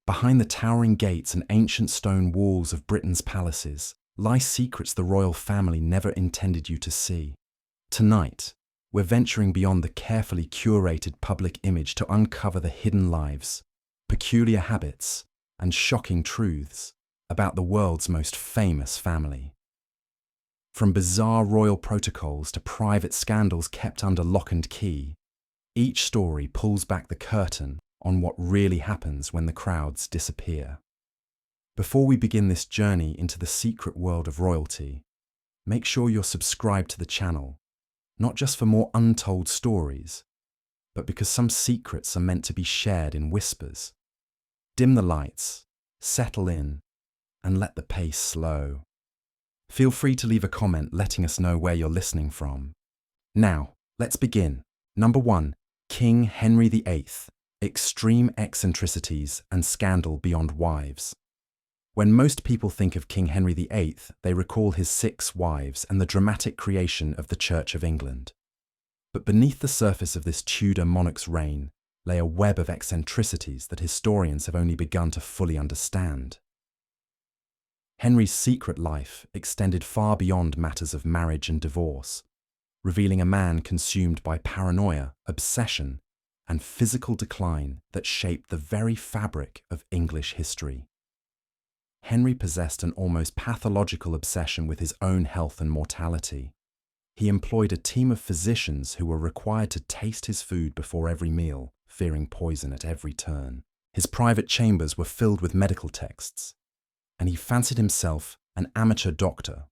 Behind the towering gates and ancient stone walls of Britain's palaces lie secrets the royal family never intended you to see. Tonight, we're venturing beyond the carefully curated public image to uncover the hidden lives, peculiar habits, and shocking truths about the world's most famous family. From bizarre royal protocols to private scandals kept under lock and key, each story pulls back the curtain on what really happens when the crowds disappear. Before we begin this journey into the secret world of royalty, make sure you're subscribed to the channel, not just for more untold stories, but because some secrets are meant to be shared in whispers. Dim the lights, settle in, and let the pace slow. Feel free to leave a comment letting us know where you're listening from. Now, let's begin. Number 1. King Henry VIII. Extreme eccentricities and scandal beyond wives. When most people think of King Henry VIII, they recall his 6 wives and the dramatic creation of the Church of England. But beneath the surface of this Tudor monarch's reign lay a web of eccentricities that historians have only begun to fully understand. Henry's secret life extended far beyond matters of marriage and divorce, revealing a man consumed by paranoia, obsession, and physical decline that shaped the very fabric of English history. Henry possessed an almost pathological obsession with his own health and mortality. He employed a team of physicians who were required to taste his food before every meal, fearing poison at every turn. His private chambers were filled with medical texts, and he fancied himself an amateur doctor,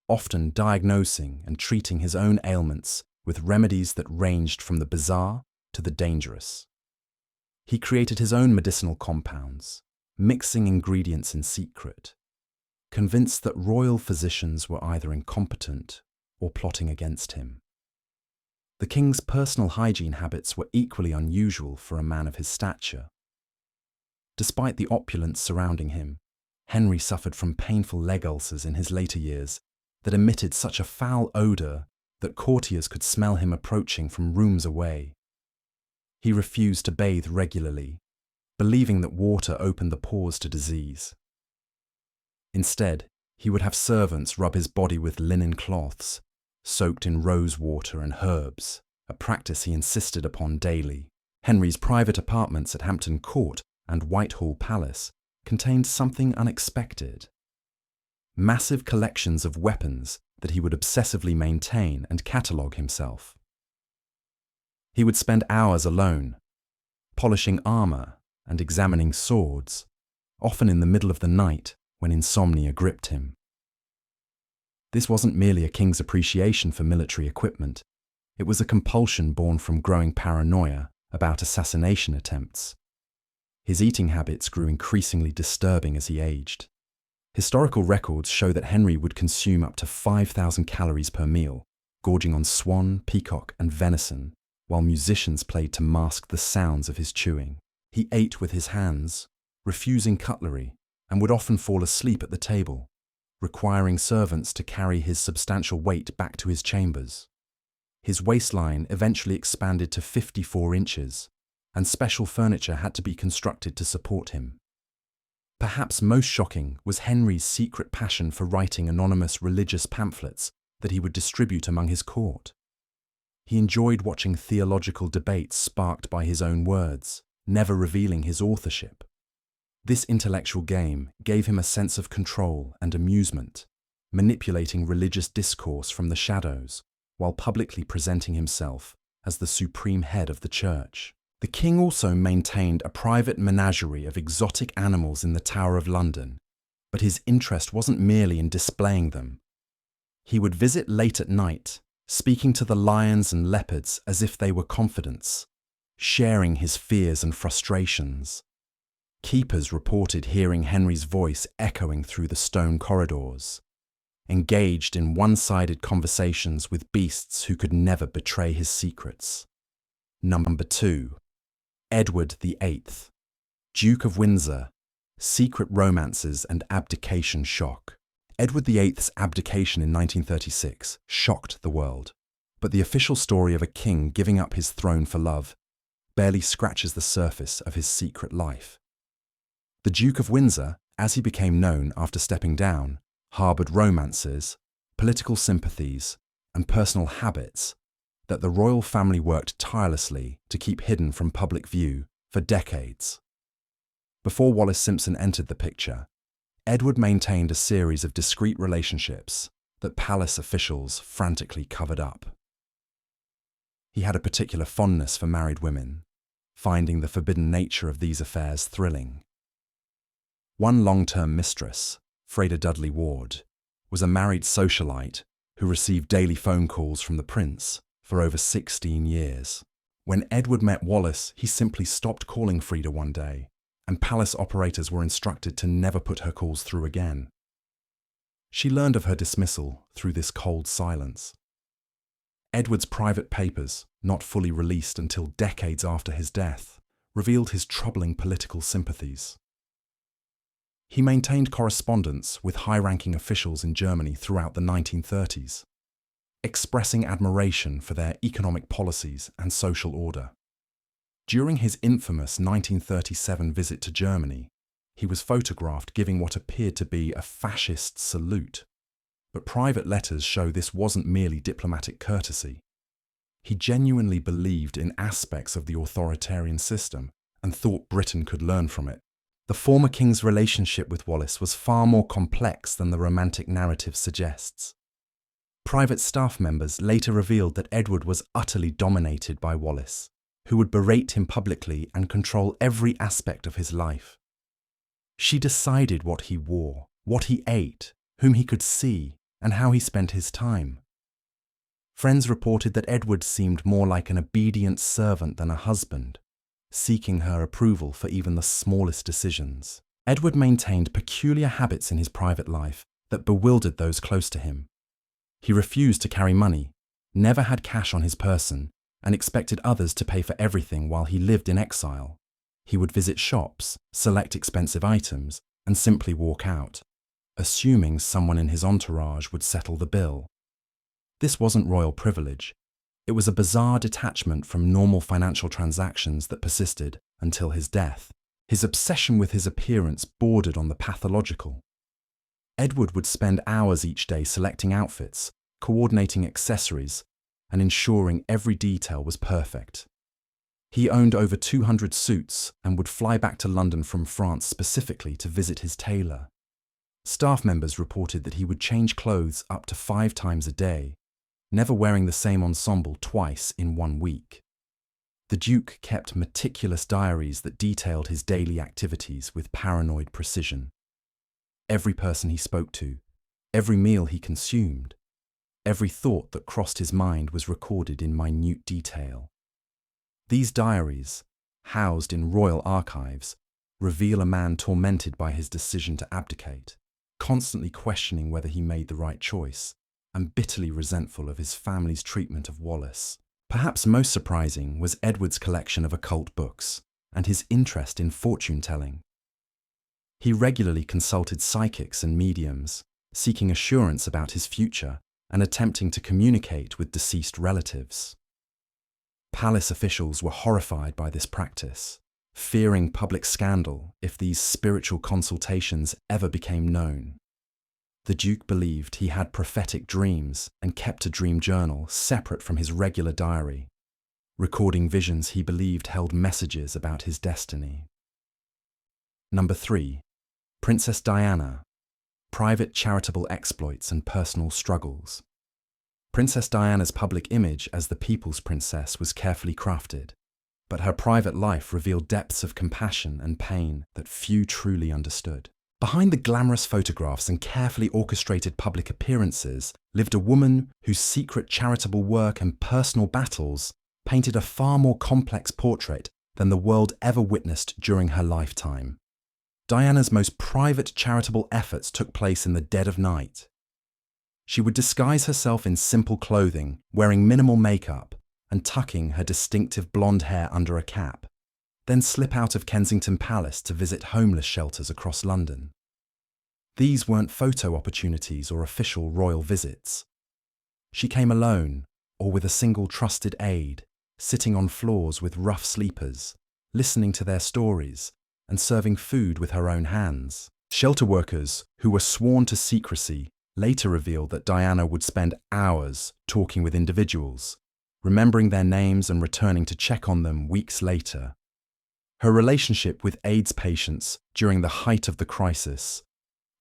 often diagnosing and treating his own ailments with remedies that ranged from the bizarre to the dangerous. He created his own medicinal compounds, mixing ingredients in secret, convinced that royal physicians were either incompetent or plotting against him. The king's personal hygiene habits were equally unusual for a man of his stature. Despite the opulence surrounding him, Henry suffered from painful leg ulcers in his later years that emitted such a foul odour that courtiers could smell him approaching from rooms away. He refused to bathe regularly, believing that water opened the pores to disease. Instead, he would have servants rub his body with linen cloths, soaked in rose water and herbs, a practice he insisted upon daily. Henry's private apartments at Hampton Court and Whitehall Palace contained something unexpected. Massive collections of weapons that he would obsessively maintain and catalogue himself. He would spend hours alone, polishing armour and examining swords, often in the middle of the night when insomnia gripped him. This wasn't merely a king's appreciation for military equipment, it was a compulsion born from growing paranoia about assassination attempts. His eating habits grew increasingly disturbing as he aged. Historical records show that Henry would consume up to 5,000 calories per meal, gorging on swan, peacock, and venison, while musicians played to mask the sounds of his chewing. He ate with his hands, refusing cutlery, and would often fall asleep at the table, requiring servants to carry his substantial weight back to his chambers. His waistline eventually expanded to 54 inches, and special furniture had to be constructed to support him. Perhaps most shocking was Henry's secret passion for writing anonymous religious pamphlets that he would distribute among his court. He enjoyed watching theological debates sparked by his own words, never revealing his authorship. This intellectual game gave him a sense of control and amusement, manipulating religious discourse from the shadows, while publicly presenting himself as the supreme head of the church. The king also maintained a private menagerie of exotic animals in the Tower of London, but his interest wasn't merely in displaying them. He would visit late at night, speaking to the lions and leopards as if they were confidants, sharing his fears and frustrations. Keepers reported hearing Henry's voice echoing through the stone corridors, engaged in one-sided conversations with beasts who could never betray his secrets. Number 2. Edward VIII, Duke of Windsor, secret romances and abdication shock. Edward VIII's abdication in 1936 shocked the world, but the official story of a king giving up his throne for love barely scratches the surface of his secret life. The Duke of Windsor, as he became known after stepping down, harboured romances, political sympathies, and personal habits that the royal family worked tirelessly to keep hidden from public view for decades. Before Wallis Simpson entered the picture, Edward maintained a series of discreet relationships that palace officials frantically covered up. He had a particular fondness for married women, finding the forbidden nature of these affairs thrilling. One long-term mistress, Freda Dudley Ward, was a married socialite who received daily phone calls from the prince for over 16 years. When Edward met Wallis, he simply stopped calling Freda one day, and palace operators were instructed to never put her calls through again. She learned of her dismissal through this cold silence. Edward's private papers, not fully released until decades after his death, revealed his troubling political sympathies. He maintained correspondence with high-ranking officials in Germany throughout the 1930s, expressing admiration for their economic policies and social order. During his infamous 1937 visit to Germany, he was photographed giving what appeared to be a fascist salute. But private letters show this wasn't merely diplomatic courtesy. He genuinely believed in aspects of the authoritarian system and thought Britain could learn from it. The former king's relationship with Wallis was far more complex than the romantic narrative suggests. Private staff members later revealed that Edward was utterly dominated by Wallis, who would berate him publicly and control every aspect of his life. She decided what he wore, what he ate, whom he could see, and how he spent his time. Friends reported that Edward seemed more like an obedient servant than a husband, seeking her approval for even the smallest decisions. Edward maintained peculiar habits in his private life that bewildered those close to him. He refused to carry money, never had cash on his person, and expected others to pay for everything while he lived in exile. He would visit shops, select expensive items, and simply walk out, assuming someone in his entourage would settle the bill. This wasn't royal privilege. It was a bizarre detachment from normal financial transactions that persisted until his death. His obsession with his appearance bordered on the pathological. Edward would spend hours each day selecting outfits, coordinating accessories, and ensuring every detail was perfect. He owned over 200 suits and would fly back to London from France specifically to visit his tailor. Staff members reported that he would change clothes up to 5 times a day, never wearing the same ensemble twice in 1 week. The Duke kept meticulous diaries that detailed his daily activities with paranoid precision. Every person he spoke to, every meal he consumed, every thought that crossed his mind was recorded in minute detail. These diaries, housed in royal archives, reveal a man tormented by his decision to abdicate, constantly questioning whether he made the right choice, and bitterly resentful of his family's treatment of Wallis. Perhaps most surprising was Edward's collection of occult books and his interest in fortune-telling. He regularly consulted psychics and mediums, seeking assurance about his future and attempting to communicate with deceased relatives. Palace officials were horrified by this practice, fearing public scandal if these spiritual consultations ever became known. The Duke believed he had prophetic dreams and kept a dream journal separate from his regular diary, recording visions he believed held messages about his destiny. Number 3. Princess Diana. Private charitable exploits and personal struggles. Princess Diana's public image as the people's princess was carefully crafted, but her private life revealed depths of compassion and pain that few truly understood. Behind the glamorous photographs and carefully orchestrated public appearances lived a woman whose secret charitable work and personal battles painted a far more complex portrait than the world ever witnessed during her lifetime. Diana's most private charitable efforts took place in the dead of night. She would disguise herself in simple clothing, wearing minimal makeup, and tucking her distinctive blonde hair under a cap, then slip out of Kensington Palace to visit homeless shelters across London. These weren't photo opportunities or official royal visits. She came alone, or with a single trusted aide, sitting on floors with rough sleepers, listening to their stories, and serving food with her own hands. Shelter workers, who were sworn to secrecy, later revealed that Diana would spend hours talking with individuals, remembering their names and returning to check on them weeks later. Her relationship with AIDS patients during the height of the crisis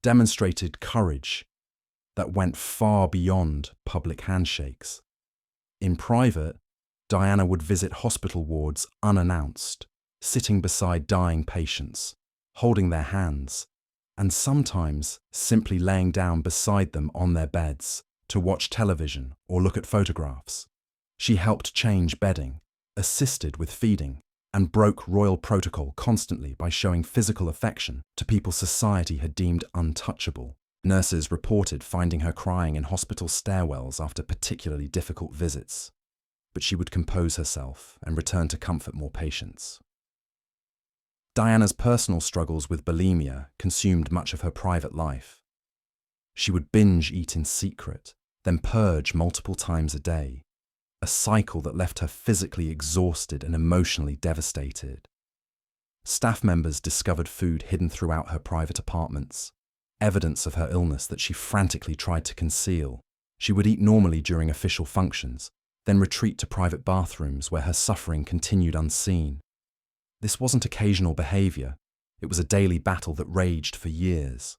demonstrated courage that went far beyond public handshakes. In private, Diana would visit hospital wards unannounced, sitting beside dying patients, holding their hands, and sometimes simply laying down beside them on their beds to watch television or look at photographs. She helped change bedding, assisted with feeding, and broke royal protocol constantly by showing physical affection to people society had deemed untouchable. Nurses reported finding her crying in hospital stairwells after particularly difficult visits, but she would compose herself and return to comfort more patients. Diana's personal struggles with bulimia consumed much of her private life. She would binge eat in secret, then purge multiple times a day, a cycle that left her physically exhausted and emotionally devastated. Staff members discovered food hidden throughout her private apartments, evidence of her illness that she frantically tried to conceal. She would eat normally during official functions, then retreat to private bathrooms where her suffering continued unseen. This wasn't occasional behaviour, it was a daily battle that raged for years.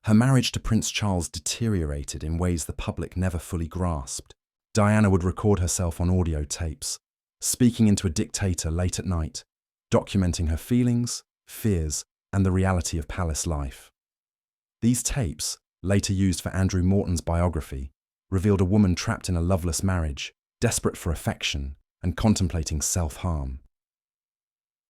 Her marriage to Prince Charles deteriorated in ways the public never fully grasped. Diana would record herself on audio tapes, speaking into a dictator late at night, documenting her feelings, fears, and the reality of palace life. These tapes, later used for Andrew Morton's biography, revealed a woman trapped in a loveless marriage, desperate for affection, and contemplating self-harm.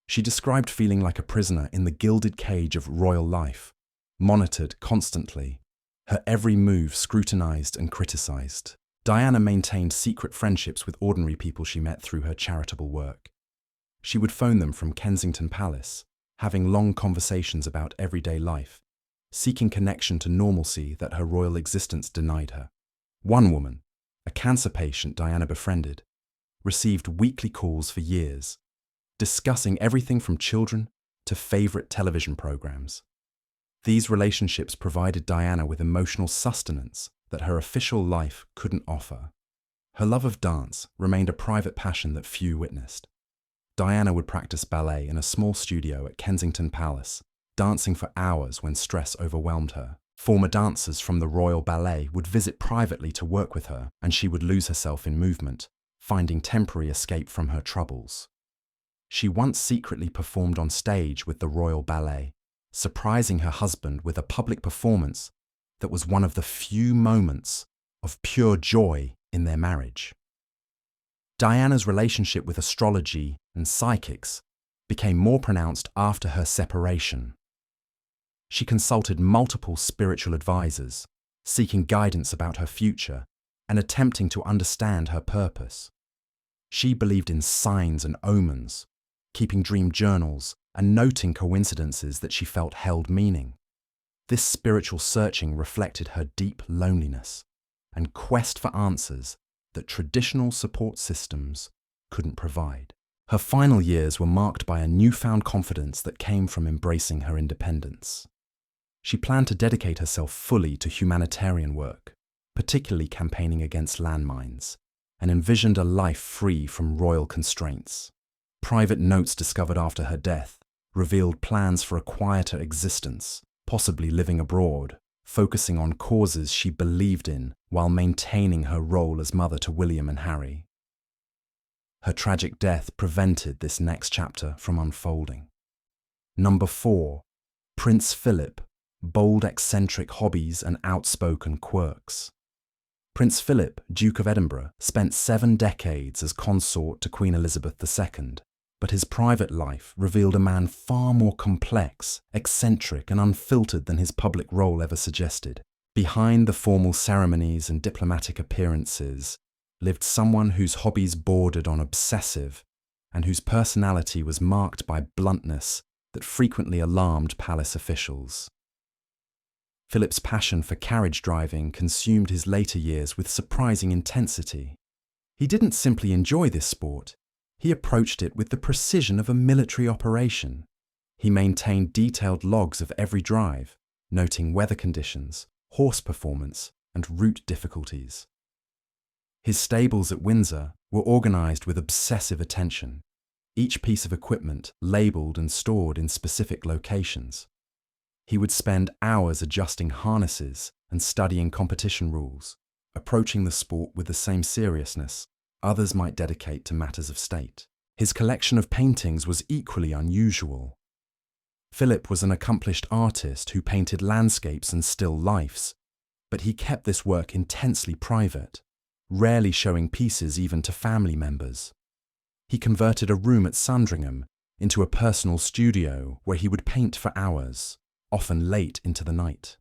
She described feeling like a prisoner in the gilded cage of royal life, monitored constantly, her every move scrutinized and criticized. Diana maintained secret friendships with ordinary people she met through her charitable work. She would phone them from Kensington Palace, having long conversations about everyday life, seeking connection to normalcy that her royal existence denied her. One woman, a cancer patient Diana befriended, received weekly calls for years, discussing everything from children to favorite television programs. These relationships provided Diana with emotional sustenance that her official life couldn't offer. Her love of dance remained a private passion that few witnessed. Diana would practice ballet in a small studio at Kensington Palace, dancing for hours when stress overwhelmed her. Former dancers from the Royal Ballet would visit privately to work with her, and she would lose herself in movement, finding temporary escape from her troubles. She once secretly performed on stage with the Royal Ballet, surprising her husband with a public performance that was one of the few moments of pure joy in their marriage. Diana's relationship with astrology and psychics became more pronounced after her separation. She consulted multiple spiritual advisors, seeking guidance about her future and attempting to understand her purpose. She believed in signs and omens, keeping dream journals and noting coincidences that she felt held meaning. This spiritual searching reflected her deep loneliness and quest for answers that traditional support systems couldn't provide. Her final years were marked by a newfound confidence that came from embracing her independence. She planned to dedicate herself fully to humanitarian work, particularly campaigning against landmines, and envisioned a life free from royal constraints. Private notes discovered after her death revealed plans for a quieter existence, possibly living abroad, focusing on causes she believed in while maintaining her role as mother to William and Harry. Her tragic death prevented this next chapter from unfolding. Number 4. Prince Philip, bold eccentric hobbies and outspoken quirks. Prince Philip, Duke of Edinburgh, spent 7 decades as consort to Queen Elizabeth II, but his private life revealed a man far more complex, eccentric, and unfiltered than his public role ever suggested. Behind the formal ceremonies and diplomatic appearances lived someone whose hobbies bordered on obsessive and whose personality was marked by bluntness that frequently alarmed palace officials. Philip's passion for carriage driving consumed his later years with surprising intensity. He didn't simply enjoy this sport, he approached it with the precision of a military operation, He maintained detailed logs of every drive, noting weather conditions, horse performance, and route difficulties. His stables at Windsor were organized with obsessive attention, each piece of equipment labeled and stored in specific locations. He would spend hours adjusting harnesses and studying competition rules, approaching the sport with the same seriousness others might dedicate to matters of state. His collection of paintings was equally unusual. Philip was an accomplished artist who painted landscapes and still lifes, but he kept this work intensely private, rarely showing pieces even to family members. He converted a room at Sandringham into a personal studio where he would paint for hours, often late into the night.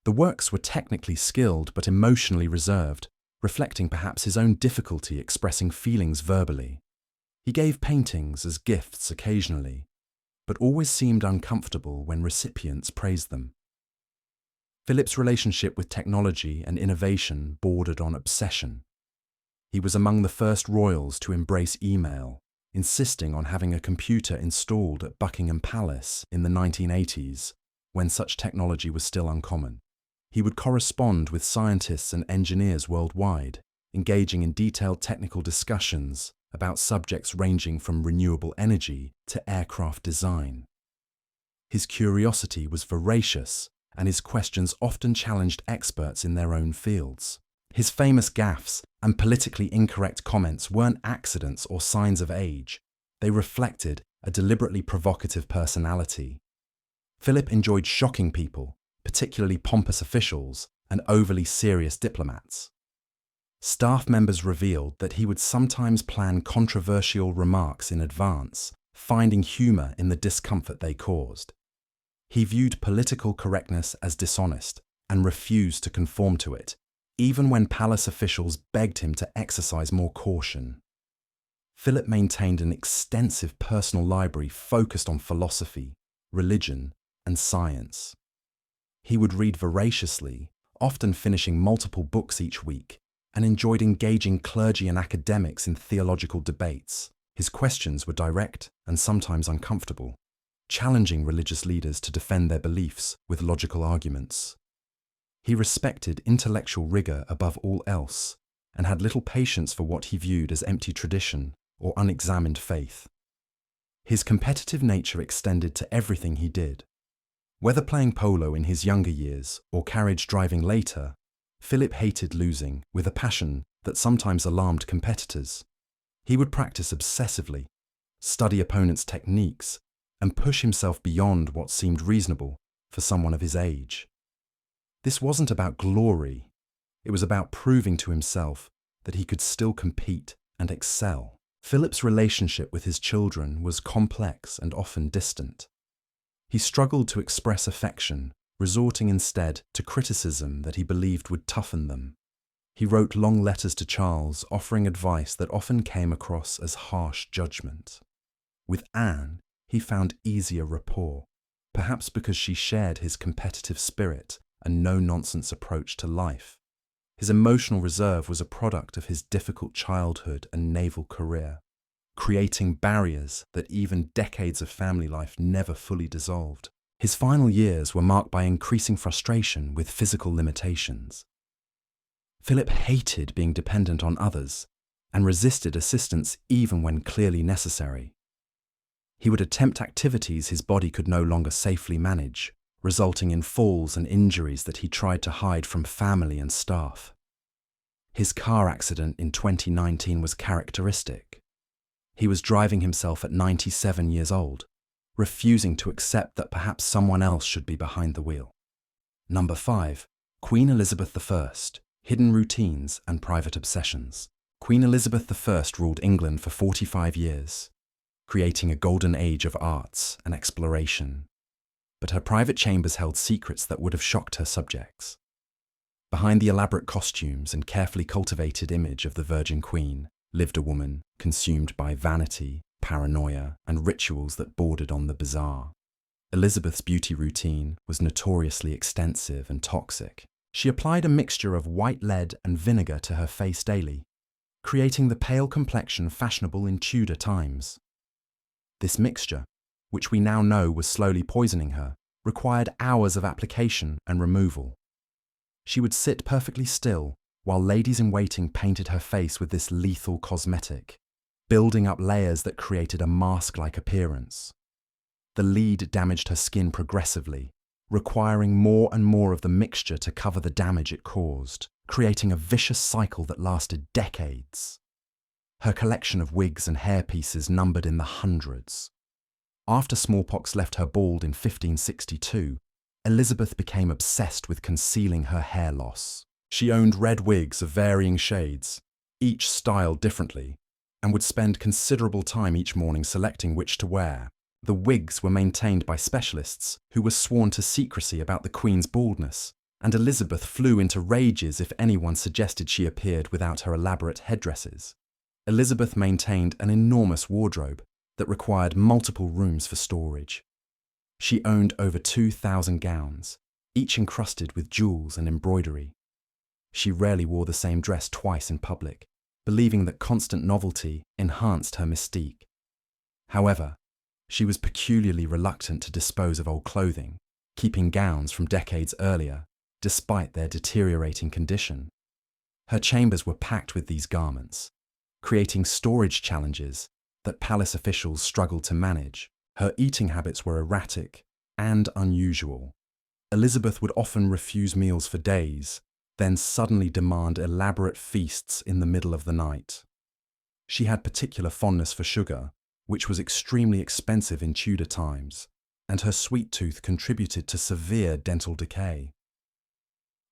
The works were technically skilled but emotionally reserved, reflecting perhaps his own difficulty expressing feelings verbally. He gave paintings as gifts occasionally, but always seemed uncomfortable when recipients praised them. Philip's relationship with technology and innovation bordered on obsession. He was among the first royals to embrace email, insisting on having a computer installed at Buckingham Palace in the 1980s, when such technology was still uncommon. He would correspond with scientists and engineers worldwide, engaging in detailed technical discussions about subjects ranging from renewable energy to aircraft design. His curiosity was voracious, and his questions often challenged experts in their own fields. His famous gaffes and politically incorrect comments weren't accidents or signs of age. They reflected a deliberately provocative personality. Philip enjoyed shocking people, particularly pompous officials and overly serious diplomats. Staff members revealed that he would sometimes plan controversial remarks in advance, finding humor in the discomfort they caused. He viewed political correctness as dishonest and refused to conform to it, even when palace officials begged him to exercise more caution. Philip maintained an extensive personal library focused on philosophy, religion, and science. He would read voraciously, often finishing multiple books each week, and enjoyed engaging clergy and academics in theological debates. His questions were direct and sometimes uncomfortable, challenging religious leaders to defend their beliefs with logical arguments. He respected intellectual rigor above all else and had little patience for what he viewed as empty tradition or unexamined faith. His competitive nature extended to everything he did. Whether playing polo in his younger years or carriage driving later, Philip hated losing with a passion that sometimes alarmed competitors. He would practice obsessively, study opponents' techniques, and push himself beyond what seemed reasonable for someone of his age. This wasn't about glory. It was about proving to himself that he could still compete and excel. Philip's relationship with his children was complex and often distant. He struggled to express affection, resorting instead to criticism that he believed would toughen them. He wrote long letters to Charles, offering advice that often came across as harsh judgment. With Anne, he found easier rapport, perhaps because she shared his competitive spirit and no-nonsense approach to life. His emotional reserve was a product of his difficult childhood and naval career, creating barriers that even decades of family life never fully dissolved. His final years were marked by increasing frustration with physical limitations. Philip hated being dependent on others and resisted assistance even when clearly necessary. He would attempt activities his body could no longer safely manage, resulting in falls and injuries that he tried to hide from family and staff. His car accident in 2019 was characteristic. He was driving himself at 97 years old, refusing to accept that perhaps someone else should be behind the wheel. Number 5. Queen Elizabeth I, Hidden Routines and Private Obsessions. Queen Elizabeth I ruled England for 45 years, creating a golden age of arts and exploration. But her private chambers held secrets that would have shocked her subjects. Behind the elaborate costumes and carefully cultivated image of the Virgin Queen lived a woman consumed by vanity, paranoia, and rituals that bordered on the bizarre. Elizabeth's beauty routine was notoriously extensive and toxic. She applied a mixture of white lead and vinegar to her face daily, creating the pale complexion fashionable in Tudor times. This mixture, which we now know was slowly poisoning her, required hours of application and removal. She would sit perfectly still while ladies-in-waiting painted her face with this lethal cosmetic, building up layers that created a mask-like appearance. The lead damaged her skin progressively, requiring more and more of the mixture to cover the damage it caused, creating a vicious cycle that lasted decades. Her collection of wigs and hairpieces numbered in the hundreds. After smallpox left her bald in 1562, Elizabeth became obsessed with concealing her hair loss. She owned red wigs of varying shades, each styled differently, and would spend considerable time each morning selecting which to wear. The wigs were maintained by specialists who were sworn to secrecy about the Queen's baldness, and Elizabeth flew into rages if anyone suggested she appeared without her elaborate headdresses. Elizabeth maintained an enormous wardrobe that required multiple rooms for storage. She owned over 2,000 gowns, each encrusted with jewels and embroidery. She rarely wore the same dress twice in public, believing that constant novelty enhanced her mystique. However, she was peculiarly reluctant to dispose of old clothing, keeping gowns from decades earlier, despite their deteriorating condition. Her chambers were packed with these garments, creating storage challenges that palace officials struggled to manage. Her eating habits were erratic and unusual. Elizabeth would often refuse meals for days, then suddenly demand elaborate feasts in the middle of the night. She had particular fondness for sugar, which was extremely expensive in Tudor times, and her sweet tooth contributed to severe dental decay.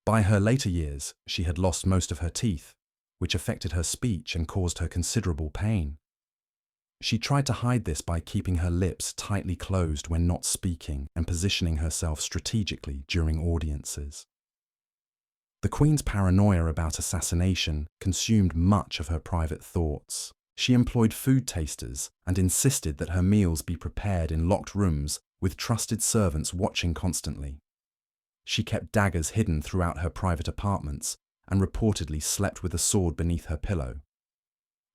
By her later years, she had lost most of her teeth, which affected her speech and caused her considerable pain. She tried to hide this by keeping her lips tightly closed when not speaking and positioning herself strategically during audiences. The Queen's paranoia about assassination consumed much of her private thoughts. She employed food tasters and insisted that her meals be prepared in locked rooms with trusted servants watching constantly. She kept daggers hidden throughout her private apartments and reportedly slept with a sword beneath her pillow.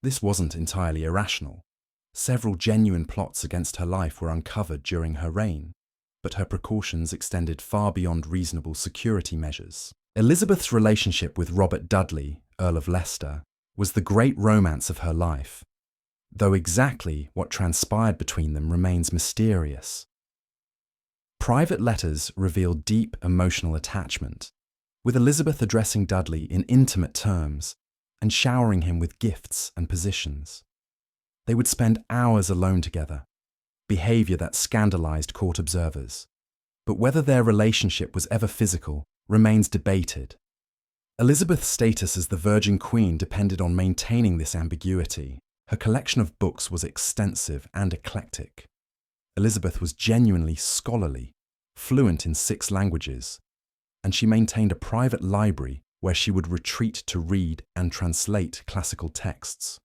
This wasn't entirely irrational. Several genuine plots against her life were uncovered during her reign, but her precautions extended far beyond reasonable security measures. Elizabeth's relationship with Robert Dudley, Earl of Leicester, was the great romance of her life, though exactly what transpired between them remains mysterious. Private letters reveal deep emotional attachment, with Elizabeth addressing Dudley in intimate terms and showering him with gifts and positions. They would spend hours alone together, behaviour that scandalised court observers. But whether their relationship was ever physical remains debated. Elizabeth's status as the Virgin Queen depended on maintaining this ambiguity. Her collection of books was extensive and eclectic. Elizabeth was genuinely scholarly, fluent in 6 languages, and she maintained a private library where she would retreat to read and translate classical texts.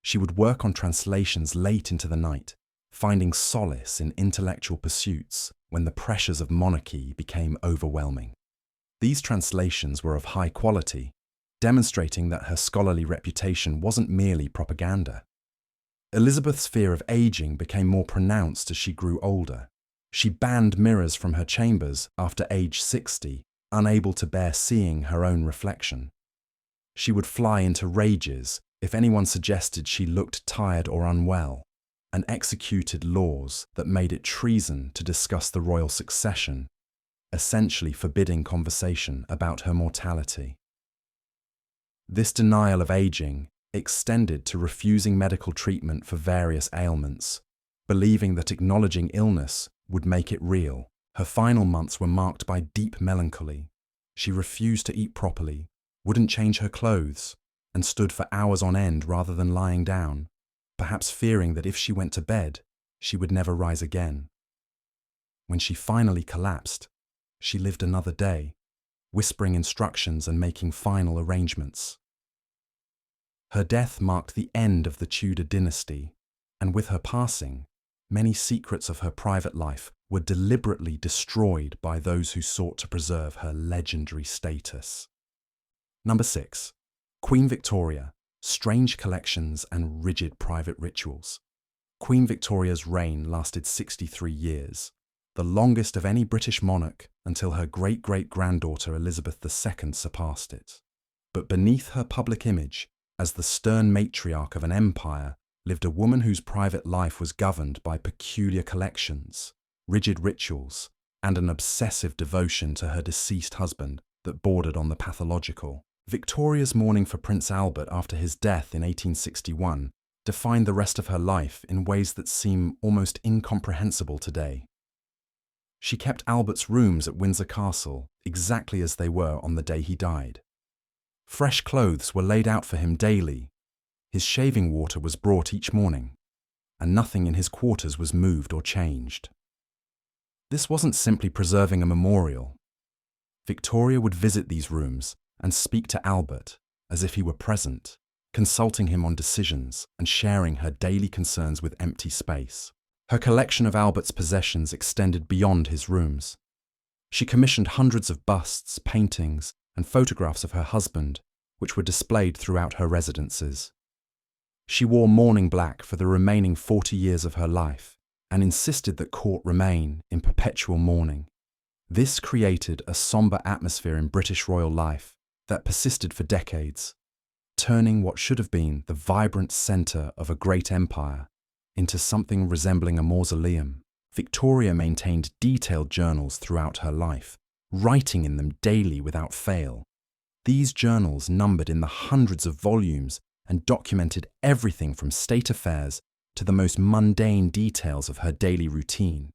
She would work on translations late into the night, finding solace in intellectual pursuits when the pressures of monarchy became overwhelming. These translations were of high quality, demonstrating that her scholarly reputation wasn't merely propaganda. Elizabeth's fear of aging became more pronounced as she grew older. She banned mirrors from her chambers after age 60, unable to bear seeing her own reflection. She would fly into rages if anyone suggested she looked tired or unwell, and executed laws that made it treason to discuss the royal succession, essentially forbidding conversation about her mortality. This denial of aging extended to refusing medical treatment for various ailments, believing that acknowledging illness would make it real. Her final months were marked by deep melancholy. She refused to eat properly, wouldn't change her clothes, and stood for hours on end rather than lying down, perhaps fearing that if she went to bed, she would never rise again. When she finally collapsed, she lived another day, whispering instructions and making final arrangements. Her death marked the end of the Tudor dynasty, and with her passing, many secrets of her private life were deliberately destroyed by those who sought to preserve her legendary status. Number 6. Queen Victoria, strange collections and rigid private rituals. Queen Victoria's reign lasted 63 years, the longest of any British monarch until her great-great-granddaughter Elizabeth II surpassed it. But beneath her public image, as the stern matriarch of an empire, lived a woman whose private life was governed by peculiar collections, rigid rituals, and an obsessive devotion to her deceased husband that bordered on the pathological. Victoria's mourning for Prince Albert after his death in 1861 defined the rest of her life in ways that seem almost incomprehensible today. She kept Albert's rooms at Windsor Castle exactly as they were on the day he died. Fresh clothes were laid out for him daily, his shaving water was brought each morning, and nothing in his quarters was moved or changed. This wasn't simply preserving a memorial. Victoria would visit these rooms and speak to Albert as if he were present, consulting him on decisions and sharing her daily concerns with empty space. Her collection of Albert's possessions extended beyond his rooms. She commissioned hundreds of busts, paintings, and photographs of her husband, which were displayed throughout her residences. She wore mourning black for the remaining 40 years of her life and insisted that court remain in perpetual mourning. This created a somber atmosphere in British royal life that persisted for decades, turning what should have been the vibrant centre of a great empire into something resembling a mausoleum. Victoria maintained detailed journals throughout her life, writing in them daily without fail. These journals numbered in the hundreds of volumes and documented everything from state affairs to the most mundane details of her daily routine.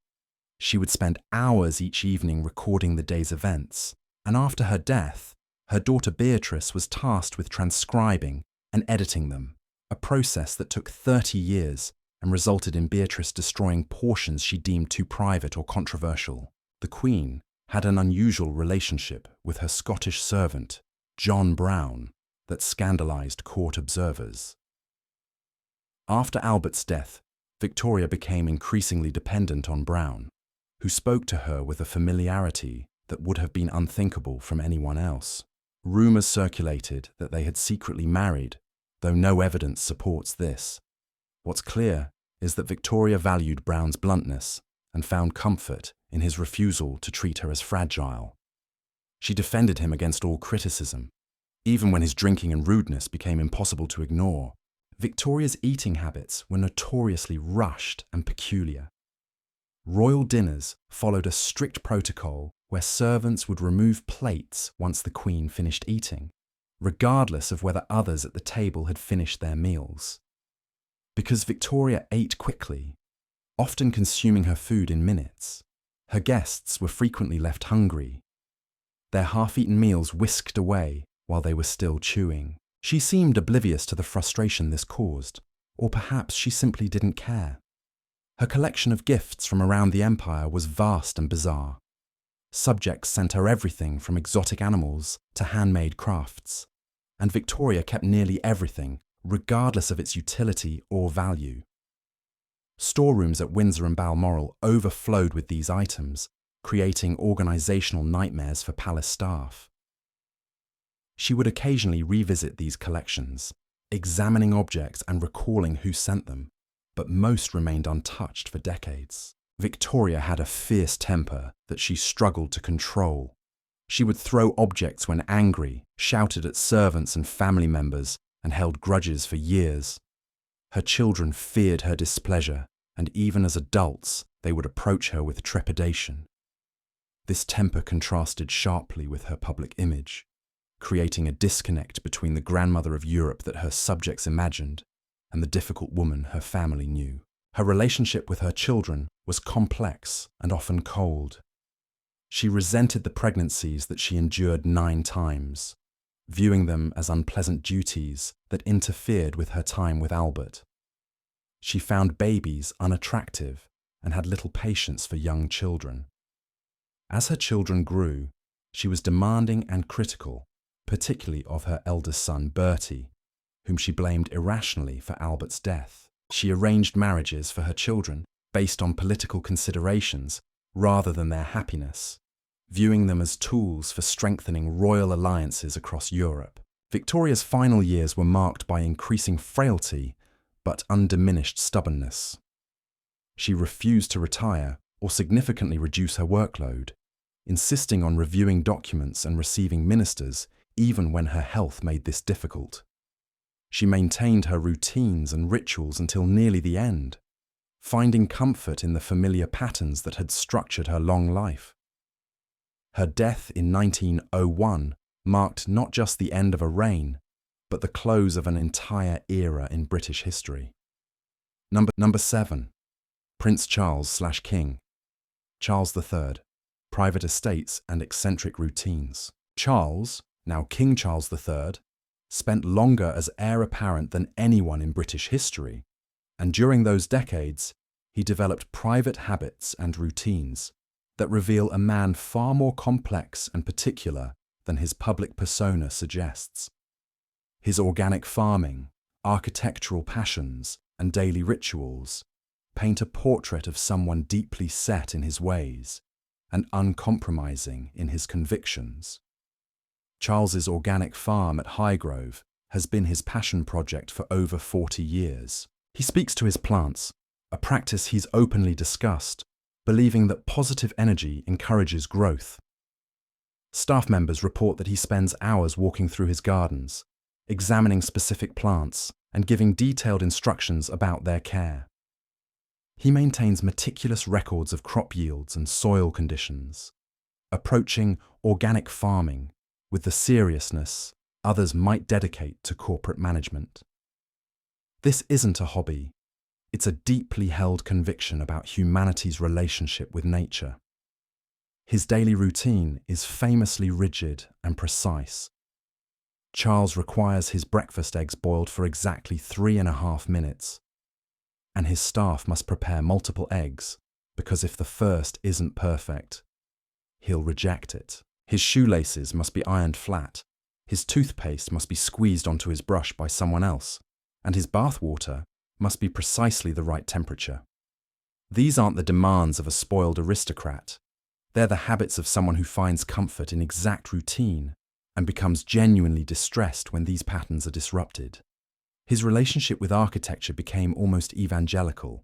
She would spend hours each evening recording the day's events, and after her death, her daughter Beatrice was tasked with transcribing and editing them, a process that took 30 years and resulted in Beatrice destroying portions she deemed too private or controversial. The Queen had an unusual relationship with her Scottish servant, John Brown, that scandalized court observers. After Albert's death, Victoria became increasingly dependent on Brown, who spoke to her with a familiarity that would have been unthinkable from anyone else. Rumors circulated that they had secretly married, though no evidence supports this. What's clear is that Victoria valued Brown's bluntness and found comfort in his refusal to treat her as fragile. She defended him against all criticism, even when his drinking and rudeness became impossible to ignore. Victoria's eating habits were notoriously rushed and peculiar. Royal dinners followed a strict protocol where servants would remove plates once the Queen finished eating, regardless of whether others at the table had finished their meals. Because Victoria ate quickly, often consuming her food in minutes, her guests were frequently left hungry, their half-eaten meals whisked away while they were still chewing. She seemed oblivious to the frustration this caused, or perhaps she simply didn't care. Her collection of gifts from around the empire was vast and bizarre. Subjects sent her everything from exotic animals to handmade crafts, and Victoria kept nearly everything, regardless of its utility or value. Storerooms at Windsor and Balmoral overflowed with these items, creating organizational nightmares for palace staff. She would occasionally revisit these collections, examining objects and recalling who sent them, but most remained untouched for decades. Victoria had a fierce temper that she struggled to control. She would throw objects when angry, shouted at servants and family members, and held grudges for years. Her children feared her displeasure, and even as adults, they would approach her with trepidation. This temper contrasted sharply with her public image, creating a disconnect between the grandmother of Europe that her subjects imagined and the difficult woman her family knew. Her relationship with her children was complex and often cold. She resented the pregnancies that she endured 9 times, viewing them as unpleasant duties that interfered with her time with Albert. She found babies unattractive and had little patience for young children. As her children grew, she was demanding and critical, particularly of her eldest son Bertie, whom she blamed irrationally for Albert's death. She arranged marriages for her children based on political considerations rather than their happiness, viewing them as tools for strengthening royal alliances across Europe. Victoria's final years were marked by increasing frailty but undiminished stubbornness. She refused to retire or significantly reduce her workload, insisting on reviewing documents and receiving ministers even when her health made this difficult. She maintained her routines and rituals until nearly the end, finding comfort in the familiar patterns that had structured her long life. Her death in 1901 marked not just the end of a reign, but the close of an entire era in British history. Number 7. Prince Charles/King. Charles III. Private estates and eccentric routines. Charles, now King Charles III, spent longer as heir apparent than anyone in British history, and during those decades, he developed private habits and routines that reveal a man far more complex and particular than his public persona suggests. His organic farming, architectural passions, and daily rituals paint a portrait of someone deeply set in his ways and uncompromising in his convictions. Charles's organic farm at Highgrove has been his passion project for over 40 years. He speaks to his plants, a practice he's openly discussed, believing that positive energy encourages growth. Staff members report that he spends hours walking through his gardens, examining specific plants and giving detailed instructions about their care. He maintains meticulous records of crop yields and soil conditions, approaching organic farming with the seriousness others might dedicate to corporate management. This isn't a hobby. It's a deeply held conviction about humanity's relationship with nature. His daily routine is famously rigid and precise. Charles requires his breakfast eggs boiled for exactly 3.5 minutes, and his staff must prepare multiple eggs because if the first isn't perfect, he'll reject it. His shoelaces must be ironed flat, his toothpaste must be squeezed onto his brush by someone else, and his bath water must be precisely the right temperature. These aren't the demands of a spoiled aristocrat. They're the habits of someone who finds comfort in exact routine and becomes genuinely distressed when these patterns are disrupted. His relationship with architecture became almost evangelical.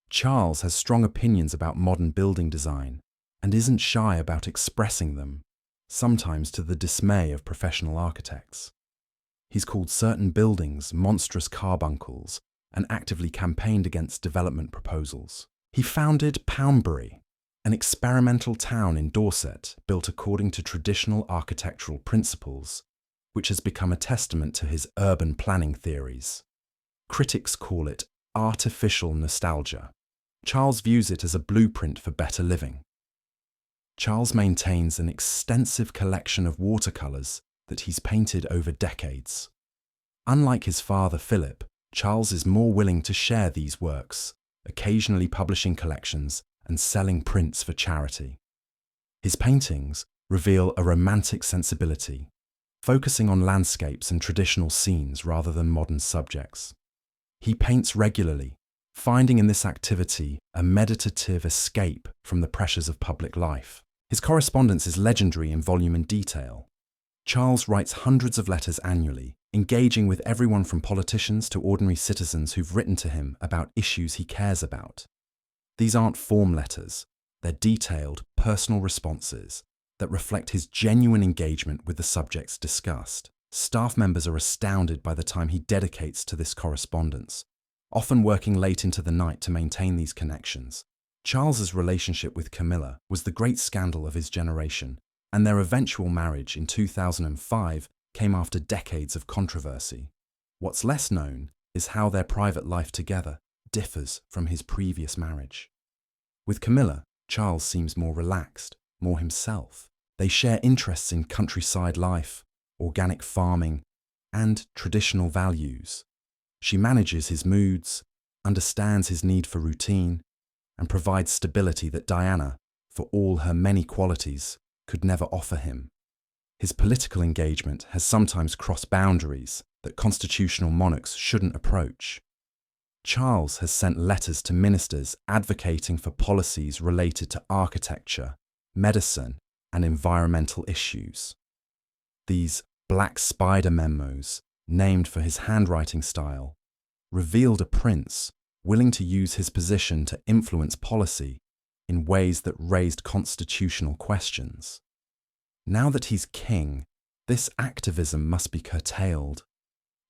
Charles has strong opinions about modern building design and isn't shy about expressing them, sometimes to the dismay of professional architects. He's called certain buildings monstrous carbuncles and actively campaigned against development proposals. He founded Poundbury, an experimental town in Dorset built according to traditional architectural principles, which has become a testament to his urban planning theories. Critics call it artificial nostalgia. Charles views it as a blueprint for better living. Charles maintains an extensive collection of watercolours that he's painted over decades. Unlike his father Philip, Charles is more willing to share these works, occasionally publishing collections and selling prints for charity. His paintings reveal a romantic sensibility, focusing on landscapes and traditional scenes rather than modern subjects. He paints regularly, finding in this activity a meditative escape from the pressures of public life. His correspondence is legendary in volume and detail. Charles writes hundreds of letters annually, engaging with everyone from politicians to ordinary citizens who've written to him about issues he cares about. These aren't form letters, they're detailed, personal responses that reflect his genuine engagement with the subjects discussed. Staff members are astounded by the time he dedicates to this correspondence, often working late into the night to maintain these connections. Charles's relationship with Camilla was the great scandal of his generation, and their eventual marriage in 2005 came after decades of controversy. What's less known is how their private life together differs from his previous marriage. With Camilla, Charles seems more relaxed, more himself. They share interests in countryside life, organic farming, and traditional values. She manages his moods, understands his need for routine, and provides stability that Diana, for all her many qualities, could never offer him. His political engagement has sometimes crossed boundaries that constitutional monarchs shouldn't approach. Charles has sent letters to ministers advocating for policies related to architecture, medicine, and environmental issues. These black spider memos, named for his handwriting style, revealed a prince willing to use his position to influence policy in ways that raised constitutional questions. Now that he's king, this activism must be curtailed,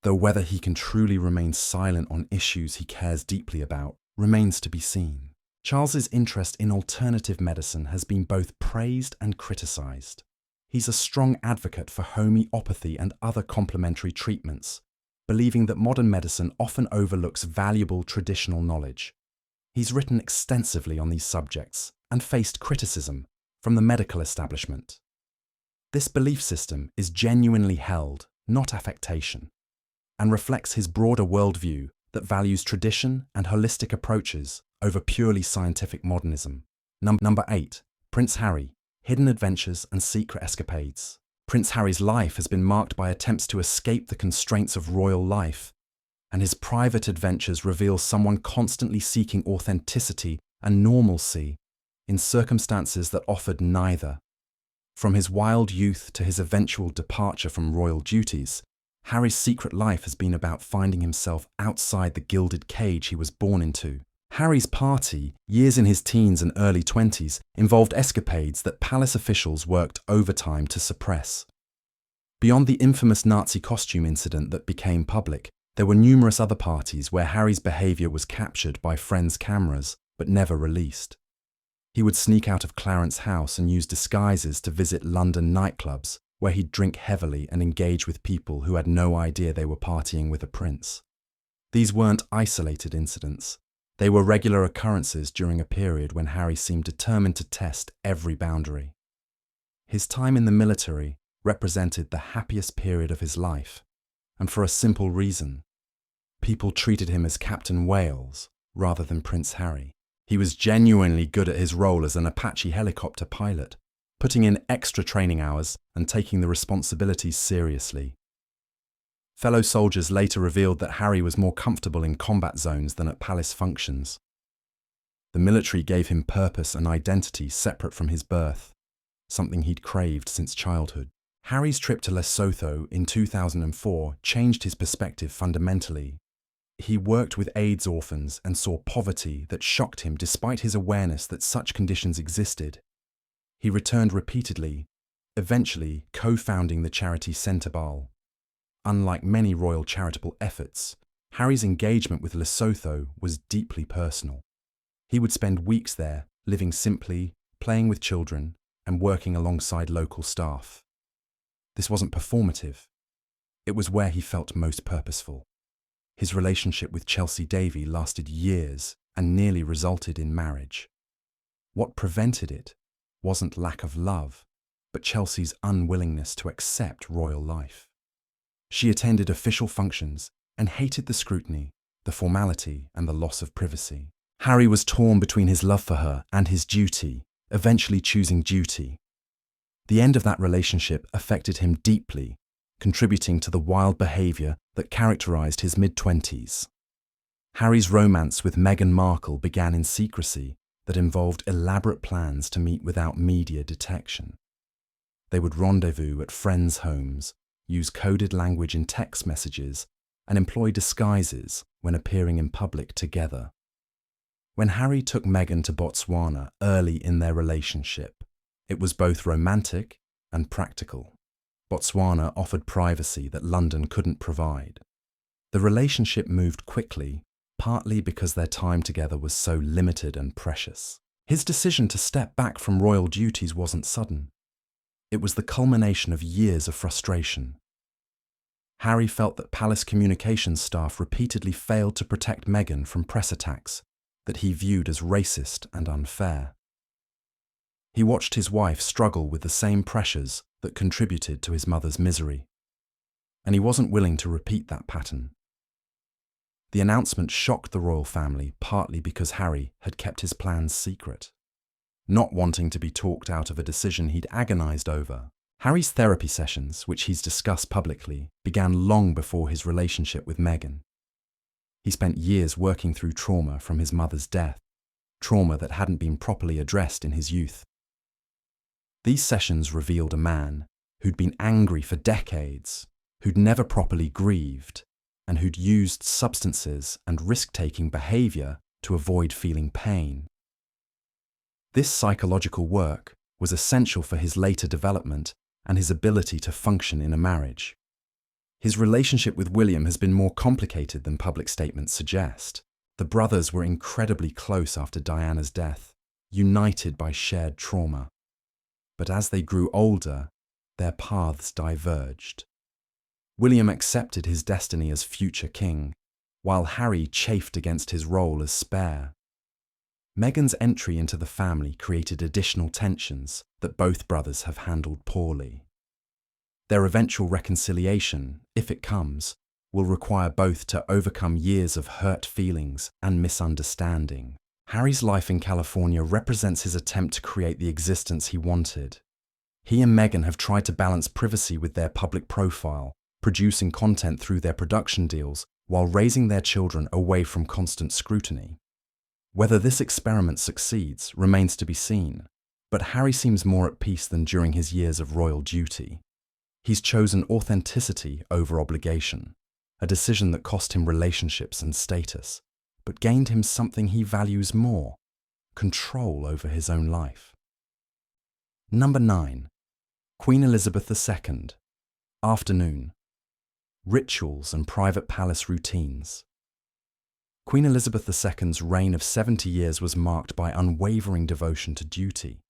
though whether he can truly remain silent on issues he cares deeply about remains to be seen. Charles's interest in alternative medicine has been both praised and criticized. He's a strong advocate for homeopathy and other complementary treatments, believing that modern medicine often overlooks valuable traditional knowledge. He's written extensively on these subjects and faced criticism from the medical establishment. This belief system is genuinely held, not affectation, and reflects his broader worldview that values tradition and holistic approaches over purely scientific modernism. Number 8. Prince Harry, hidden adventures and secret escapades. Prince Harry's life has been marked by attempts to escape the constraints of royal life, and his private adventures reveal someone constantly seeking authenticity and normalcy in circumstances that offered neither. From his wild youth to his eventual departure from royal duties, Harry's secret life has been about finding himself outside the gilded cage he was born into. Harry's party, years in his teens and early 20s, involved escapades that palace officials worked overtime to suppress. Beyond the infamous Nazi costume incident that became public, there were numerous other parties where Harry's behaviour was captured by friends' cameras, but never released. He would sneak out of Clarence's house and use disguises to visit London nightclubs, where he'd drink heavily and engage with people who had no idea they were partying with a prince. These weren't isolated incidents. They were regular occurrences during a period when Harry seemed determined to test every boundary. His time in the military represented the happiest period of his life, and for a simple reason. People treated him as Captain Wales rather than Prince Harry. He was genuinely good at his role as an Apache helicopter pilot, putting in extra training hours and taking the responsibilities seriously. Fellow soldiers later revealed that Harry was more comfortable in combat zones than at palace functions. The military gave him purpose and identity separate from his birth, something he'd craved since childhood. Harry's trip to Lesotho in 2004 changed his perspective fundamentally. He worked with AIDS orphans and saw poverty that shocked him despite his awareness that such conditions existed. He returned repeatedly, eventually co-founding the charity Centrebal. Unlike many royal charitable efforts, Harry's engagement with Lesotho was deeply personal. He would spend weeks there, living simply, playing with children, and working alongside local staff. This wasn't performative. It was where he felt most purposeful. His relationship with Chelsea Davy lasted years and nearly resulted in marriage. What prevented it wasn't lack of love, but Chelsea's unwillingness to accept royal life. She attended official functions and hated the scrutiny, the formality, and the loss of privacy. Harry was torn between his love for her and his duty, eventually choosing duty. The end of that relationship affected him deeply, contributing to the wild behaviour that characterised his mid-20s. Harry's romance with Meghan Markle began in secrecy that involved elaborate plans to meet without media detection. They would rendezvous at friends' homes, use coded language in text messages, and employ disguises when appearing in public together. When Harry took Meghan to Botswana early in their relationship, it was both romantic and practical. Botswana offered privacy that London couldn't provide. The relationship moved quickly, partly because their time together was so limited and precious. His decision to step back from royal duties wasn't sudden. It was the culmination of years of frustration. Harry felt that palace communications staff repeatedly failed to protect Meghan from press attacks that he viewed as racist and unfair. He watched his wife struggle with the same pressures that contributed to his mother's misery, and he wasn't willing to repeat that pattern. The announcement shocked the royal family partly because Harry had kept his plans secret. Not wanting to be talked out of a decision he'd agonised over, Harry's therapy sessions, which he's discussed publicly, began long before his relationship with Meghan. He spent years working through trauma from his mother's death, trauma that hadn't been properly addressed in his youth. These sessions revealed a man who'd been angry for decades, who'd never properly grieved, and who'd used substances and risk-taking behavior to avoid feeling pain. This psychological work was essential for his later development and his ability to function in a marriage. His relationship with William has been more complicated than public statements suggest. The brothers were incredibly close after Diana's death, united by shared trauma. But as they grew older, their paths diverged. William accepted his destiny as future king, while Harry chafed against his role as spare. Meghan's entry into the family created additional tensions that both brothers have handled poorly. Their eventual reconciliation, if it comes, will require both to overcome years of hurt feelings and misunderstanding. Harry's life in California represents his attempt to create the existence he wanted. He and Meghan have tried to balance privacy with their public profile, producing content through their production deals while raising their children away from constant scrutiny. Whether this experiment succeeds remains to be seen, but Harry seems more at peace than during his years of royal duty. He's chosen authenticity over obligation, a decision that cost him relationships and status, but gained him something he values more: control over his own life. Number 9. Queen Elizabeth II. Afternoon. Rituals and private palace routines. Queen Elizabeth II's reign of 70 years was marked by unwavering devotion to duty.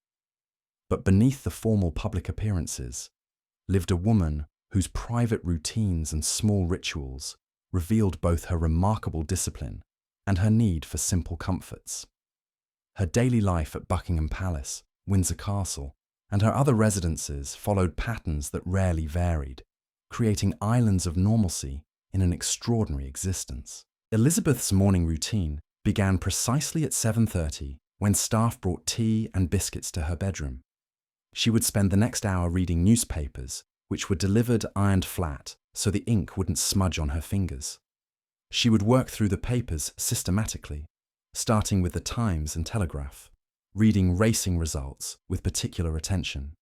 But beneath the formal public appearances lived a woman whose private routines and small rituals revealed both her remarkable discipline and her need for simple comforts. Her daily life at Buckingham Palace, Windsor Castle, and her other residences followed patterns that rarely varied, creating islands of normalcy in an extraordinary existence. Elizabeth's morning routine began precisely at 7:30 when staff brought tea and biscuits to her bedroom. She would spend the next hour reading newspapers, which were delivered ironed flat so the ink wouldn't smudge on her fingers. She would work through the papers systematically, starting with the Times and Telegraph, reading racing results with particular attention.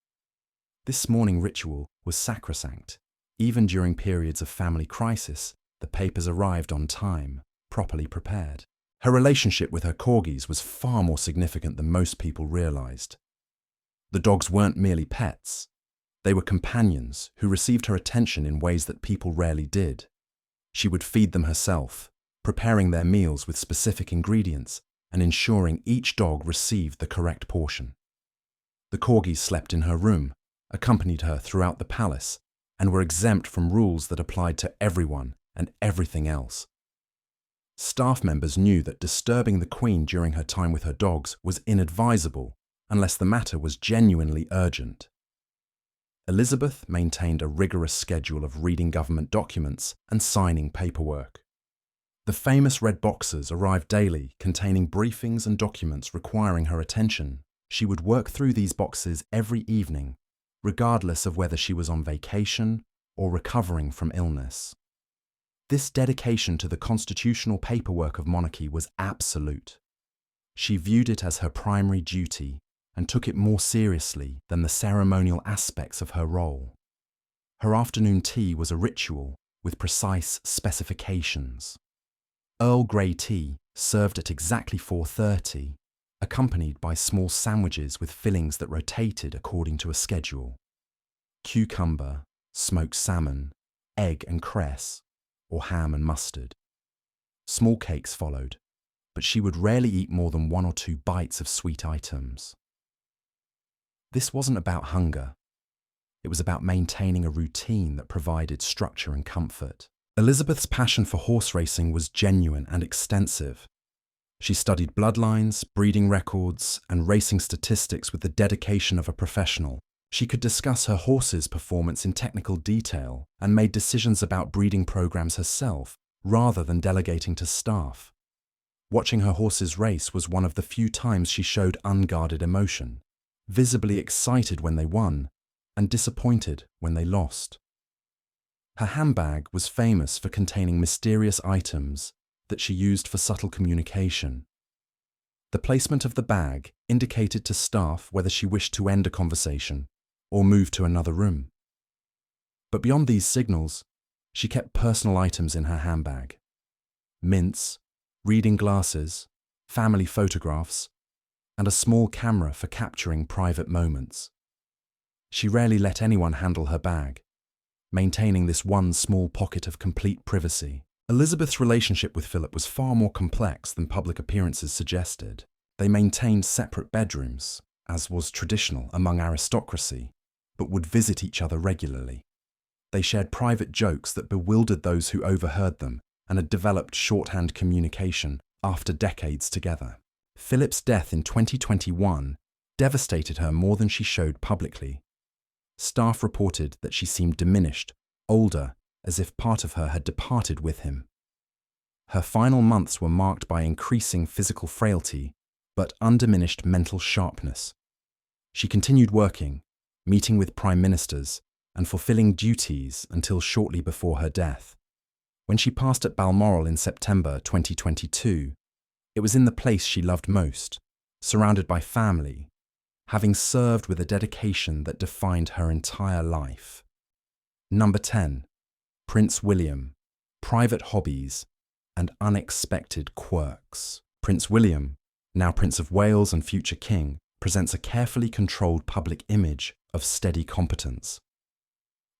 This morning ritual was sacrosanct. Even during periods of family crisis, the papers arrived on time, properly prepared. Her relationship with her corgis was far more significant than most people realized. The dogs weren't merely pets. They were companions who received her attention in ways that people rarely did. She would feed them herself, preparing their meals with specific ingredients and ensuring each dog received the correct portion. The corgis slept in her room, accompanied her throughout the palace, and were exempt from rules that applied to everyone and everything else. Staff members knew that disturbing the Queen during her time with her dogs was inadvisable unless the matter was genuinely urgent. Elizabeth maintained a rigorous schedule of reading government documents and signing paperwork. The famous red boxes arrived daily containing briefings and documents requiring her attention. She would work through these boxes every evening, regardless of whether she was on vacation or recovering from illness. This dedication to the constitutional paperwork of monarchy was absolute. She viewed it as her primary duty and took it more seriously than the ceremonial aspects of her role. Her afternoon tea was a ritual with precise specifications. Earl Grey tea served at exactly 4:30, accompanied by small sandwiches with fillings that rotated according to a schedule. Cucumber, smoked salmon, egg and cress, or ham and mustard. Small cakes followed, but she would rarely eat more than 1 or 2 bites of sweet items. This wasn't about hunger. It was about maintaining a routine that provided structure and comfort. Elizabeth's passion for horse racing was genuine and extensive. She studied bloodlines, breeding records, and racing statistics with the dedication of a professional. She could discuss her horse's performance in technical detail and made decisions about breeding programs herself, rather than delegating to staff. Watching her horses race was one of the few times she showed unguarded emotion, visibly excited when they won and disappointed when they lost. Her handbag was famous for containing mysterious items that she used for subtle communication. The placement of the bag indicated to staff whether she wished to end a conversation or move to another room. But beyond these signals, She kept personal items in her handbag: mints, reading glasses, family photographs, and a small camera for capturing private moments. She rarely let anyone handle her bag, maintaining this one small pocket of complete privacy. Elizabeth's relationship with Philip was far more complex than public appearances suggested. They maintained separate bedrooms, as was traditional among aristocracy, but would visit each other regularly. They shared private jokes that bewildered those who overheard them and had developed shorthand communication after decades together. Philip's death in 2021 devastated her more than she showed publicly. Staff reported that she seemed diminished, older, as if part of her had departed with him. Her final months were marked by increasing physical frailty, but undiminished mental sharpness. She continued working, meeting with prime ministers, and fulfilling duties until shortly before her death. When she passed at Balmoral in September 2022, it was in the place she loved most, surrounded by family, having served with a dedication that defined her entire life. Number 10. Prince William, private hobbies and unexpected quirks. Prince William, now Prince of Wales and future king, presents a carefully controlled public image of steady competence.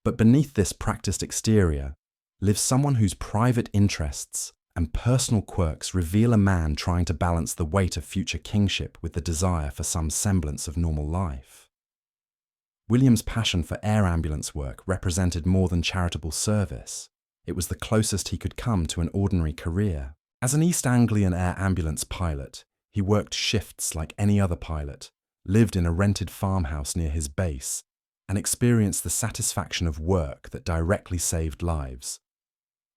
But beneath this practiced exterior lives someone whose private interests and personal quirks reveal a man trying to balance the weight of future kingship with the desire for some semblance of normal life. William's passion for air ambulance work represented more than charitable service. It was the closest he could come to an ordinary career. As an East Anglian air ambulance pilot, he worked shifts like any other pilot, lived in a rented farmhouse near his base, and experienced the satisfaction of work that directly saved lives.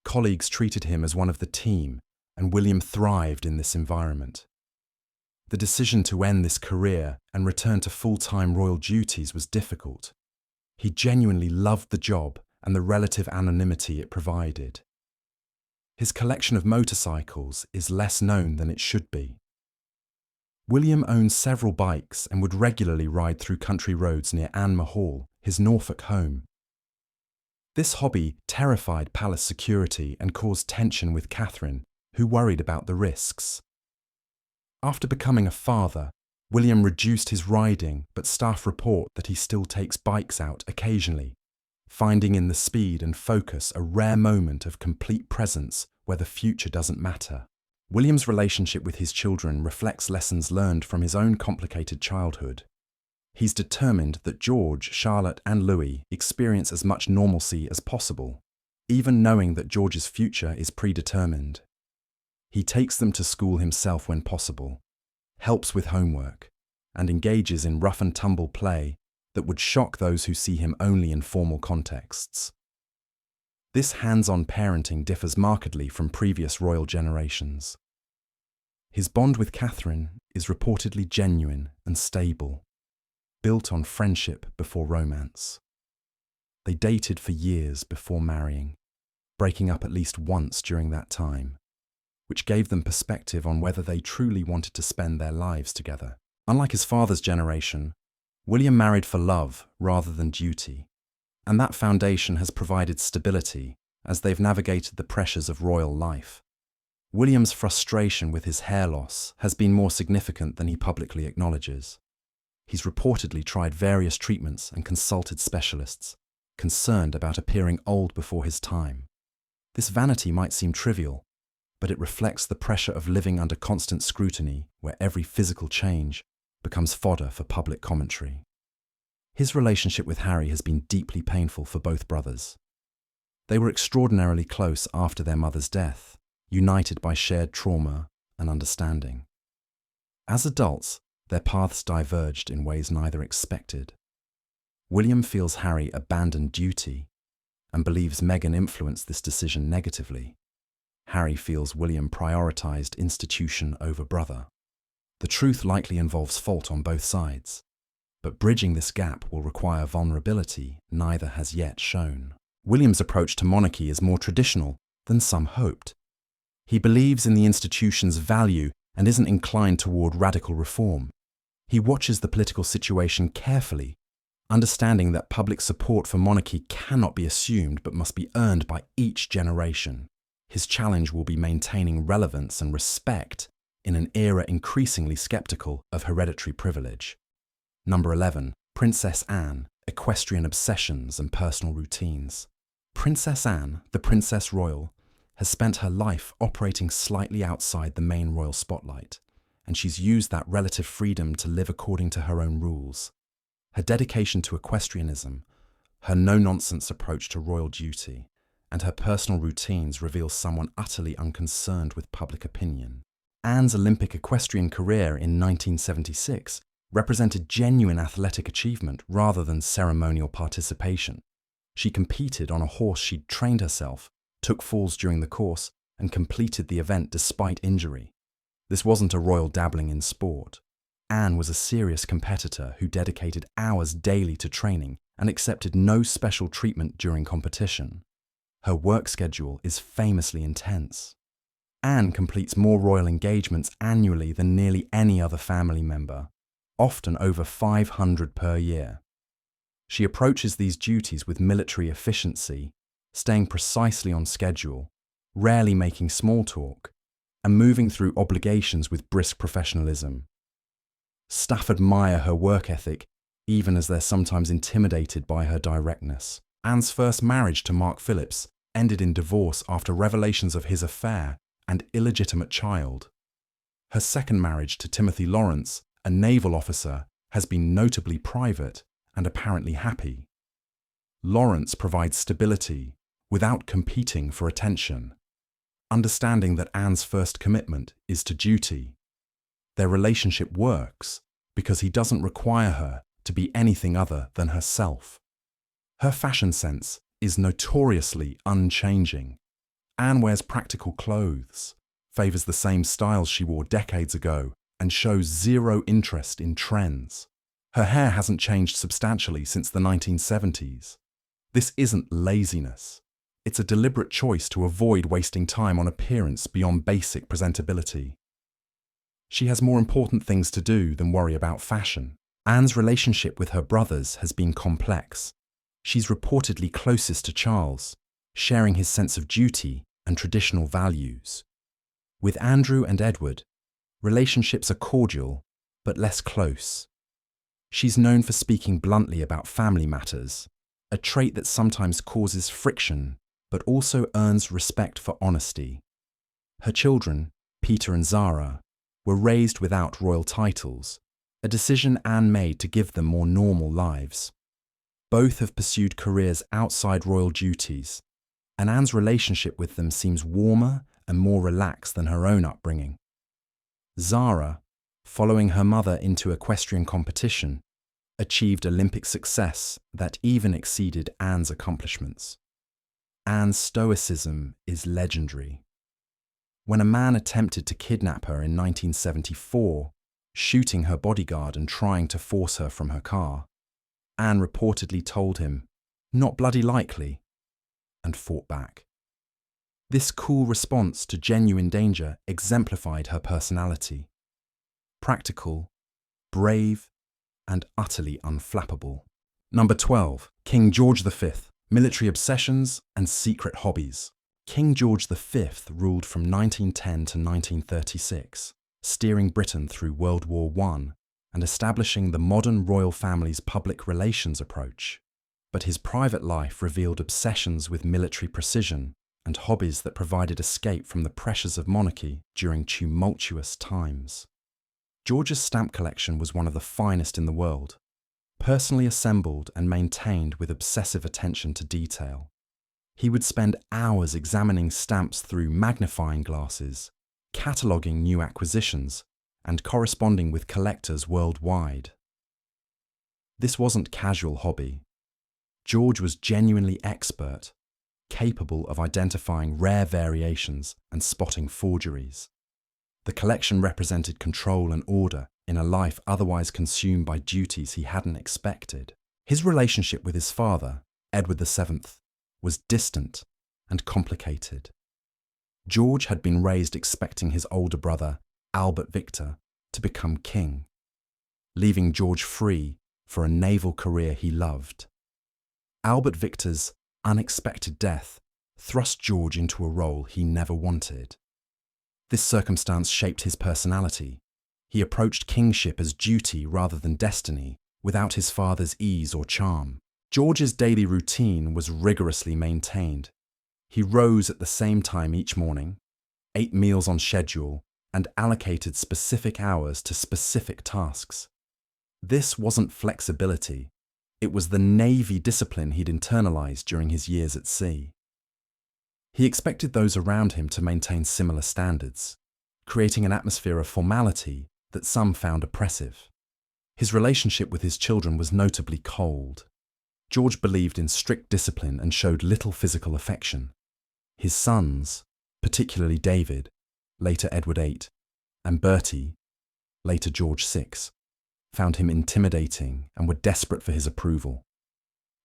Colleagues treated him as one of the team, and William thrived in this environment. The decision to end this career and return to full-time royal duties was difficult. He genuinely loved the job and the relative anonymity it provided. His collection of motorcycles is less known than it should be. William owned several bikes and would regularly ride through country roads near Anne Hall, his Norfolk home. This hobby terrified palace security and caused tension with Catherine, who worried about the risks. After becoming a father, William reduced his riding, but staff report that he still takes bikes out occasionally, finding in the speed and focus a rare moment of complete presence where the future doesn't matter. William's relationship with his children reflects lessons learned from his own complicated childhood. He's determined that George, Charlotte, and Louis experience as much normalcy as possible, even knowing that George's future is predetermined. He takes them to school himself when possible, helps with homework, and engages in rough-and-tumble play that would shock those who see him only in formal contexts. This hands-on parenting differs markedly from previous royal generations. His bond with Catherine is reportedly genuine and stable, built on friendship before romance. They dated for years before marrying, breaking up at least once during that time, which gave them perspective on whether they truly wanted to spend their lives together. Unlike his father's generation, William married for love rather than duty, and that foundation has provided stability as they've navigated the pressures of royal life. William's frustration with his hair loss has been more significant than he publicly acknowledges. He's reportedly tried various treatments and consulted specialists, concerned about appearing old before his time. This vanity might seem trivial, but it reflects the pressure of living under constant scrutiny where every physical change becomes fodder for public commentary. His relationship with Harry has been deeply painful for both brothers. They were extraordinarily close after their mother's death, united by shared trauma and understanding. As adults, their paths diverged in ways neither expected. William feels Harry abandoned duty and believes Meghan influenced this decision negatively. Harry feels William prioritized institution over brother. The truth likely involves fault on both sides, but bridging this gap will require vulnerability neither has yet shown. William's approach to monarchy is more traditional than some hoped. He believes in the institution's value and isn't inclined toward radical reform. He watches the political situation carefully, understanding that public support for monarchy cannot be assumed but must be earned by each generation. His challenge will be maintaining relevance and respect in an era increasingly skeptical of hereditary privilege. Number 11. Princess Anne, Equestrian Obsessions and Personal Routines. Princess Anne, the Princess Royal, has spent her life operating slightly outside the main royal spotlight, and she's used that relative freedom to live according to her own rules. Her dedication to equestrianism, her no-nonsense approach to royal duty, and her personal routines reveal someone utterly unconcerned with public opinion. Anne's Olympic equestrian career in 1976 represented genuine athletic achievement rather than ceremonial participation. She competed on a horse she'd trained herself, took falls during the course, and completed the event despite injury. This wasn't a royal dabbling in sport. Anne was a serious competitor who dedicated hours daily to training and accepted no special treatment during competition. Her work schedule is famously intense. Anne completes more royal engagements annually than nearly any other family member, often over 500 per year. She approaches these duties with military efficiency, staying precisely on schedule, rarely making small talk, and moving through obligations with brisk professionalism. Staff admire her work ethic, even as they're sometimes intimidated by her directness. Anne's first marriage to Mark Phillips ended in divorce after revelations of his affair and illegitimate child. Her second marriage to Timothy Lawrence, a naval officer, has been notably private and apparently happy. Lawrence provides stability without competing for attention, understanding that Anne's first commitment is to duty. Their relationship works because he doesn't require her to be anything other than herself. Her fashion sense is notoriously unchanging. Anne wears practical clothes, favors the same styles she wore decades ago, and shows zero interest in trends. Her hair hasn't changed substantially since the 1970s. This isn't laziness. It's a deliberate choice to avoid wasting time on appearance beyond basic presentability. She has more important things to do than worry about fashion. Anne's relationship with her brothers has been complex. She's reportedly closest to Charles, sharing his sense of duty and traditional values. With Andrew and Edward, relationships are cordial, but less close. She's known for speaking bluntly about family matters, a trait that sometimes causes friction, but also earns respect for honesty. Her children, Peter and Zara, were raised without royal titles, a decision Anne made to give them more normal lives. Both have pursued careers outside royal duties, and Anne's relationship with them seems warmer and more relaxed than her own upbringing. Zara, following her mother into equestrian competition, achieved Olympic success that even exceeded Anne's accomplishments. Anne's stoicism is legendary. When a man attempted to kidnap her in 1974, shooting her bodyguard and trying to force her from her car, Anne reportedly told him, "Not bloody likely," and fought back. This cool response to genuine danger exemplified her personality. Practical, brave, and utterly unflappable. Number 12. King George V, Military Obsessions and Secret Hobbies. King George V ruled from 1910 to 1936, steering Britain through World War I and establishing the modern royal family's public relations approach. But his private life revealed obsessions with military precision and hobbies that provided escape from the pressures of monarchy during tumultuous times. George's stamp collection was one of the finest in the world, personally assembled and maintained with obsessive attention to detail. He would spend hours examining stamps through magnifying glasses, cataloguing new acquisitions, and corresponding with collectors worldwide. This wasn't casual hobby. George was genuinely expert, capable of identifying rare variations and spotting forgeries. The collection represented control and order in a life otherwise consumed by duties he hadn't expected. His relationship with his father, Edward VII, was distant and complicated. George had been raised expecting his older brother, Albert Victor, to become king. Leaving George free for a naval career he loved. Albert Victor's unexpected death thrust George into a role he never wanted. This circumstance shaped his personality. He approached kingship as duty rather than destiny, without his father's ease or charm. George's daily routine was rigorously maintained. He rose at the same time each morning, ate meals on schedule, and allocated specific hours to specific tasks. This wasn't flexibility. It was the Navy discipline he'd internalized during his years at sea. He expected those around him to maintain similar standards, creating an atmosphere of formality that some found oppressive. His relationship with his children was notably cold. George believed in strict discipline and showed little physical affection. His sons, particularly David, later Edward VIII, and Bertie, later George VI, found him intimidating and were desperate for his approval,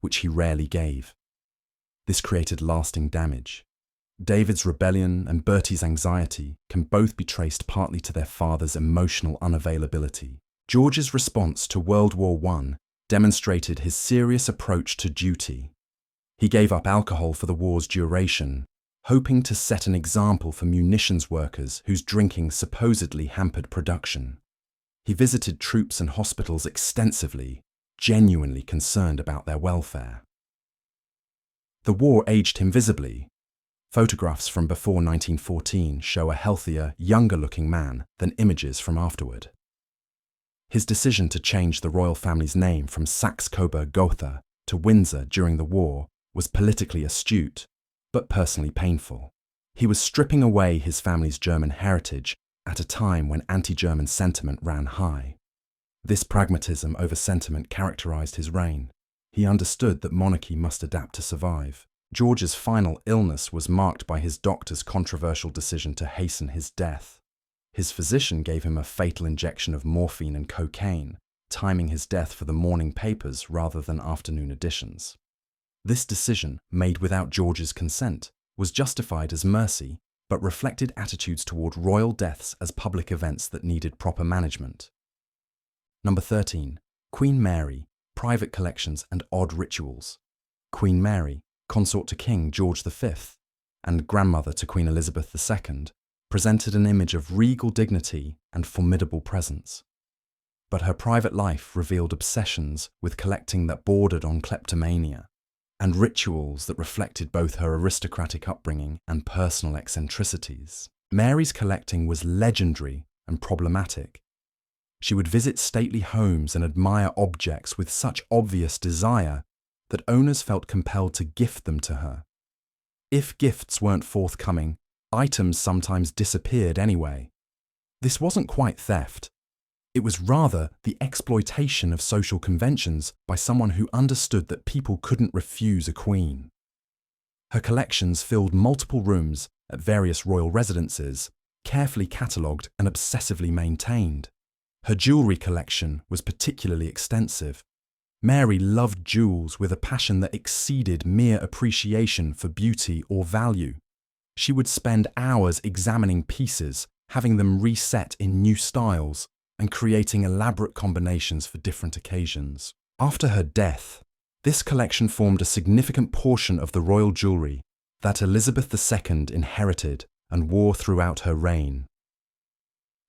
which he rarely gave. This created lasting damage. David's rebellion and Bertie's anxiety can both be traced partly to their father's emotional unavailability. George's response to World War I demonstrated his serious approach to duty. He gave up alcohol for the war's duration, hoping to set an example for munitions workers whose drinking supposedly hampered production. He visited troops and hospitals extensively, genuinely concerned about their welfare. The war aged him visibly. Photographs from before 1914 show a healthier, younger-looking man than images from afterward. His decision to change the royal family's name from Saxe-Coburg-Gotha to Windsor during the war was politically astute, but personally painful. He was stripping away his family's German heritage at a time when anti-German sentiment ran high. This pragmatism over sentiment characterized his reign. He understood that monarchy must adapt to survive. George's final illness was marked by his doctor's controversial decision to hasten his death. His physician gave him a fatal injection of morphine and cocaine, timing his death for the morning papers rather than afternoon editions. This decision, made without George's consent, was justified as mercy, but reflected attitudes toward royal deaths as public events that needed proper management. Number 13. Queen Mary, private collections and odd rituals. Queen Mary, consort to King George V, and grandmother to Queen Elizabeth II, presented an image of regal dignity and formidable presence. But her private life revealed obsessions with collecting that bordered on kleptomania, and rituals that reflected both her aristocratic upbringing and personal eccentricities. Mary's collecting was legendary and problematic. She would visit stately homes and admire objects with such obvious desire that owners felt compelled to gift them to her. If gifts weren't forthcoming, items sometimes disappeared anyway. This wasn't quite theft. It was rather the exploitation of social conventions by someone who understood that people couldn't refuse a queen. Her collections filled multiple rooms at various royal residences, carefully catalogued and obsessively maintained. Her jewellery collection was particularly extensive. Mary loved jewels with a passion that exceeded mere appreciation for beauty or value. She would spend hours examining pieces, having them reset in new styles, and creating elaborate combinations for different occasions. After her death, this collection formed a significant portion of the royal jewellery that Elizabeth II inherited and wore throughout her reign.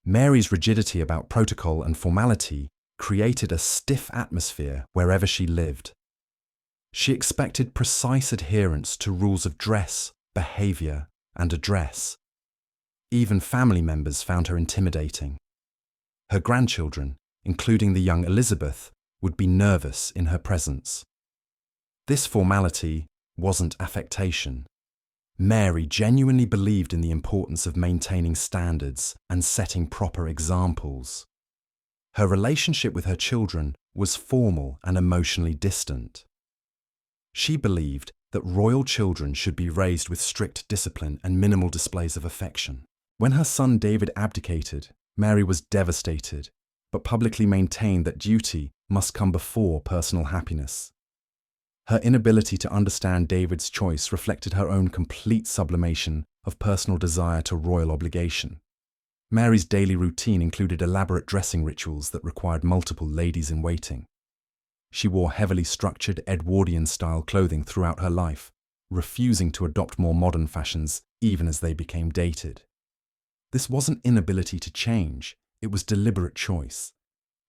Mary's rigidity about protocol and formality created a stiff atmosphere wherever she lived. She expected precise adherence to rules of dress, behaviour, and address. Even family members found her intimidating. Her grandchildren, including the young Elizabeth, would be nervous in her presence. This formality wasn't affectation. Mary genuinely believed in the importance of maintaining standards and setting proper examples. Her relationship with her children was formal and emotionally distant. She believed that royal children should be raised with strict discipline and minimal displays of affection. When her son David abdicated, Mary was devastated, but publicly maintained that duty must come before personal happiness. Her inability to understand David's choice reflected her own complete sublimation of personal desire to royal obligation. Mary's daily routine included elaborate dressing rituals that required multiple ladies-in-waiting. She wore heavily structured Edwardian-style clothing throughout her life, refusing to adopt more modern fashions even as they became dated. This wasn't inability to change, it was deliberate choice.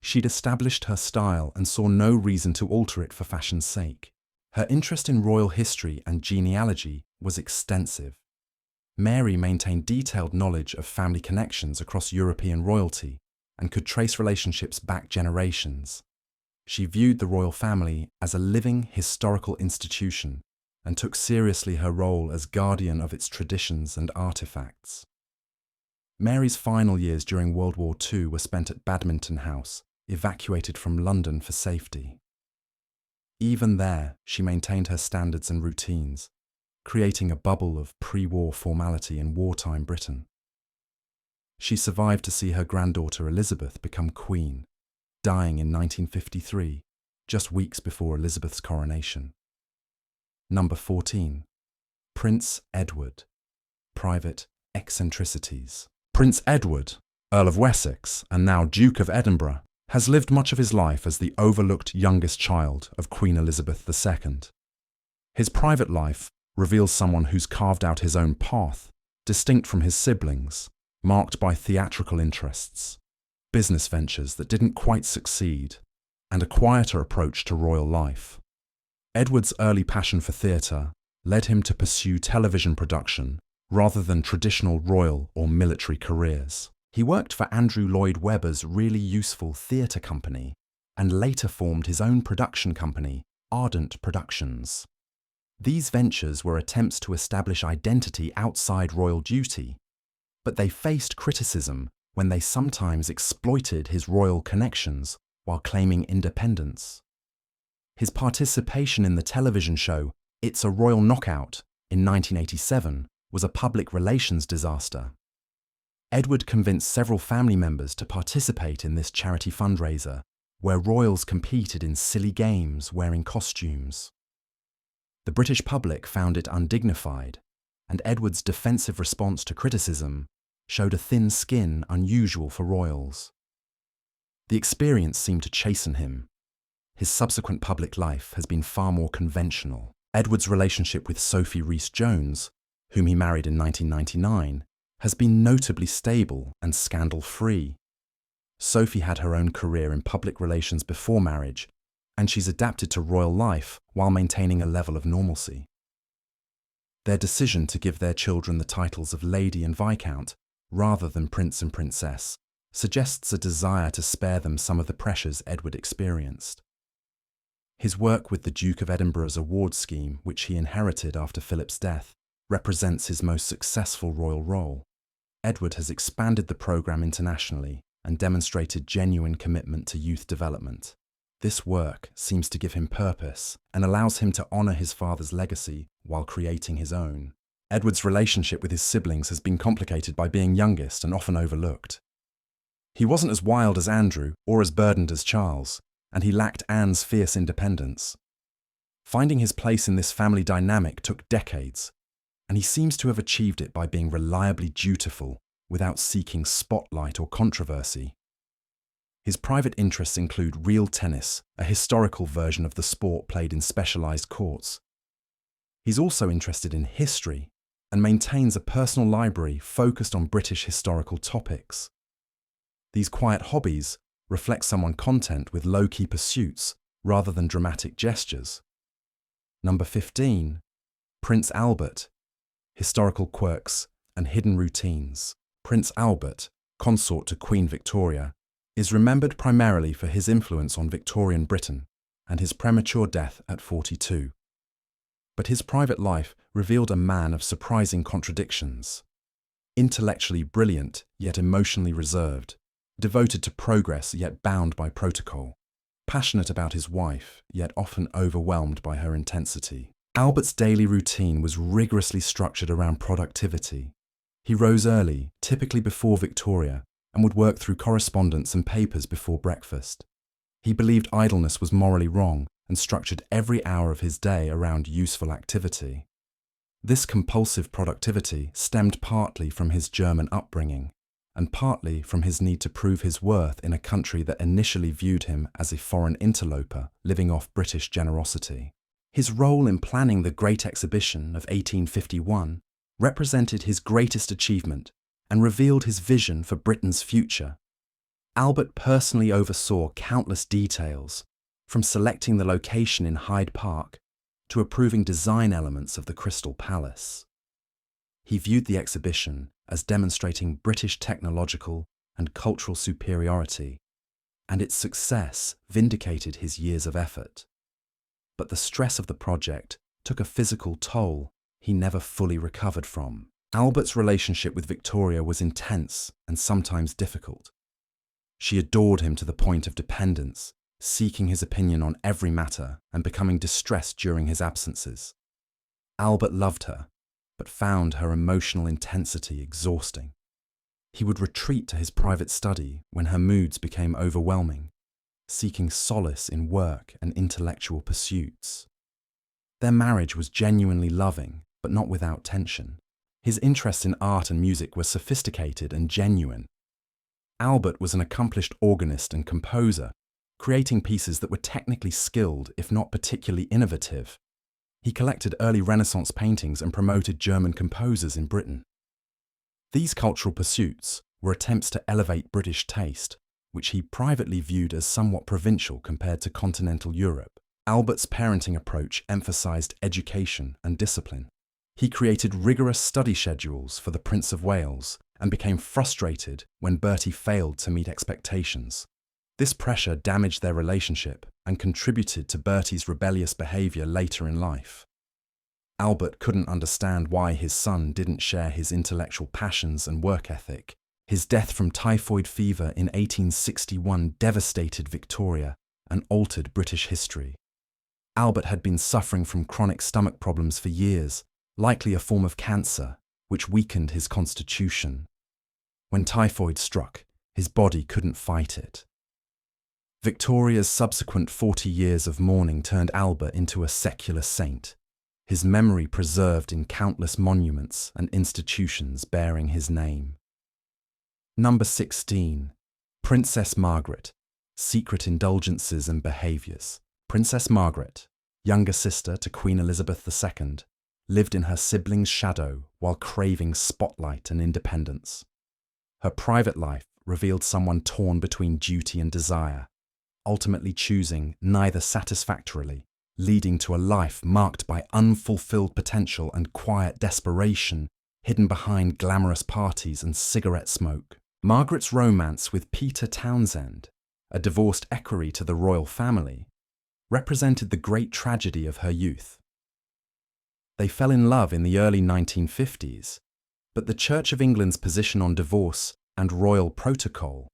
She'd established her style and saw no reason to alter it for fashion's sake. Her interest in royal history and genealogy was extensive. Mary maintained detailed knowledge of family connections across European royalty and could trace relationships back generations. She viewed the royal family as a living historical institution and took seriously her role as guardian of its traditions and artifacts. Mary's final years during World War II were spent at Badminton House, evacuated from London for safety. Even there, she maintained her standards and routines, creating a bubble of pre-war formality in wartime Britain. She survived to see her granddaughter Elizabeth become queen, dying in 1953, just weeks before Elizabeth's coronation. Number 14. Prince Edward. Private eccentricities. Prince Edward, Earl of Wessex and now Duke of Edinburgh, has lived much of his life as the overlooked youngest child of Queen Elizabeth II. His private life reveals someone who's carved out his own path, distinct from his siblings, marked by theatrical interests, business ventures that didn't quite succeed, and a quieter approach to royal life. Edward's early passion for theatre led him to pursue television production rather than traditional royal or military careers. He worked for Andrew Lloyd Webber's Really Useful Theatre Company and later formed his own production company, Ardent Productions. These ventures were attempts to establish identity outside royal duty, but they faced criticism when they sometimes exploited his royal connections while claiming independence. His participation in the television show It's a Royal Knockout in 1987 was a public relations disaster. Edward convinced several family members to participate in this charity fundraiser, where royals competed in silly games wearing costumes. The British public found it undignified, and Edward's defensive response to criticism showed a thin skin unusual for royals. The experience seemed to chasten him. His subsequent public life has been far more conventional. Edward's relationship with Sophie Rhys-Jones, whom he married in 1999, has been notably stable and scandal-free. Sophie had her own career in public relations before marriage, and she's adapted to royal life while maintaining a level of normalcy. Their decision to give their children the titles of Lady and Viscount rather than Prince and Princess suggests a desire to spare them some of the pressures Edward experienced. His work with the Duke of Edinburgh's award scheme, which he inherited after Philip's death, represents his most successful royal role. Edward has expanded the programme internationally and demonstrated genuine commitment to youth development. This work seems to give him purpose and allows him to honour his father's legacy while creating his own. Edward's relationship with his siblings has been complicated by being youngest and often overlooked. He wasn't as wild as Andrew or as burdened as Charles, and he lacked Anne's fierce independence. Finding his place in this family dynamic took decades, and he seems to have achieved it by being reliably dutiful without seeking spotlight or controversy. His private interests include real tennis, a historical version of the sport played in specialised courts. He's also interested in history and maintains a personal library focused on British historical topics. These quiet hobbies reflect someone content with low-key pursuits rather than dramatic gestures. Number 15. Prince Albert. Historical quirks and hidden routines. Prince Albert, consort to Queen Victoria, is remembered primarily for his influence on Victorian Britain and his premature death at 42. But his private life revealed a man of surprising contradictions. Intellectually brilliant, yet emotionally reserved. Devoted to progress, yet bound by protocol. Passionate about his wife, yet often overwhelmed by her intensity. Albert's daily routine was rigorously structured around productivity. He rose early, typically before Victoria, and would work through correspondence and papers before breakfast. He believed idleness was morally wrong and structured every hour of his day around useful activity. This compulsive productivity stemmed partly from his German upbringing and partly from his need to prove his worth in a country that initially viewed him as a foreign interloper living off British generosity. His role in planning the Great Exhibition of 1851 represented his greatest achievement and revealed his vision for Britain's future. Albert personally oversaw countless details, from selecting the location in Hyde Park to approving design elements of the Crystal Palace. He viewed the exhibition as demonstrating British technological and cultural superiority, and its success vindicated his years of effort. But the stress of the project took a physical toll he never fully recovered from. Albert's relationship with Victoria was intense and sometimes difficult. She adored him to the point of dependence, seeking his opinion on every matter and becoming distressed during his absences. Albert loved her, but found her emotional intensity exhausting. He would retreat to his private study when her moods became overwhelming, seeking solace in work and intellectual pursuits. Their marriage was genuinely loving, but not without tension. His interests in art and music were sophisticated and genuine. Albert was an accomplished organist and composer, creating pieces that were technically skilled if not particularly innovative. He collected early Renaissance paintings and promoted German composers in Britain. These cultural pursuits were attempts to elevate British taste, which he privately viewed as somewhat provincial compared to continental Europe. Albert's parenting approach emphasized education and discipline. He created rigorous study schedules for the Prince of Wales and became frustrated when Bertie failed to meet expectations. This pressure damaged their relationship and contributed to Bertie's rebellious behaviour later in life. Albert couldn't understand why his son didn't share his intellectual passions and work ethic. His death from typhoid fever in 1861 devastated Victoria and altered British history. Albert had been suffering from chronic stomach problems for years, likely a form of cancer, which weakened his constitution. When typhoid struck, his body couldn't fight it. Victoria's subsequent 40 years of mourning turned Albert into a secular saint, his memory preserved in countless monuments and institutions bearing his name. Number 16. Princess Margaret, Secret Indulgences and Behaviours. Princess Margaret, younger sister to Queen Elizabeth II, lived in her siblings' shadow while craving spotlight and independence. Her private life revealed someone torn between duty and desire, ultimately choosing neither satisfactorily, leading to a life marked by unfulfilled potential and quiet desperation hidden behind glamorous parties and cigarette smoke. Margaret's romance with Peter Townsend, a divorced equerry to the royal family, represented the great tragedy of her youth. They fell in love in the early 1950s, but the Church of England's position on divorce and royal protocol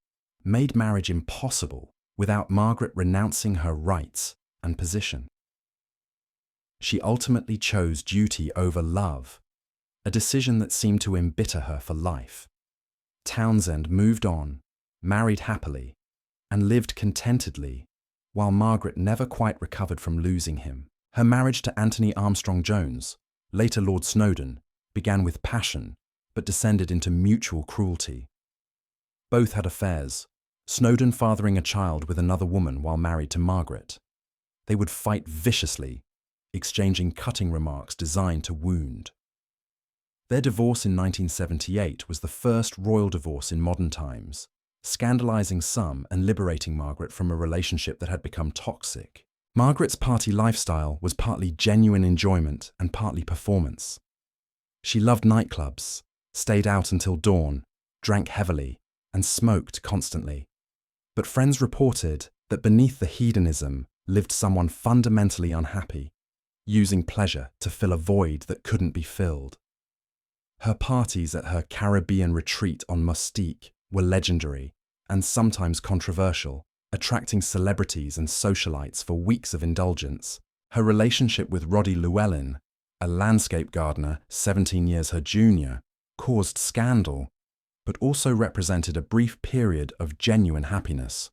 made marriage impossible without Margaret renouncing her rights and position. She ultimately chose duty over love, a decision that seemed to embitter her for life. Townsend moved on, married happily, and lived contentedly, while Margaret never quite recovered from losing him. Her marriage to Anthony Armstrong-Jones, later Lord Snowdon, began with passion, but descended into mutual cruelty. Both had affairs, Snowdon fathering a child with another woman while married to Margaret. They would fight viciously, exchanging cutting remarks designed to wound. Their divorce in 1978 was the first royal divorce in modern times, scandalizing some and liberating Margaret from a relationship that had become toxic. Margaret's party lifestyle was partly genuine enjoyment and partly performance. She loved nightclubs, stayed out until dawn, drank heavily, and smoked constantly. But friends reported that beneath the hedonism lived someone fundamentally unhappy, using pleasure to fill a void that couldn't be filled. Her parties at her Caribbean retreat on Mustique were legendary and sometimes controversial, attracting celebrities and socialites for weeks of indulgence. Her relationship with Roddy Llewellyn, a landscape gardener 17 years her junior, caused scandal, but also represented a brief period of genuine happiness.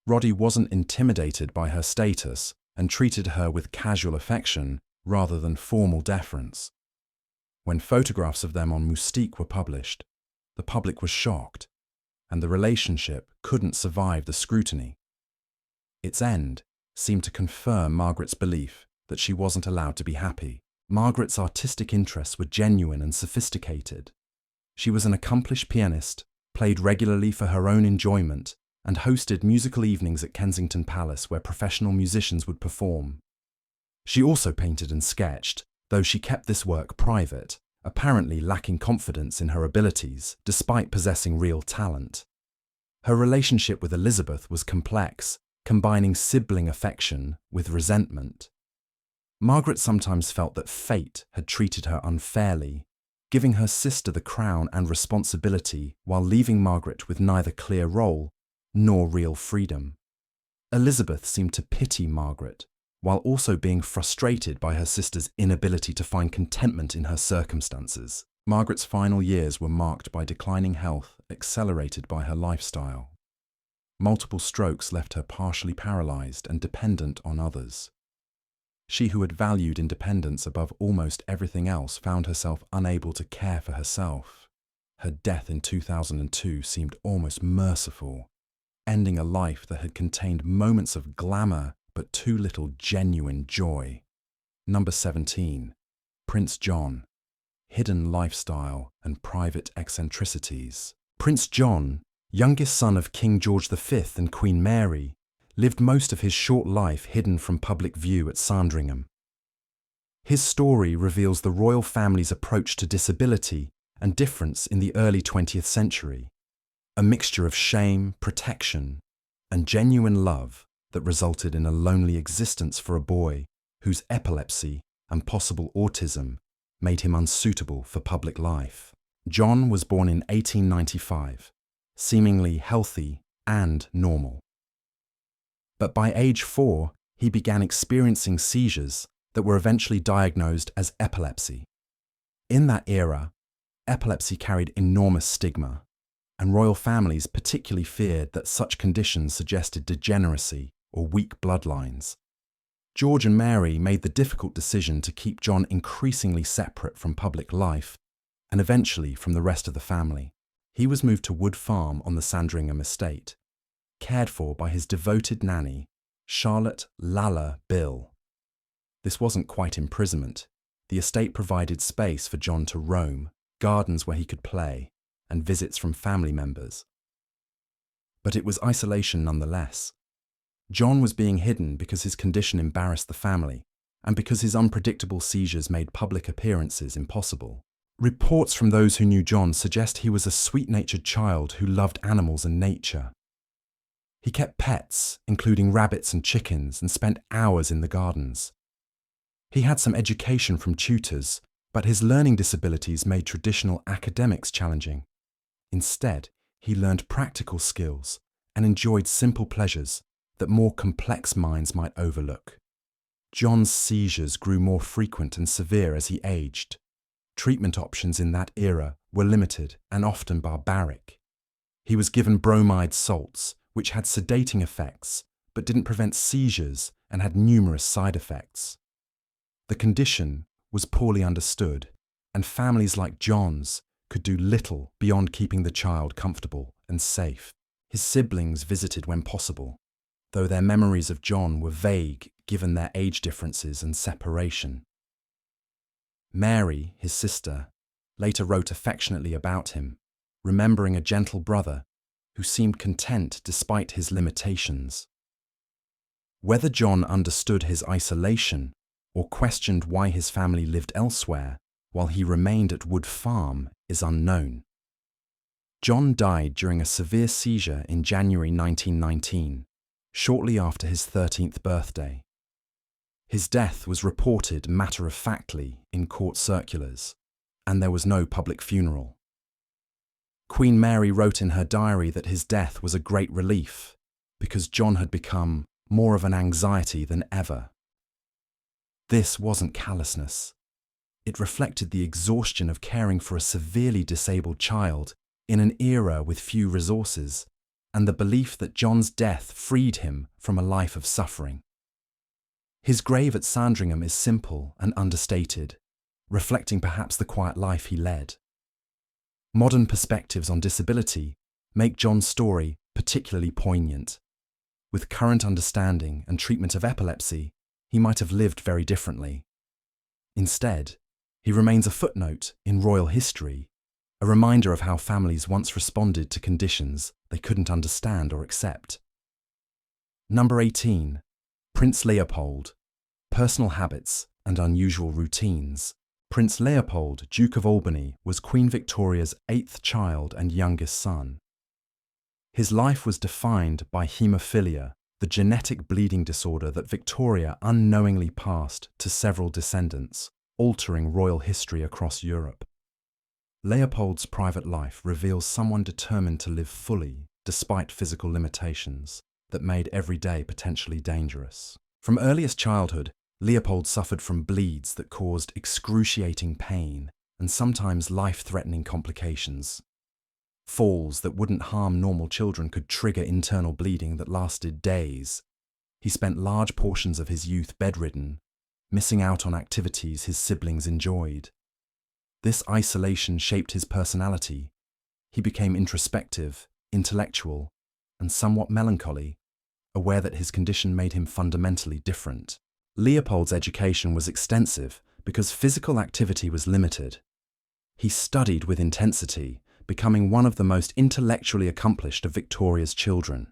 Roddy wasn't intimidated by her status and treated her with casual affection rather than formal deference. When photographs of them on Mustique were published, the public was shocked, and the relationship couldn't survive the scrutiny. Its end seemed to confirm Margaret's belief that she wasn't allowed to be happy. Margaret's artistic interests were genuine and sophisticated. She was an accomplished pianist, played regularly for her own enjoyment, and hosted musical evenings at Kensington Palace where professional musicians would perform. She also painted and sketched, though she kept this work private, apparently lacking confidence in her abilities despite possessing real talent. Her relationship with Elizabeth was complex, combining sibling affection with resentment. Margaret sometimes felt that fate had treated her unfairly, giving her sister the crown and responsibility while leaving Margaret with neither clear role nor real freedom. Elizabeth seemed to pity Margaret, while also being frustrated by her sister's inability to find contentment in her circumstances. Margaret's final years were marked by declining health, accelerated by her lifestyle. Multiple strokes left her partially paralyzed and dependent on others. She who had valued independence above almost everything else found herself unable to care for herself. Her death in 2002 seemed almost merciful, ending a life that had contained moments of glamour but too little genuine joy. Number 17. Prince John. Hidden lifestyle and private eccentricities. Prince John, youngest son of King George V and Queen Mary, lived most of his short life hidden from public view at Sandringham. His story reveals the royal family's approach to disability and difference in the early 20th century, a mixture of shame, protection, and genuine love that resulted in a lonely existence for a boy whose epilepsy and possible autism made him unsuitable for public life. John was born in 1895, seemingly healthy and normal. But by age 4, he began experiencing seizures that were eventually diagnosed as epilepsy. In that era, epilepsy carried enormous stigma, and royal families particularly feared that such conditions suggested degeneracy or weak bloodlines. George and Mary made the difficult decision to keep John increasingly separate from public life and eventually from the rest of the family. He was moved to Wood Farm on the Sandringham estate, cared for by his devoted nanny, Charlotte Lalla Bill. This wasn't quite imprisonment. The estate provided space for John to roam, gardens where he could play, and visits from family members. But it was isolation nonetheless. John was being hidden because his condition embarrassed the family, and because his unpredictable seizures made public appearances impossible. Reports from those who knew John suggest he was a sweet-natured child who loved animals and nature. He kept pets, including rabbits and chickens, and spent hours in the gardens. He had some education from tutors, but his learning disabilities made traditional academics challenging. Instead, he learned practical skills and enjoyed simple pleasures that more complex minds might overlook. John's seizures grew more frequent and severe as he aged. Treatment options in that era were limited and often barbaric. He was given bromide salts, which had sedating effects but didn't prevent seizures and had numerous side effects. The condition was poorly understood, and families like John's could do little beyond keeping the child comfortable and safe. His siblings visited when possible, though their memories of John were vague given their age differences and separation. Mary, his sister, later wrote affectionately about him, remembering a gentle brother who seemed content despite his limitations. Whether John understood his isolation or questioned why his family lived elsewhere while he remained at Wood Farm is unknown. John died during a severe seizure in January 1919, shortly after his 13th birthday. His death was reported matter-of-factly in court circulars, and there was no public funeral. Queen Mary wrote in her diary that his death was a great relief because John had become more of an anxiety than ever. This wasn't callousness. It reflected the exhaustion of caring for a severely disabled child in an era with few resources, and the belief that John's death freed him from a life of suffering. His grave at Sandringham is simple and understated, reflecting perhaps the quiet life he led. Modern perspectives on disability make John's story particularly poignant. With current understanding and treatment of epilepsy, he might have lived very differently. Instead, he remains a footnote in royal history, a reminder of how families once responded to conditions they couldn't understand or accept. Number 18. Prince Leopold. Personal habits and unusual routines. Prince Leopold, Duke of Albany, was Queen Victoria's 8th child and youngest son. His life was defined by haemophilia, the genetic bleeding disorder that Victoria unknowingly passed to several descendants, altering royal history across Europe. Leopold's private life reveals someone determined to live fully, despite physical limitations that made every day potentially dangerous. From earliest childhood, Leopold suffered from bleeds that caused excruciating pain and sometimes life-threatening complications. Falls that wouldn't harm normal children could trigger internal bleeding that lasted days. He spent large portions of his youth bedridden, missing out on activities his siblings enjoyed. This isolation shaped his personality. He became introspective, intellectual, and somewhat melancholy, aware that his condition made him fundamentally different. Leopold's education was extensive because physical activity was limited. He studied with intensity, becoming one of the most intellectually accomplished of Victoria's children.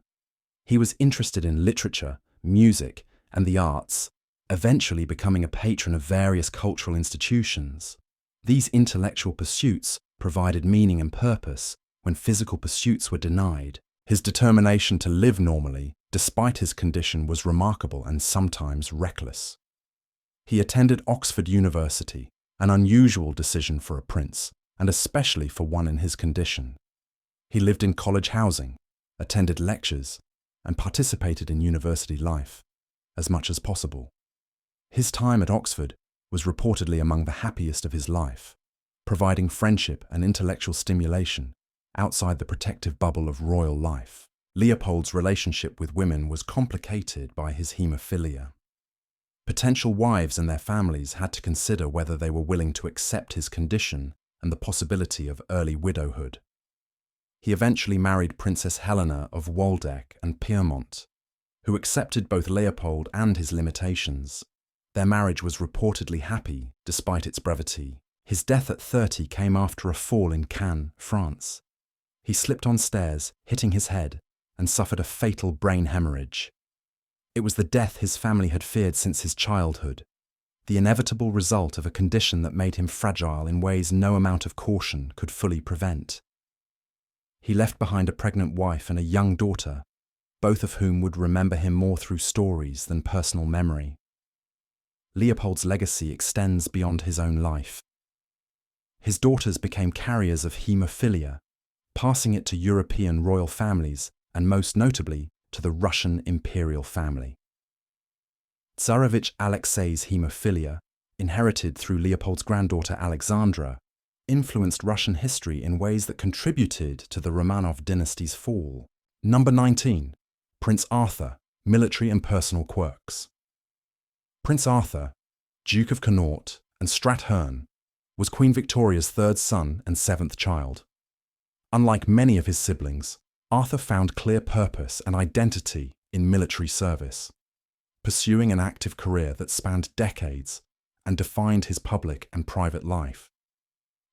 He was interested in literature, music, and the arts, eventually becoming a patron of various cultural institutions. These intellectual pursuits provided meaning and purpose when physical pursuits were denied. His determination to live normally, despite his condition, was remarkable and sometimes reckless. He attended Oxford University, an unusual decision for a prince, and especially for one in his condition. He lived in college housing, attended lectures, and participated in university life as much as possible. His time at Oxford was reportedly among the happiest of his life, providing friendship and intellectual stimulation outside the protective bubble of royal life. Leopold's relationship with women was complicated by his haemophilia. Potential wives and their families had to consider whether they were willing to accept his condition and the possibility of early widowhood. He eventually married Princess Helena of Waldeck and Pyrmont, who accepted both Leopold and his limitations. Their marriage was reportedly happy, despite its brevity. His death at 30 came after a fall in Cannes, France. He slipped on stairs, hitting his head, and suffered a fatal brain hemorrhage. It was the death his family had feared since his childhood, the inevitable result of a condition that made him fragile in ways no amount of caution could fully prevent. He left behind a pregnant wife and a young daughter, both of whom would remember him more through stories than personal memory. Leopold's legacy extends beyond his own life. His daughters became carriers of haemophilia, passing it to European royal families and most notably to the Russian imperial family. Tsarevich Alexei's haemophilia, inherited through Leopold's granddaughter Alexandra, influenced Russian history in ways that contributed to the Romanov dynasty's fall. Number 19. Prince Arthur, military and personal quirks. Prince Arthur, Duke of Connaught and Strathern, was Queen Victoria's 3rd son and 7th child. Unlike many of his siblings, Arthur found clear purpose and identity in military service, pursuing an active career that spanned decades and defined his public and private life.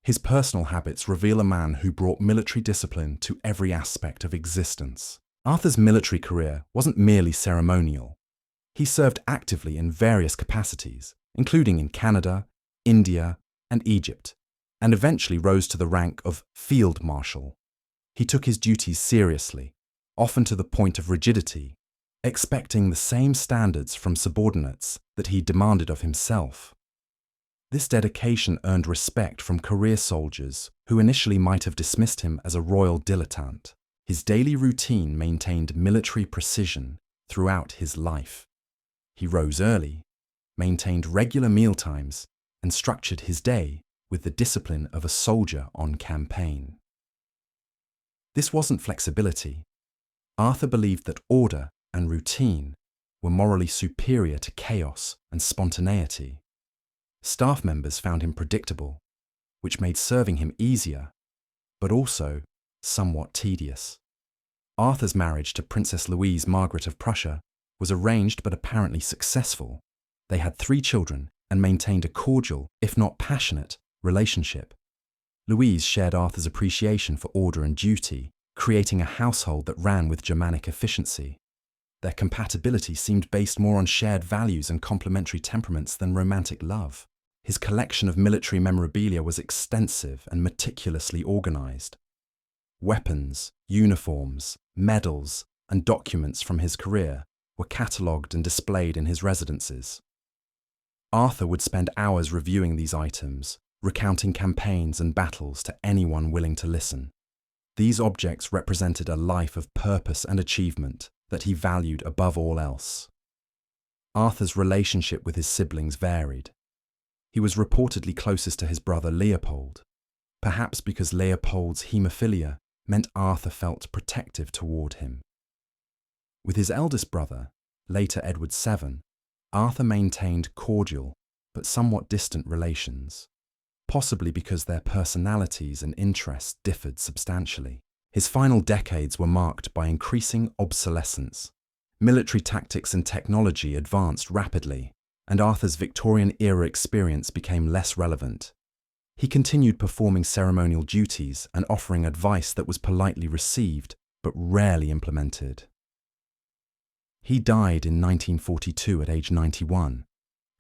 His personal habits reveal a man who brought military discipline to every aspect of existence. Arthur's military career wasn't merely ceremonial. He served actively in various capacities, including in Canada, India, and Egypt, and eventually rose to the rank of Field Marshal. He took his duties seriously, often to the point of rigidity, expecting the same standards from subordinates that he demanded of himself. This dedication earned respect from career soldiers who initially might have dismissed him as a royal dilettante. His daily routine maintained military precision throughout his life. He rose early, maintained regular mealtimes, and structured his day with the discipline of a soldier on campaign. This wasn't flexibility. Arthur believed that order and routine were morally superior to chaos and spontaneity. Staff members found him predictable, which made serving him easier, but also somewhat tedious. Arthur's marriage to Princess Louise Margaret of Prussia was arranged but apparently successful. They had 3 children and maintained a cordial, if not passionate, relationship. Louise shared Arthur's appreciation for order and duty, creating a household that ran with Germanic efficiency. Their compatibility seemed based more on shared values and complementary temperaments than romantic love. His collection of military memorabilia was extensive and meticulously organized. Weapons, uniforms, medals, and documents from his career were catalogued and displayed in his residences. Arthur would spend hours reviewing these items, recounting campaigns and battles to anyone willing to listen. These objects represented a life of purpose and achievement that he valued above all else. Arthur's relationship with his siblings varied. He was reportedly closest to his brother Leopold, perhaps because Leopold's haemophilia meant Arthur felt protective toward him. With his eldest brother, later Edward VII, Arthur maintained cordial but somewhat distant relations, possibly because their personalities and interests differed substantially. His final decades were marked by increasing obsolescence. Military tactics and technology advanced rapidly, and Arthur's Victorian-era experience became less relevant. He continued performing ceremonial duties and offering advice that was politely received but rarely implemented. He died in 1942 at age 91,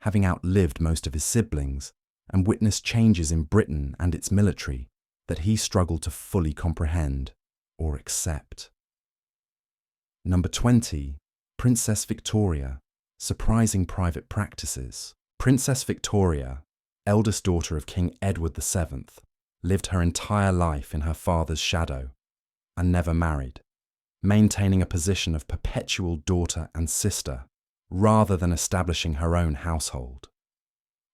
having outlived most of his siblings and witnessed changes in Britain and its military that he struggled to fully comprehend or accept. Number 20. Princess Victoria, surprising private practices. Princess Victoria, eldest daughter of King Edward VII, lived her entire life in her father's shadow and never married, maintaining a position of perpetual daughter and sister rather than establishing her own household.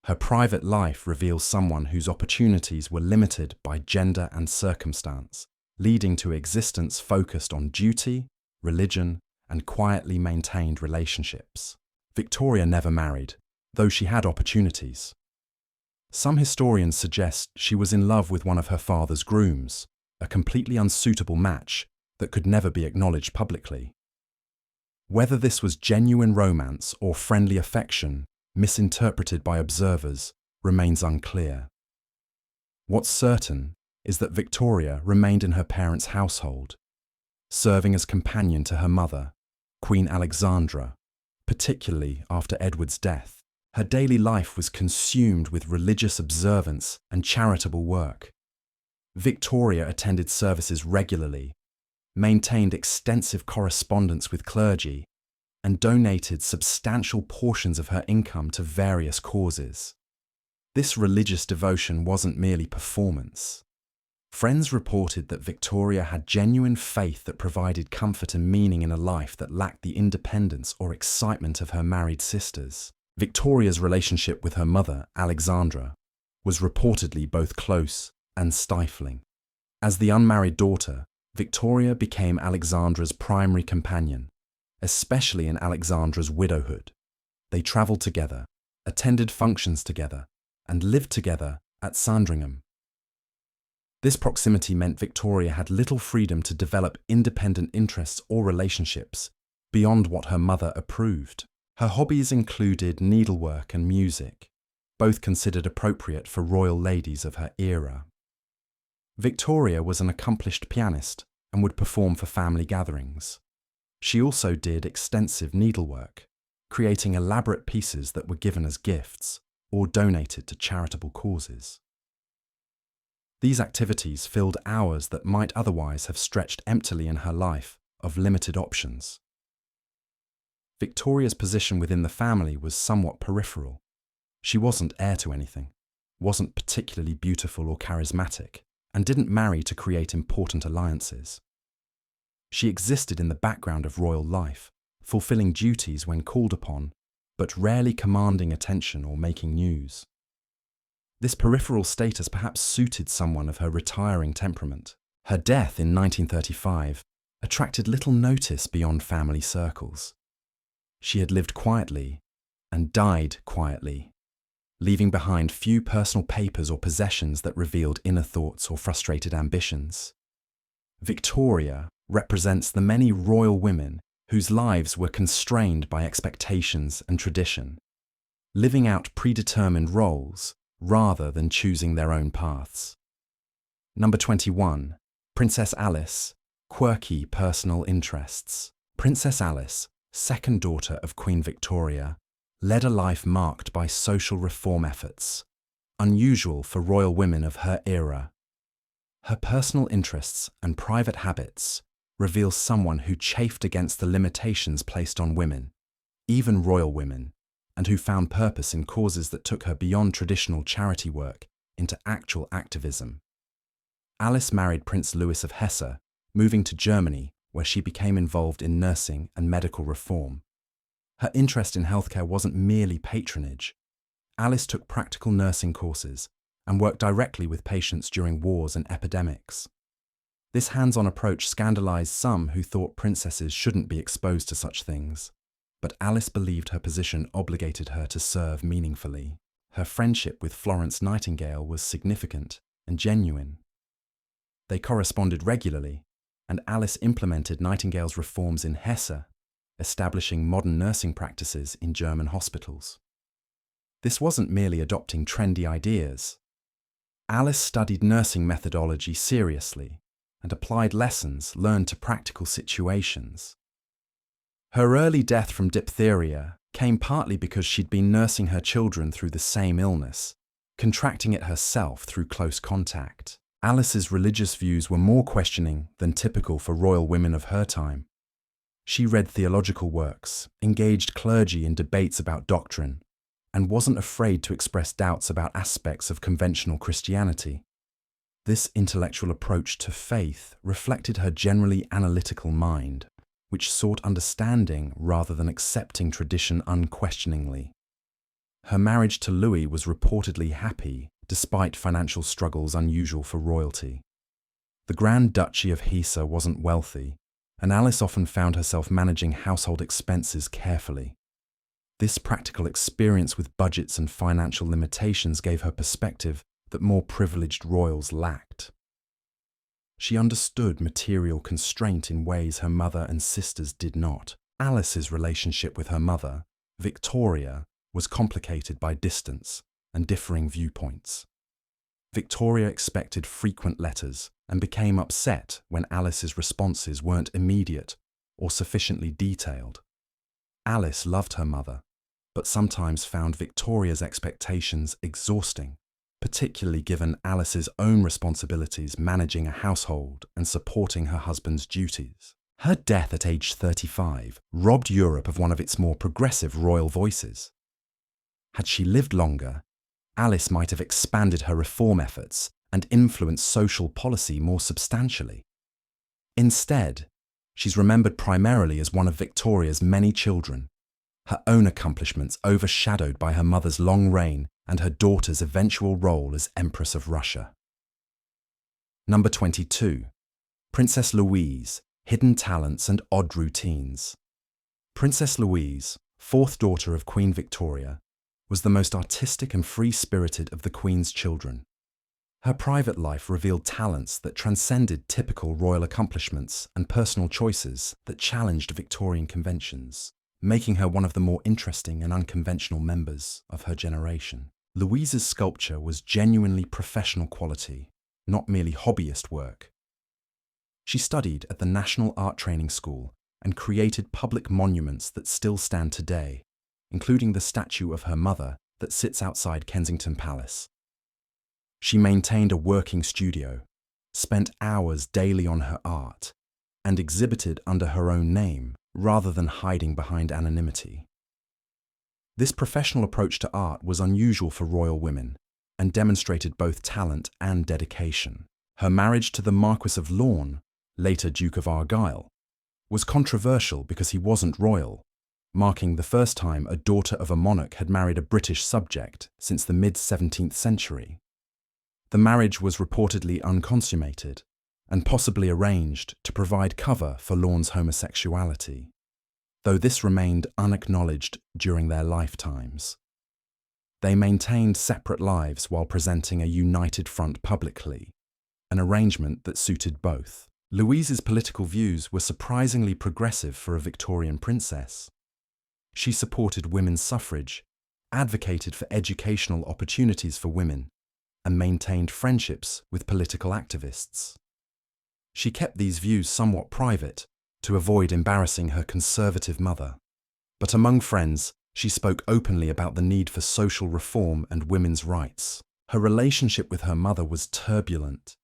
Her private life reveals someone whose opportunities were limited by gender and circumstance, leading to existence focused on duty, religion, and quietly maintained relationships. Victoria never married, though she had opportunities. Some historians suggest she was in love with one of her father's grooms, a completely unsuitable match that could never be acknowledged publicly. Whether this was genuine romance or friendly affection, misinterpreted by observers, remains unclear. What's certain is that Victoria remained in her parents' household, serving as companion to her mother, Queen Alexandra, particularly after Edward's death. Her daily life was consumed with religious observance and charitable work. Victoria attended services regularly, maintained extensive correspondence with clergy, and donated substantial portions of her income to various causes. This religious devotion wasn't merely performance. Friends reported that Victoria had genuine faith that provided comfort and meaning in a life that lacked the independence or excitement of her married sisters. Victoria's relationship with her mother, Alexandra, was reportedly both close and stifling. As the unmarried daughter, Victoria became Alexandra's primary companion, especially in Alexandra's widowhood. They travelled together, attended functions together, and lived together at Sandringham. This proximity meant Victoria had little freedom to develop independent interests or relationships beyond what her mother approved. Her hobbies included needlework and music, both considered appropriate for royal ladies of her era. Victoria was an accomplished pianist and would perform for family gatherings. She also did extensive needlework, creating elaborate pieces that were given as gifts or donated to charitable causes. These activities filled hours that might otherwise have stretched emptily in her life of limited options. Victoria's position within the family was somewhat peripheral. She wasn't heir to anything, wasn't particularly beautiful or charismatic, and didn't marry to create important alliances. She existed in the background of royal life, fulfilling duties when called upon, but rarely commanding attention or making news. This peripheral status perhaps suited someone of her retiring temperament. Her death in 1935 attracted little notice beyond family circles. She had lived quietly and died quietly, leaving behind few personal papers or possessions that revealed inner thoughts or frustrated ambitions. Victoria represents the many royal women whose lives were constrained by expectations and tradition, living out predetermined roles rather than choosing their own paths. Number 21. Princess Alice, quirky personal interests. Princess Alice, second daughter of Queen Victoria, led a life marked by social reform efforts, unusual for royal women of her era. Her personal interests and private habits reveal someone who chafed against the limitations placed on women, even royal women, and who found purpose in causes that took her beyond traditional charity work into actual activism. Alice married Prince Louis of Hesse, moving to Germany, where she became involved in nursing and medical reform. Her interest in healthcare wasn't merely patronage. Alice took practical nursing courses and worked directly with patients during wars and epidemics. This hands-on approach scandalized some who thought princesses shouldn't be exposed to such things, but Alice believed her position obligated her to serve meaningfully. Her friendship with Florence Nightingale was significant and genuine. They corresponded regularly, and Alice implemented Nightingale's reforms in Hesse, establishing modern nursing practices in German hospitals. This wasn't merely adopting trendy ideas. Alice studied nursing methodology seriously and applied lessons learned to practical situations. Her early death from diphtheria came partly because she'd been nursing her children through the same illness, contracting it herself through close contact. Alice's religious views were more questioning than typical for royal women of her time. She read theological works, engaged clergy in debates about doctrine, and wasn't afraid to express doubts about aspects of conventional Christianity. This intellectual approach to faith reflected her generally analytical mind, which sought understanding rather than accepting tradition unquestioningly. Her marriage to Louis was reportedly happy, despite financial struggles unusual for royalty. The Grand Duchy of Hesse wasn't wealthy, and Alice often found herself managing household expenses carefully. This practical experience with budgets and financial limitations gave her perspective that more privileged royals lacked. She understood material constraint in ways her mother and sisters did not. Alice's relationship with her mother, Victoria, was complicated by distance and differing viewpoints. Victoria expected frequent letters and became upset when Alice's responses weren't immediate or sufficiently detailed. Alice loved her mother, but sometimes found Victoria's expectations exhausting, particularly given Alice's own responsibilities managing a household and supporting her husband's duties. Her death at age 35 robbed Europe of one of its more progressive royal voices. Had she lived longer, Alice might have expanded her reform efforts and influenced social policy more substantially. Instead, she's remembered primarily as one of Victoria's many children, her own accomplishments overshadowed by her mother's long reign and her daughter's eventual role as Empress of Russia. Number 22. Princess Louise, hidden talents and odd routines. Princess Louise, fourth daughter of Queen Victoria, was the most artistic and free-spirited of the Queen's children. Her private life revealed talents that transcended typical royal accomplishments and personal choices that challenged Victorian conventions, making her one of the more interesting and unconventional members of her generation. Louise's sculpture was genuinely professional quality, not merely hobbyist work. She studied at the National Art Training School and created public monuments that still stand today, including the statue of her mother that sits outside Kensington Palace. She maintained a working studio, spent hours daily on her art, and exhibited under her own name rather than hiding behind anonymity. This professional approach to art was unusual for royal women and demonstrated both talent and dedication. Her marriage to the Marquis of Lorne, later Duke of Argyll, was controversial because he wasn't royal, marking the first time a daughter of a monarch had married a British subject since the mid-17th century. The marriage was reportedly unconsummated and possibly arranged to provide cover for Lorne's homosexuality, though this remained unacknowledged during their lifetimes. They maintained separate lives while presenting a united front publicly, an arrangement that suited both. Louise's political views were surprisingly progressive for a Victorian princess. She supported women's suffrage, advocated for educational opportunities for women, and maintained friendships with political activists. She kept these views somewhat private to avoid embarrassing her conservative mother. But among friends, she spoke openly about the need for social reform and women's rights. Her relationship with her mother was turbulent.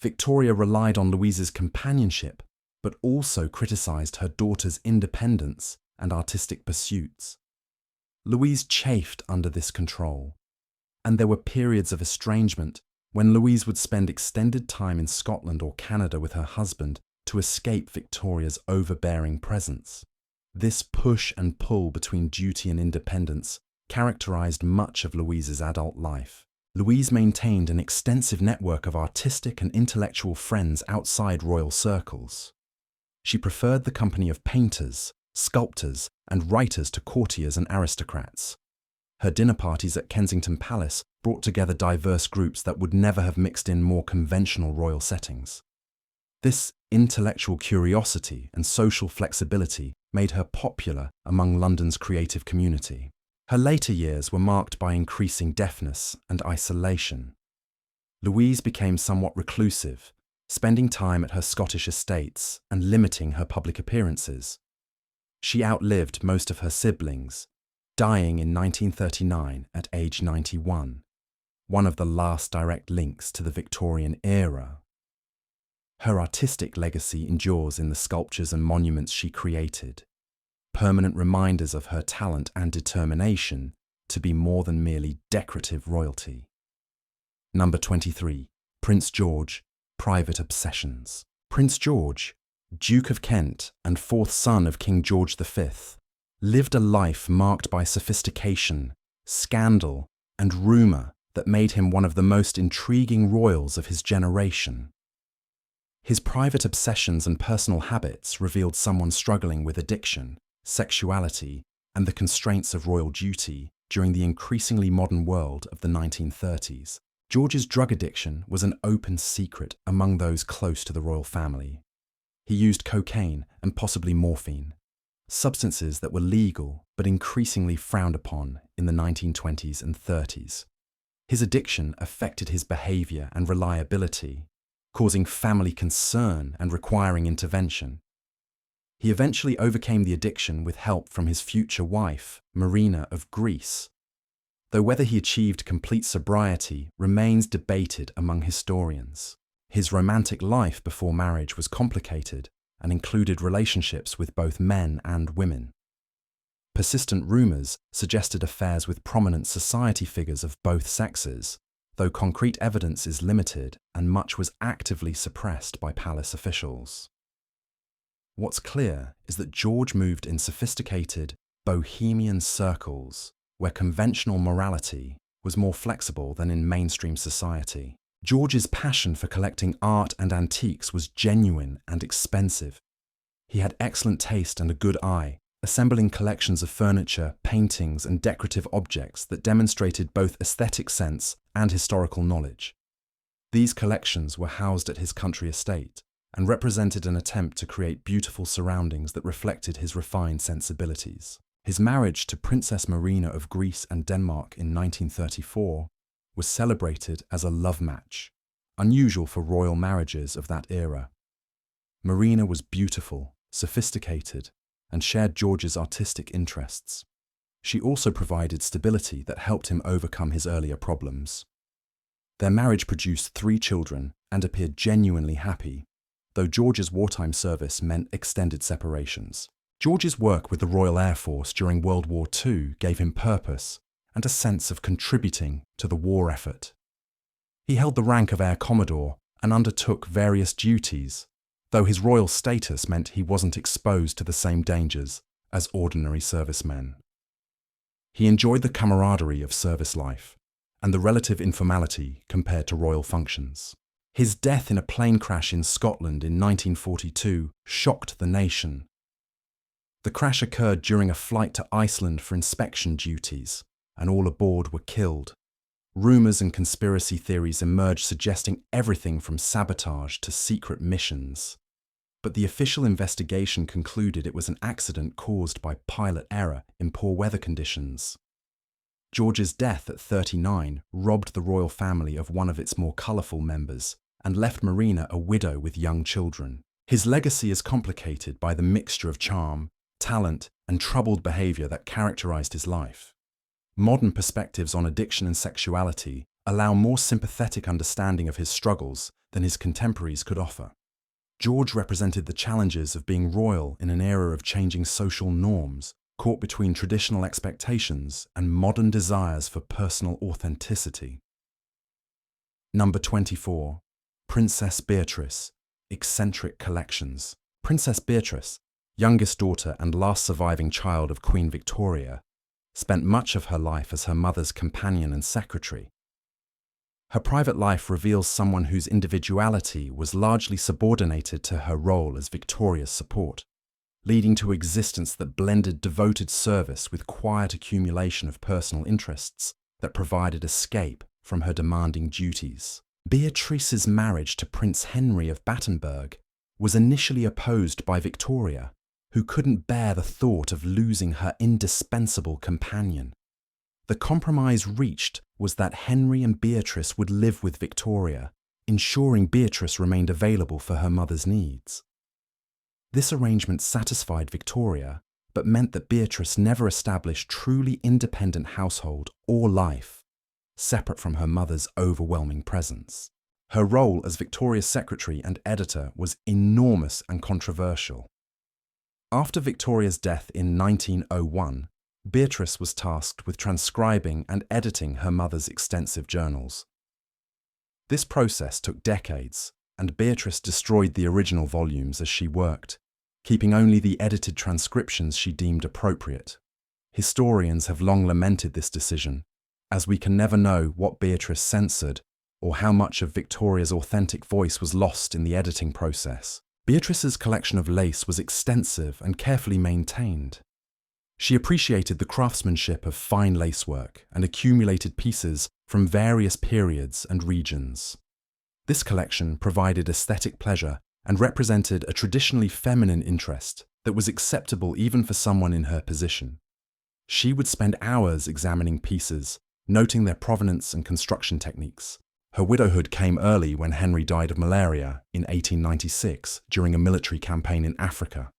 Victoria relied on Louise's companionship, but also criticised her daughter's independence and artistic pursuits. Louise chafed under this control, and there were periods of estrangement when Louise would spend extended time in Scotland or Canada with her husband to escape Victoria's overbearing presence. This push and pull between duty and independence characterised much of Louise's adult life. Louise maintained an extensive network of artistic and intellectual friends outside royal circles. She preferred the company of painters, sculptors, and writers to courtiers and aristocrats. Her dinner parties at Kensington Palace brought together diverse groups that would never have mixed in more conventional royal settings. This intellectual curiosity and social flexibility made her popular among London's creative community. Her later years were marked by increasing deafness and isolation. Louise became somewhat reclusive, spending time at her Scottish estates and limiting her public appearances. She outlived most of her siblings, dying in 1939 at age 91, one of the last direct links to the Victorian era. Her artistic legacy endures in the sculptures and monuments she created, permanent reminders of her talent and determination to be more than merely decorative royalty. Number 23. Prince George, Private Obsessions. Prince George, Duke of Kent and fourth son of King George V, lived a life marked by sophistication, scandal, and rumour that made him one of the most intriguing royals of his generation. His private obsessions and personal habits revealed someone struggling with addiction, sexuality, and the constraints of royal duty during the increasingly modern world of the 1930s. George's drug addiction was an open secret among those close to the royal family. He used cocaine and possibly morphine, substances that were legal but increasingly frowned upon in the 1920s and 30s. His addiction affected his behaviour and reliability, causing family concern and requiring intervention. He eventually overcame the addiction with help from his future wife, Marina of Greece, though whether he achieved complete sobriety remains debated among historians. His romantic life before marriage was complicated and included relationships with both men and women. Persistent rumours suggested affairs with prominent society figures of both sexes, though concrete evidence is limited and much was actively suppressed by palace officials. What's clear is that George moved in sophisticated, bohemian circles where conventional morality was more flexible than in mainstream society. George's passion for collecting art and antiques was genuine and expensive. He had excellent taste and a good eye, assembling collections of furniture, paintings, and decorative objects that demonstrated both aesthetic sense and historical knowledge. These collections were housed at his country estate and represented an attempt to create beautiful surroundings that reflected his refined sensibilities. His marriage to Princess Marina of Greece and Denmark in 1934 was celebrated as a love match, unusual for royal marriages of that era. Marina was beautiful, sophisticated, and shared George's artistic interests. She also provided stability that helped him overcome his earlier problems. Their marriage produced 3 children and appeared genuinely happy, though George's wartime service meant extended separations. George's work with the Royal Air Force during World War II gave him purpose and a sense of contributing to the war effort. He held the rank of Air Commodore and undertook various duties, though his royal status meant he wasn't exposed to the same dangers as ordinary servicemen. He enjoyed the camaraderie of service life and the relative informality compared to royal functions. His death in a plane crash in Scotland in 1942 shocked the nation. The crash occurred during a flight to Iceland for inspection duties, and all aboard were killed. Rumors and conspiracy theories emerged suggesting everything from sabotage to secret missions. But the official investigation concluded it was an accident caused by pilot error in poor weather conditions. George's death at 39 robbed the royal family of one of its more colourful members and left Marina a widow with young children. His legacy is complicated by the mixture of charm, talent, and troubled behaviour that characterised his life. Modern perspectives on addiction and sexuality allow more sympathetic understanding of his struggles than his contemporaries could offer. George represented the challenges of being royal in an era of changing social norms, caught between traditional expectations and modern desires for personal authenticity. Number 24. Princess Beatrice, Eccentric Collections. Princess Beatrice, youngest daughter and last surviving child of Queen Victoria, spent much of her life as her mother's companion and secretary. Her private life reveals someone whose individuality was largely subordinated to her role as Victoria's support, leading to existence that blended devoted service with quiet accumulation of personal interests that provided escape from her demanding duties. Beatrice's marriage to Prince Henry of Battenberg was initially opposed by Victoria, who couldn't bear the thought of losing her indispensable companion. The compromise reached was that Henry and Beatrice would live with Victoria, ensuring Beatrice remained available for her mother's needs. This arrangement satisfied Victoria, but meant that Beatrice never established truly independent household or life, separate from her mother's overwhelming presence. Her role as Victoria's secretary and editor was enormous and controversial. After Victoria's death in 1901, Beatrice was tasked with transcribing and editing her mother's extensive journals. This process took decades, and Beatrice destroyed the original volumes as she worked, keeping only the edited transcriptions she deemed appropriate. Historians have long lamented this decision, as we can never know what Beatrice censored or how much of Victoria's authentic voice was lost in the editing process. Beatrice's collection of lace was extensive and carefully maintained. She appreciated the craftsmanship of fine lacework and accumulated pieces from various periods and regions. This collection provided aesthetic pleasure and represented a traditionally feminine interest that was acceptable even for someone in her position. She would spend hours examining pieces, noting their provenance and construction techniques. Her widowhood came early when Henry died of malaria in 1896 during a military campaign in Africa.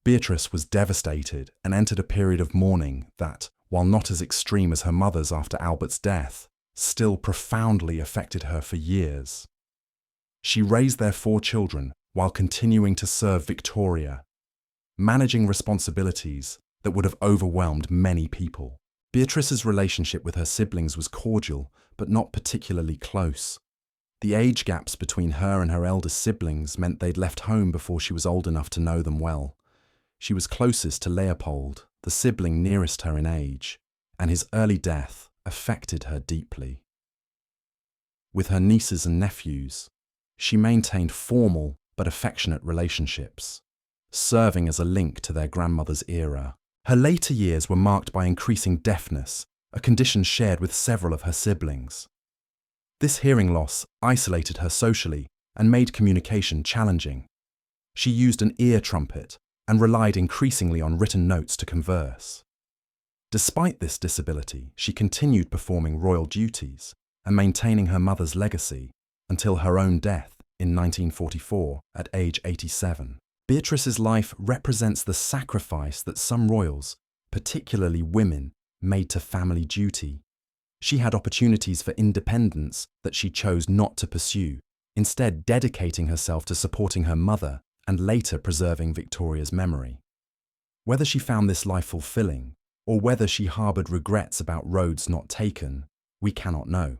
Beatrice was devastated and entered a period of mourning that, while not as extreme as her mother's after Albert's death, still profoundly affected her for years. She raised their 4 children while continuing to serve Victoria, managing responsibilities that would have overwhelmed many people. Beatrice's relationship with her siblings was cordial, but not particularly close. The age gaps between her and her eldest siblings meant they'd left home before she was old enough to know them well. She was closest to Leopold, the sibling nearest her in age, and his early death affected her deeply. With her nieces and nephews, she maintained formal but affectionate relationships, serving as a link to their grandmother's era. Her later years were marked by increasing deafness, a condition shared with several of her siblings. This hearing loss isolated her socially and made communication challenging. She used an ear trumpet and relied increasingly on written notes to converse. Despite this disability, she continued performing royal duties and maintaining her mother's legacy until her own death in 1944 at age 87. Beatrice's life represents the sacrifice that some royals, particularly women, made to family duty. She had opportunities for independence that she chose not to pursue, instead dedicating herself to supporting her mother and later preserving Victoria's memory. Whether she found this life fulfilling, or whether she harboured regrets about roads not taken, we cannot know.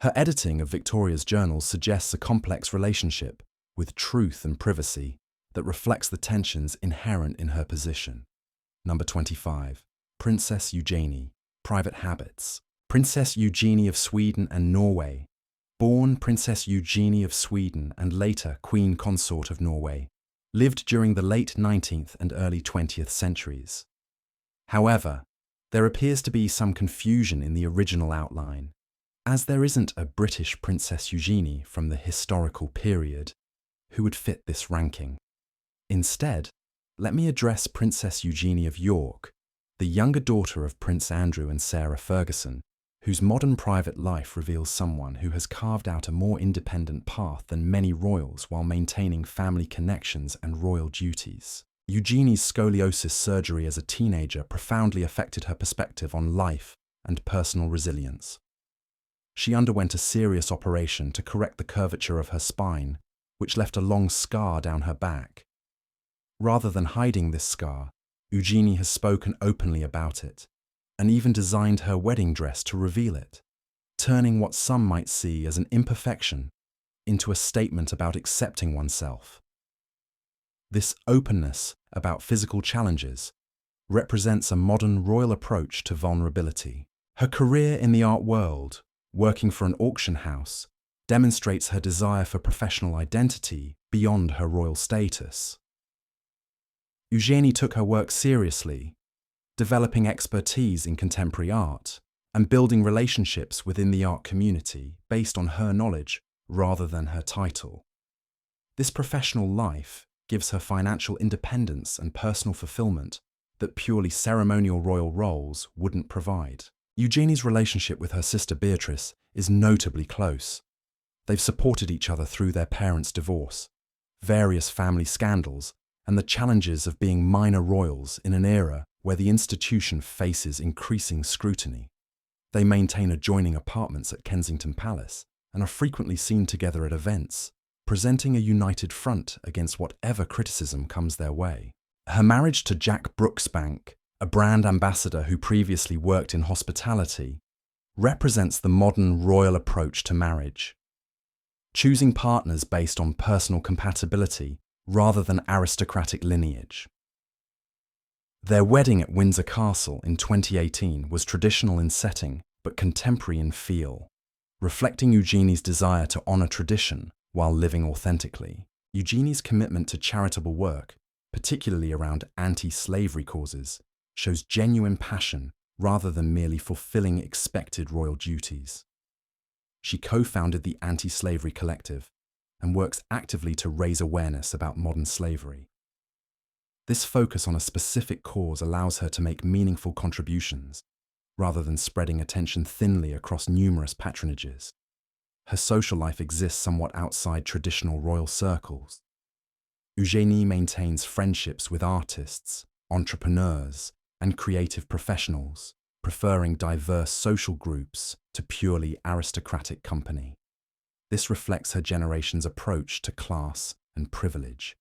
Her editing of Victoria's journals suggests a complex relationship with truth and privacy that reflects the tensions inherent in her position. Number 25. Princess Eugenie, Private Habits. Princess Eugenie of Sweden and Norway, born Princess Eugenie of Sweden and later Queen Consort of Norway, lived during the late 19th and early 20th centuries. However, There appears to be some confusion in the original outline, as there isn't a British Princess Eugenie from the historical period who would fit this ranking. Instead, let me address Princess Eugenie of York, the younger daughter of Prince Andrew and Sarah Ferguson, whose modern private life reveals someone who has carved out a more independent path than many royals while maintaining family connections and royal duties. Eugenie's scoliosis surgery as a teenager profoundly affected her perspective on life and personal resilience. She underwent a serious operation to correct the curvature of her spine, which left a long scar down her back. Rather than hiding this scar, Eugenie has spoken openly about it, and even designed her wedding dress to reveal it, turning what some might see as an imperfection into a statement about accepting oneself. This openness about physical challenges represents a modern royal approach to vulnerability. Her career in the art world, working for an auction house, demonstrates her desire for professional identity beyond her royal status. Eugenie took her work seriously, developing expertise in contemporary art and building relationships within the art community based on her knowledge rather than her title. This professional life gives her financial independence and personal fulfillment that purely ceremonial royal roles wouldn't provide. Eugenie's relationship with her sister Beatrice is notably close. They've supported each other through their parents' divorce, various family scandals, and the challenges of being minor royals in an era where the institution faces increasing scrutiny. They maintain adjoining apartments at Kensington Palace and are frequently seen together at events, presenting a united front against whatever criticism comes their way. Her marriage to Jack Brooksbank, a brand ambassador who previously worked in hospitality, represents the modern royal approach to marriage, choosing partners based on personal compatibility rather than aristocratic lineage. Their wedding at Windsor Castle in 2018 was traditional in setting but contemporary in feel, reflecting Eugenie's desire to honour tradition while living authentically. Eugenie's commitment to charitable work, particularly around anti-slavery causes, shows genuine passion rather than merely fulfilling expected royal duties. She co-founded the Anti-Slavery Collective and works actively to raise awareness about modern slavery. This focus on a specific cause allows her to make meaningful contributions, rather than spreading attention thinly across numerous patronages. Her social life exists somewhat outside traditional royal circles. Eugenie maintains friendships with artists, entrepreneurs, and creative professionals, preferring diverse social groups to purely aristocratic company. This reflects her generation's approach to class and privilege,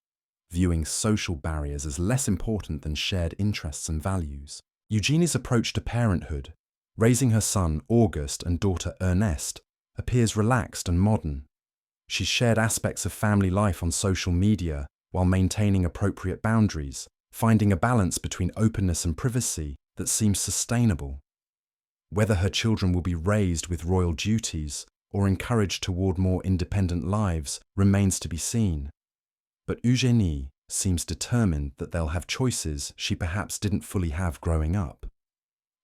viewing social barriers as less important than shared interests and values. Eugenie's approach to parenthood, raising her son August and daughter Ernest, appears relaxed and modern. She's shared aspects of family life on social media while maintaining appropriate boundaries, finding a balance between openness and privacy that seems sustainable. Whether her children will be raised with royal duties or encouraged toward more independent lives remains to be seen. But Eugenie seems determined that they'll have choices she perhaps didn't fully have growing up.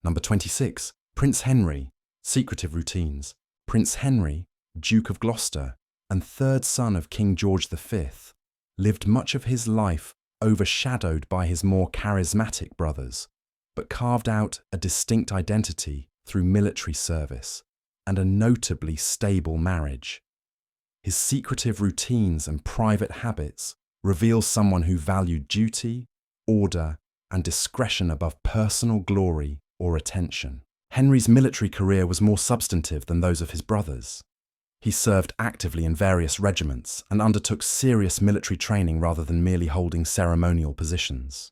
Number 26. Prince Henry, secretive routines. Prince Henry, Duke of Gloucester, and third son of King George V, lived much of his life overshadowed by his more charismatic brothers, but carved out a distinct identity through military service and a notably stable marriage. His secretive routines and private habits reveal someone who valued duty, order, and discretion above personal glory or attention. Henry's military career was more substantive than those of his brothers. He served actively in various regiments and undertook serious military training rather than merely holding ceremonial positions.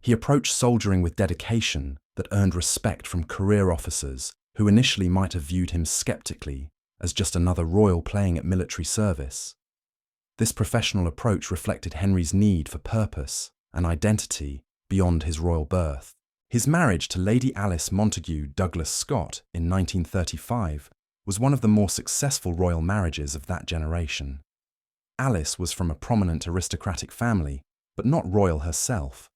He approached soldiering with dedication that earned respect from career officers who initially might have viewed him skeptically as just another royal playing at military service. This professional approach reflected Henry's need for purpose and identity beyond his royal birth. His marriage to Lady Alice Montagu Douglas Scott in 1935 was one of the more successful royal marriages of that generation. Alice was from a prominent aristocratic family, but not royal herself,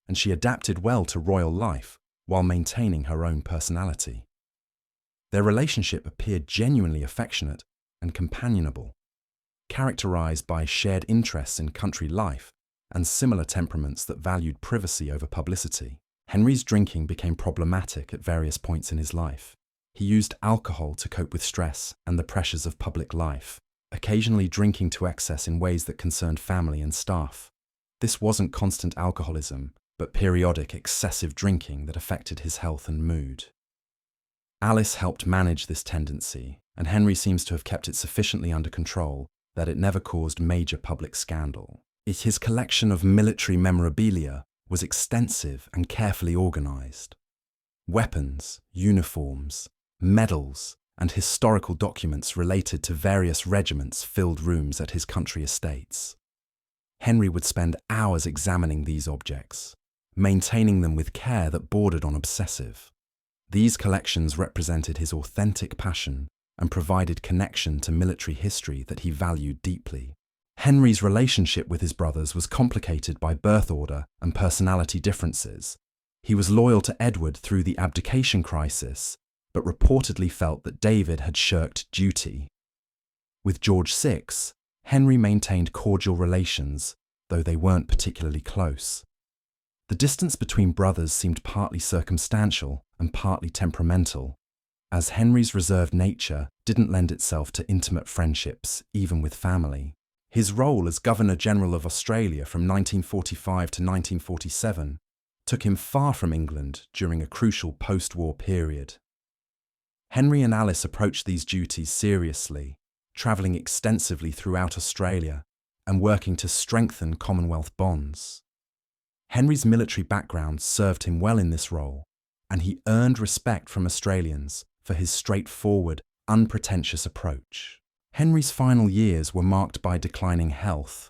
and she adapted well to royal life while maintaining her own personality. Their relationship appeared genuinely affectionate and companionable, characterized by shared interests in country life and similar temperaments that valued privacy over publicity. Henry's drinking became problematic at various points in his life. He used alcohol to cope with stress and the pressures of public life, occasionally drinking to excess in ways that concerned family and staff. This wasn't constant alcoholism, but periodic excessive drinking that affected his health and mood. Alice helped manage this tendency, and Henry seems to have kept it sufficiently under control that it never caused major public scandal. His collection of military memorabilia was extensive and carefully organized. Weapons, uniforms, medals, and historical documents related to various regiments filled rooms at his country estates. Henry would spend hours examining these objects, maintaining them with care that bordered on obsessive. These collections represented his authentic passion and provided connection to military history that he valued deeply. Henry's relationship with his brothers was complicated by birth order and personality differences. He was loyal to Edward through the abdication crisis, but reportedly felt that David had shirked duty. With George VI, Henry maintained cordial relations, though they weren't particularly close. The distance between brothers seemed partly circumstantial and partly temperamental, as Henry's reserved nature didn't lend itself to intimate friendships, even with family. His role as Governor-General of Australia from 1945 to 1947 took him far from England during a crucial post-war period. Henry and Alice approached these duties seriously, travelling extensively throughout Australia and working to strengthen Commonwealth bonds. Henry's military background served him well in this role, and he earned respect from Australians for his straightforward, unpretentious approach. Henry's final years were marked by declining health,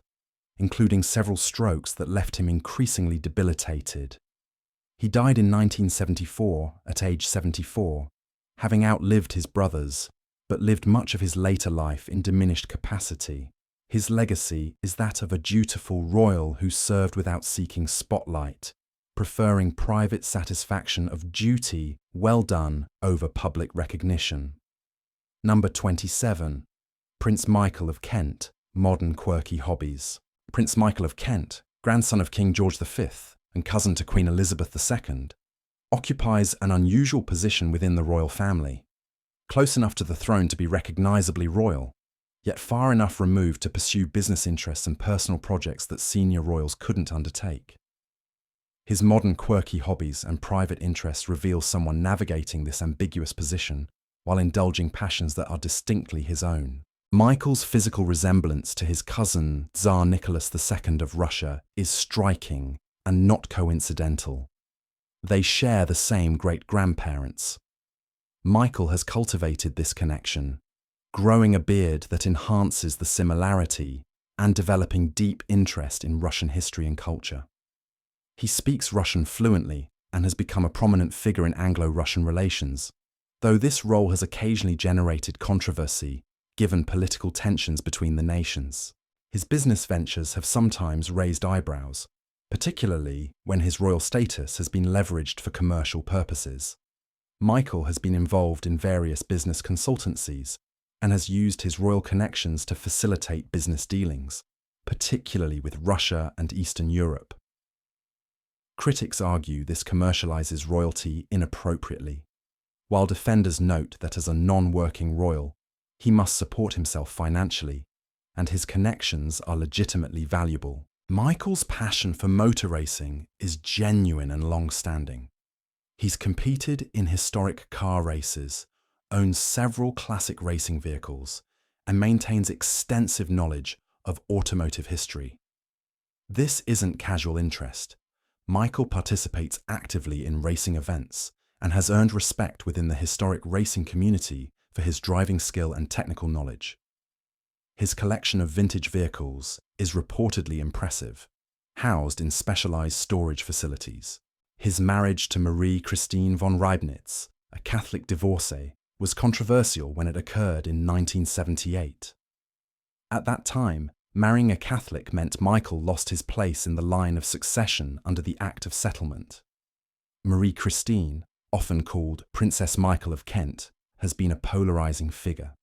including several strokes that left him increasingly debilitated. He died in 1974 at age 74, having outlived his brothers, but lived much of his later life in diminished capacity. His legacy is that of a dutiful royal who served without seeking spotlight, preferring private satisfaction of duty well done over public recognition. Number 27. Prince Michael of Kent, modern quirky hobbies. Prince Michael of Kent, grandson of King George V and cousin to Queen Elizabeth II, occupies an unusual position within the royal family, close enough to the throne to be recognisably royal, yet far enough removed to pursue business interests and personal projects that senior royals couldn't undertake. His modern quirky hobbies and private interests reveal someone navigating this ambiguous position while indulging passions that are distinctly his own. Michael's physical resemblance to his cousin, Tsar Nicholas II of Russia, is striking and not coincidental. They share the same great-grandparents. Michael has cultivated this connection, growing a beard that enhances the similarity and developing deep interest in Russian history and culture. He speaks Russian fluently and has become a prominent figure in Anglo-Russian relations, though this role has occasionally generated controversy given political tensions between the nations. His business ventures have sometimes raised eyebrows, particularly when his royal status has been leveraged for commercial purposes. Michael has been involved in various business consultancies and has used his royal connections to facilitate business dealings, particularly with Russia and Eastern Europe. Critics argue this commercializes royalty inappropriately, while defenders note that as a non-working royal, he must support himself financially, and his connections are legitimately valuable. Michael's passion for motor racing is genuine and long-standing. He's competed in historic car races, owns several classic racing vehicles, and maintains extensive knowledge of automotive history. This isn't casual interest. Michael participates actively in racing events and has earned respect within the historic racing community for his driving skill and technical knowledge. His collection of vintage vehicles is reportedly impressive, housed in specialized storage facilities. His marriage to Marie Christine von Reibnitz, a Catholic divorcee, was controversial when it occurred in 1978. At that time, marrying a Catholic meant Michael lost his place in the line of succession under the Act of Settlement. Marie Christine, often called Princess Michael of Kent, has been a polarizing figure,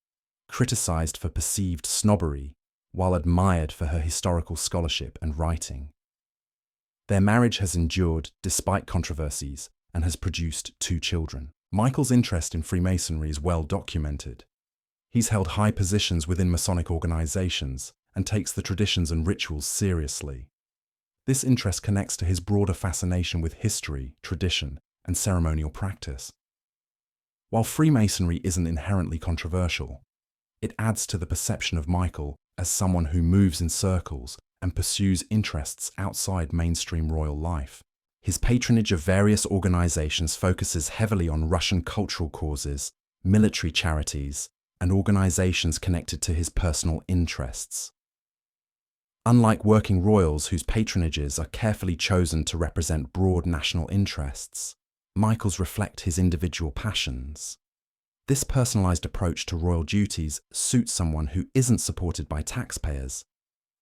criticized for perceived snobbery, while admired for her historical scholarship and writing. Their marriage has endured despite controversies and has produced 2 children. Michael's interest in Freemasonry is well documented. He's held high positions within Masonic organizations and takes the traditions and rituals seriously. This interest connects to his broader fascination with history, tradition, and ceremonial practice. While Freemasonry isn't inherently controversial, it adds to the perception of Michael as someone who moves in circles and pursues interests outside mainstream royal life. His patronage of various organizations focuses heavily on Russian cultural causes, military charities, and organizations connected to his personal interests. Unlike working royals whose patronages are carefully chosen to represent broad national interests, Michael's reflect his individual passions. This personalized approach to royal duties suits someone who isn't supported by taxpayers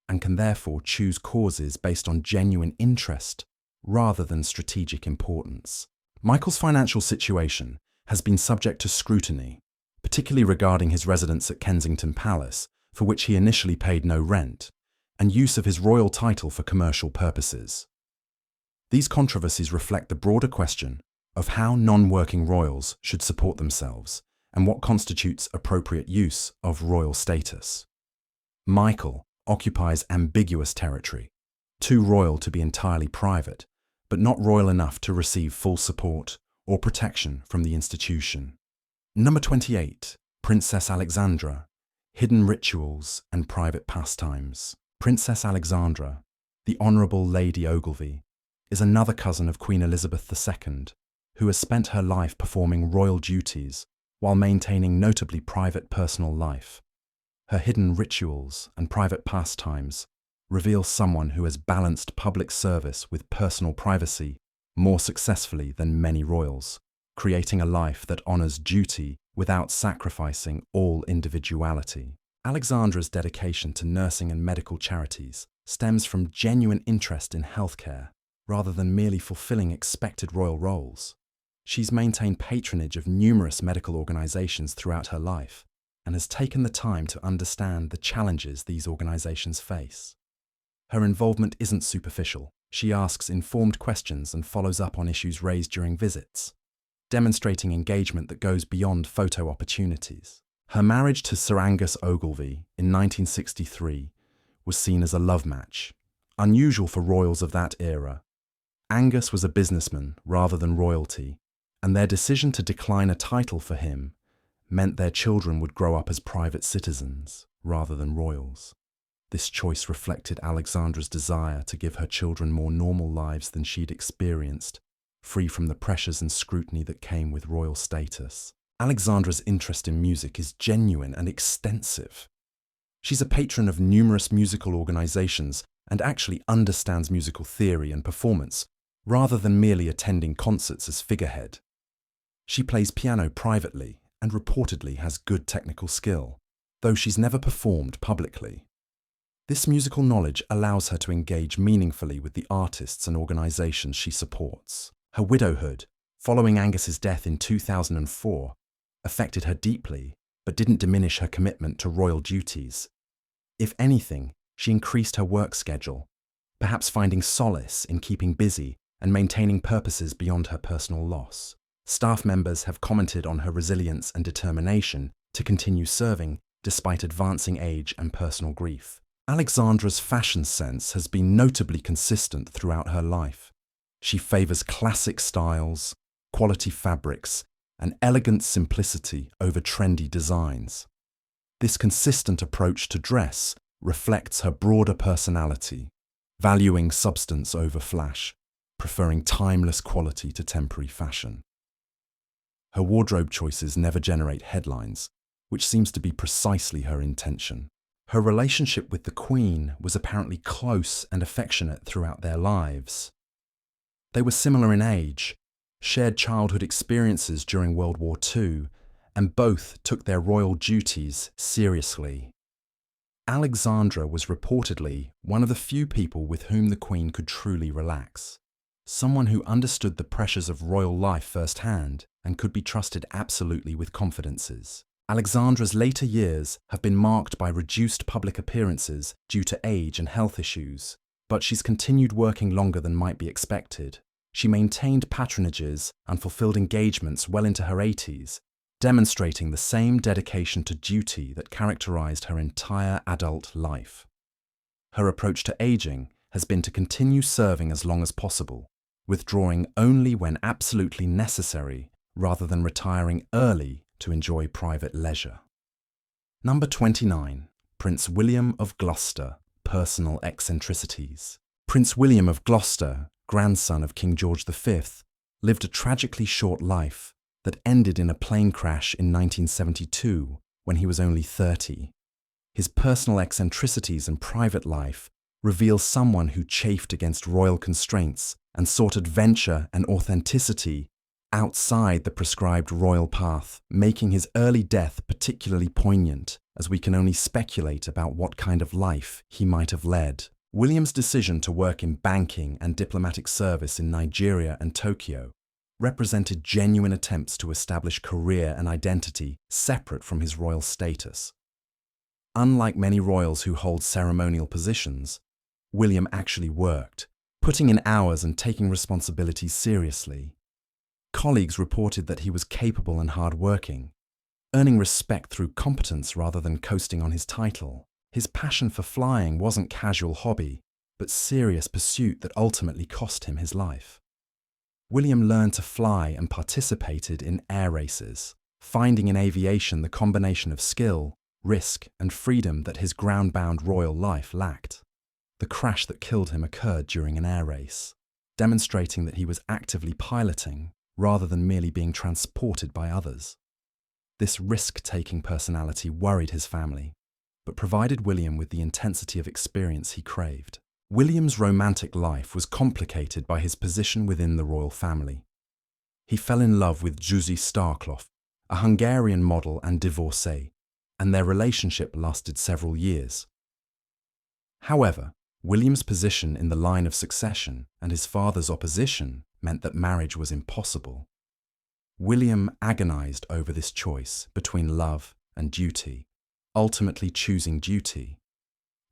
and can therefore choose causes based on genuine interest rather than strategic importance. Michael's financial situation has been subject to scrutiny, particularly regarding his residence at Kensington Palace, for which he initially paid no rent, and use of his royal title for commercial purposes. These controversies reflect the broader question of how non-working royals should support themselves and what constitutes appropriate use of royal status. Michael occupies ambiguous territory, too royal to be entirely private, but not royal enough to receive full support or protection from the institution. Number 28. Princess Alexandra, Hidden Rituals and Private Pastimes. Princess Alexandra, the Honourable Lady Ogilvy, is another cousin of Queen Elizabeth II, who has spent her life performing royal duties while maintaining notably private personal life. Her hidden rituals and private pastimes reveal someone who has balanced public service with personal privacy more successfully than many royals, creating a life that honours duty without sacrificing all individuality. Alexandra's dedication to nursing and medical charities stems from genuine interest in healthcare rather than merely fulfilling expected royal roles. She's maintained patronage of numerous medical organizations throughout her life and has taken the time to understand the challenges these organizations face. Her involvement isn't superficial. She asks informed questions and follows up on issues raised during visits, demonstrating engagement that goes beyond photo opportunities. Her marriage to Sir Angus Ogilvy in 1963 was seen as a love match, unusual for royals of that era. Angus was a businessman rather than royalty, and their decision to decline a title for him meant their children would grow up as private citizens rather than royals. This choice reflected Alexandra's desire to give her children more normal lives than she'd experienced, free from the pressures and scrutiny that came with royal status. Alexandra's interest in music is genuine and extensive. She's a patron of numerous musical organizations and actually understands musical theory and performance, rather than merely attending concerts as figurehead. She plays piano privately and reportedly has good technical skill, though she's never performed publicly. This musical knowledge allows her to engage meaningfully with the artists and organizations she supports. Her widowhood, following Angus's death in 2004, affected her deeply, but didn't diminish her commitment to royal duties. If anything, she increased her work schedule, perhaps finding solace in keeping busy and maintaining purposes beyond her personal loss. Staff members have commented on her resilience and determination to continue serving despite advancing age and personal grief. Alexandra's fashion sense has been notably consistent throughout her life. She favours classic styles, quality fabrics, and elegant simplicity over trendy designs. This consistent approach to dress reflects her broader personality, valuing substance over flash, preferring timeless quality to temporary fashion. Her wardrobe choices never generate headlines, which seems to be precisely her intention. Her relationship with the Queen was apparently close and affectionate throughout their lives. They were similar in age, shared childhood experiences during World War II, and both took their royal duties seriously. Alexandra was reportedly one of the few people with whom the Queen could truly relax. someone who understood the pressures of royal life firsthand and could be trusted absolutely with confidences. Alexandra's later years have been marked by reduced public appearances due to age and health issues, but she's continued working longer than might be expected. She maintained patronages and fulfilled engagements well into her 80s, demonstrating the same dedication to duty that characterized her entire adult life. Her approach to aging has been to continue serving as long as possible, withdrawing only when absolutely necessary rather than retiring early to enjoy private leisure. Number 29. Prince William of Gloucester, personal eccentricities. Prince William of Gloucester, grandson of King George V, lived a tragically short life that ended in a plane crash in 1972 when he was only 30. His personal eccentricities and private life reveal someone who chafed against royal constraints and sought adventure and authenticity outside the prescribed royal path, making his early death particularly poignant, as we can only speculate about what kind of life he might have led. William's decision to work in banking and diplomatic service in Nigeria and Tokyo represented genuine attempts to establish career and identity separate from his royal status. Unlike many royals who hold ceremonial positions, William actually worked, putting in hours and taking responsibilities seriously. Colleagues reported that he was capable and hard-working, earning respect through competence rather than coasting on his title. His passion for flying wasn't casual hobby, but serious pursuit that ultimately cost him his life. William learned to fly and participated in air races, finding in aviation the combination of skill, risk, and freedom that his ground-bound royal life lacked. The crash that killed him occurred during an air race, demonstrating that he was actively piloting rather than merely being transported by others. This risk-taking personality worried his family, but provided William with the intensity of experience he craved. William's romantic life was complicated by his position within the royal family. He fell in love with József Starkloff, a Hungarian model and divorcee, and their relationship lasted several years. However, William's position in the line of succession and his father's opposition meant that marriage was impossible. William agonized over this choice between love and duty, ultimately choosing duty,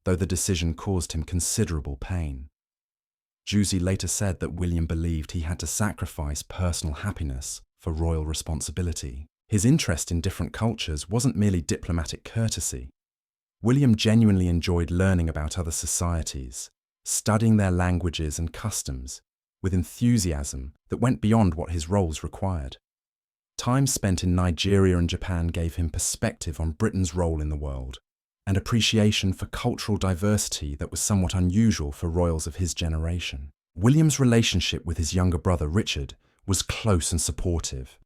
though the decision caused him considerable pain. József later said that William believed he had to sacrifice personal happiness for royal responsibility. His interest in different cultures wasn't merely diplomatic courtesy. William genuinely enjoyed learning about other societies, studying their languages and customs with enthusiasm that went beyond what his roles required. Time spent in Nigeria and Japan gave him perspective on Britain's role in the world, and appreciation for cultural diversity that was somewhat unusual for royals of his generation. William's relationship with his younger brother Richard was close and supportive.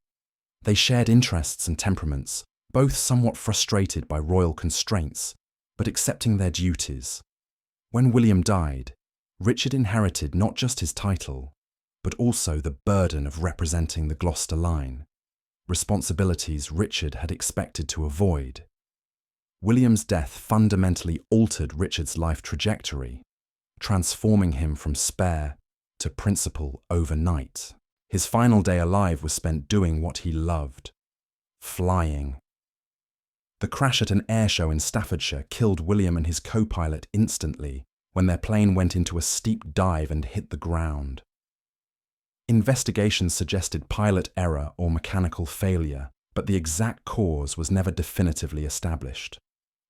They shared interests and temperaments, both somewhat frustrated by royal constraints, but accepting their duties. When William died, Richard inherited not just his title, but also the burden of representing the Gloucester line, responsibilities Richard had expected to avoid. William's death fundamentally altered Richard's life trajectory, transforming him from spare to principal overnight. His final day alive was spent doing what he loved: flying. The crash at an air show in Staffordshire killed William and his co-pilot instantly when their plane went into a steep dive and hit the ground. Investigations suggested pilot error or mechanical failure, but the exact cause was never definitively established.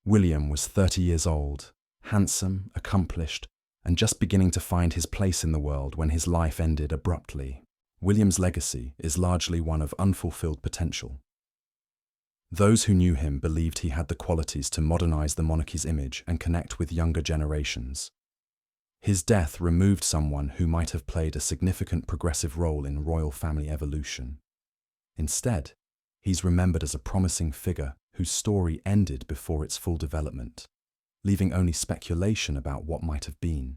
William was 30 years old, handsome, accomplished, and just beginning to find his place in the world when his life ended abruptly. William's legacy is largely one of unfulfilled potential. Those who knew him believed he had the qualities to modernize the monarchy's image and connect with younger generations. His death removed someone who might have played a significant progressive role in royal family evolution. Instead, he's remembered as a promising figure whose story ended before its full development, leaving only speculation about what might have been.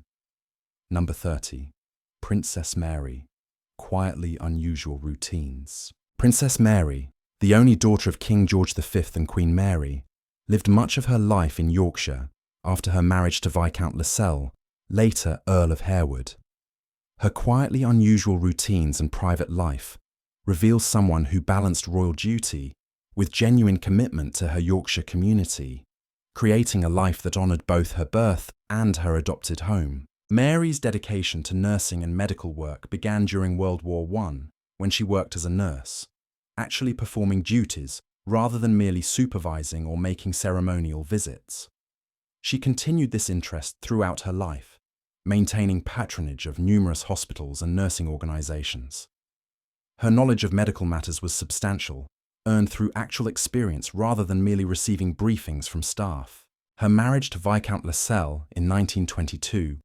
Number 30. Princess Mary. Quietly unusual routines. Princess Mary, the only daughter of King George V and Queen Mary, lived much of her life in Yorkshire after her marriage to Viscount Lascelles, later Earl of Harewood. Her quietly unusual routines and private life reveal someone who balanced royal duty with genuine commitment to her Yorkshire community, creating a life that honoured both her birth and her adopted home. Mary's dedication to nursing and medical work began during World War I, when she worked as a nurse, actually performing duties rather than merely supervising or making ceremonial visits. She continued this interest throughout her life, maintaining patronage of numerous hospitals and nursing organisations. Her knowledge of medical matters was substantial, earned through actual experience rather than merely receiving briefings from staff. Her marriage to Viscount Lascelles in 1922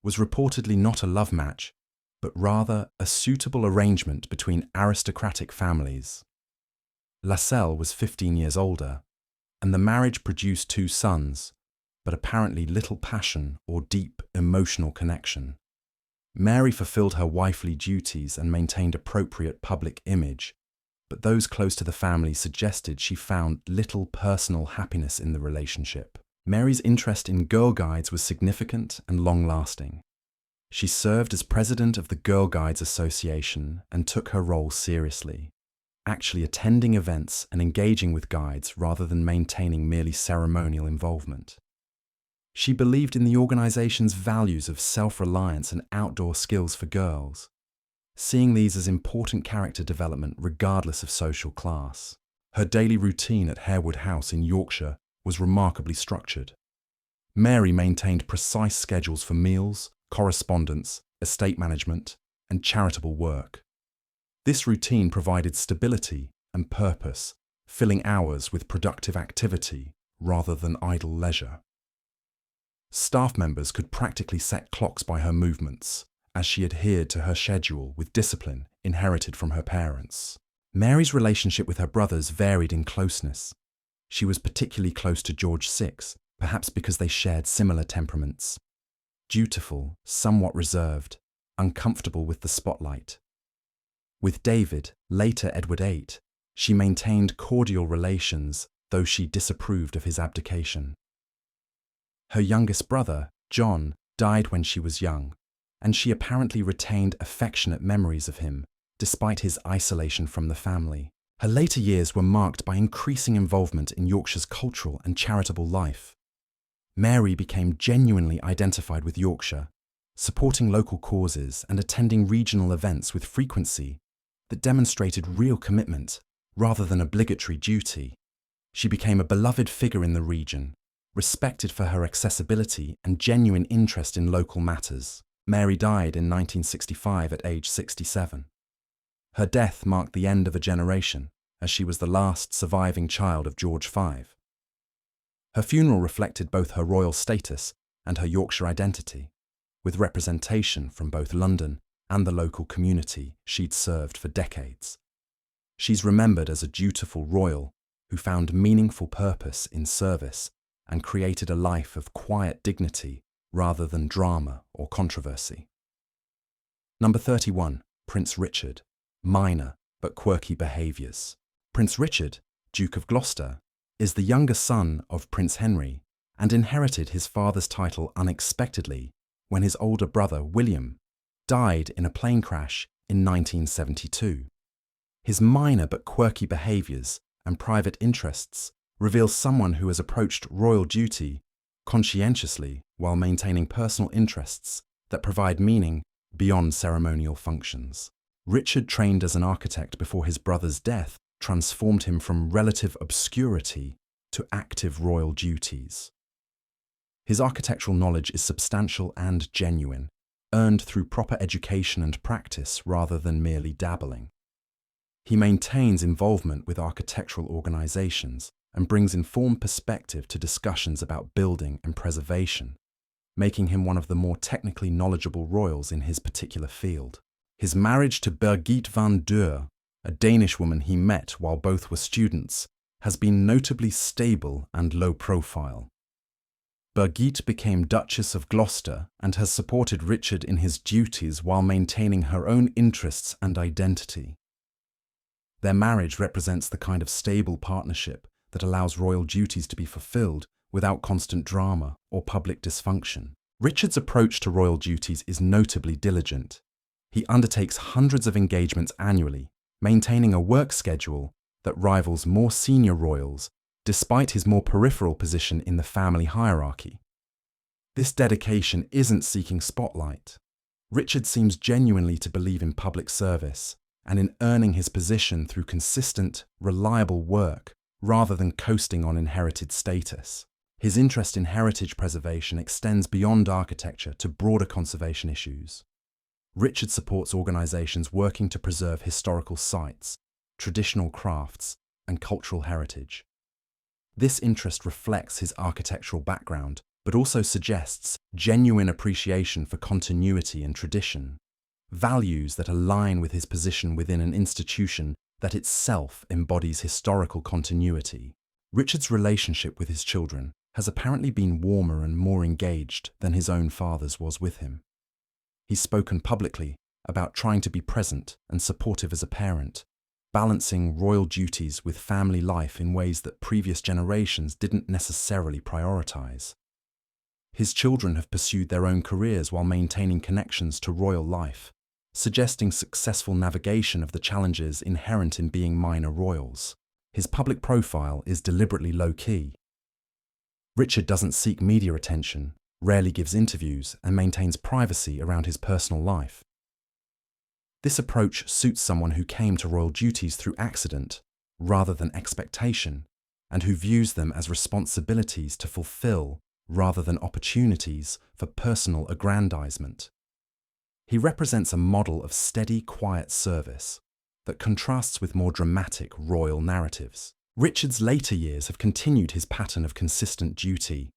was reportedly not a love match, but rather a suitable arrangement between aristocratic families. Lascelles was 15 years older, and the marriage produced 2 sons, but apparently little passion or deep emotional connection. Mary fulfilled her wifely duties and maintained appropriate public image, but those close to the family suggested she found little personal happiness in the relationship. Mary's interest in Girl Guides was significant and long-lasting. She served as president of the Girl Guides Association and took her role seriously, actually attending events and engaging with guides rather than maintaining merely ceremonial involvement. She believed in the organization's values of self-reliance and outdoor skills for girls, seeing these as important character development regardless of social class. Her daily routine at Harewood House in Yorkshire was remarkably structured. Mary maintained precise schedules for meals, correspondence, estate management, and charitable work. This routine provided stability and purpose, filling hours with productive activity rather than idle leisure. Staff members could practically set clocks by her movements, as she adhered to her schedule with discipline inherited from her parents. Mary's relationship with her brothers varied in closeness. She was particularly close to George VI, perhaps because they shared similar temperaments. Dutiful, somewhat reserved, uncomfortable with the spotlight. With David, later Edward VIII, she maintained cordial relations, though she disapproved of his abdication. Her youngest brother, John, died when she was young, and she apparently retained affectionate memories of him, despite his isolation from the family. Her later years were marked by increasing involvement in Yorkshire's cultural and charitable life. Mary became genuinely identified with Yorkshire, supporting local causes and attending regional events with frequency that demonstrated real commitment rather than obligatory duty. She became a beloved figure in the region, respected for her accessibility and genuine interest in local matters. Mary died in 1965 at age 67. Her death marked the end of a generation, as she was the last surviving child of George V. Her funeral reflected both her royal status and her Yorkshire identity, with representation from both London and the local community she'd served for decades. She's remembered as a dutiful royal who found meaningful purpose in service and created a life of quiet dignity rather than drama or controversy. Number 31, Prince Richard. Minor but quirky behaviours. Prince Richard, Duke of Gloucester, is the younger son of Prince Henry and inherited his father's title unexpectedly when his older brother, William, died in a plane crash in 1972. His minor but quirky behaviours and private interests reveal someone who has approached royal duty conscientiously while maintaining personal interests that provide meaning beyond ceremonial functions. Richard trained as an architect before his brother's death transformed him from relative obscurity to active royal duties. His architectural knowledge is substantial and genuine, earned through proper education and practice rather than merely dabbling. He maintains involvement with architectural organisations and brings informed perspective to discussions about building and preservation, making him one of the more technically knowledgeable royals in his particular field. His marriage to Birgitte vanEur, a Danish woman he met while both were students, has been notably stable and low profile. Birgitte became Duchess of Gloucester and has supported Richard in his duties while maintaining her own interests and identity. Their marriage represents the kind of stable partnership that allows royal duties to be fulfilled without constant drama or public dysfunction. Richard's approach to royal duties is notably diligent. He undertakes hundreds of engagements annually, maintaining a work schedule that rivals more senior royals, despite his more peripheral position in the family hierarchy. This dedication isn't seeking spotlight. Richard seems genuinely to believe in public service and in earning his position through consistent, reliable work rather than coasting on inherited status. His interest in heritage preservation extends beyond architecture to broader conservation issues. Richard supports organisations working to preserve historical sites, traditional crafts, and cultural heritage. This interest reflects his architectural background, but also suggests genuine appreciation for continuity and tradition, values that align with his position within an institution that itself embodies historical continuity. Richard's relationship with his children has apparently been warmer and more engaged than his own father's was with him. He's spoken publicly about trying to be present and supportive as a parent, balancing royal duties with family life in ways that previous generations didn't necessarily prioritize. His children have pursued their own careers while maintaining connections to royal life, suggesting successful navigation of the challenges inherent in being minor royals. His public profile is deliberately low-key. Richard doesn't seek media attention, rarely gives interviews, and maintains privacy around his personal life. This approach suits someone who came to royal duties through accident, rather than expectation, and who views them as responsibilities to fulfill rather than opportunities for personal aggrandizement. He represents a model of steady, quiet service that contrasts with more dramatic royal narratives. Richard's later years have continued his pattern of consistent duty.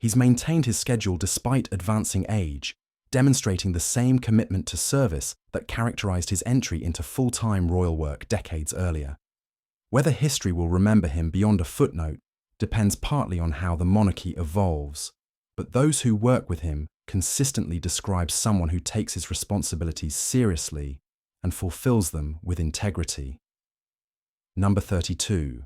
He's maintained his schedule despite advancing age, demonstrating the same commitment to service that characterized his entry into full-time royal work decades earlier. Whether history will remember him beyond a footnote depends partly on how the monarchy evolves, but those who work with him consistently describe someone who takes his responsibilities seriously and fulfills them with integrity. Number 32.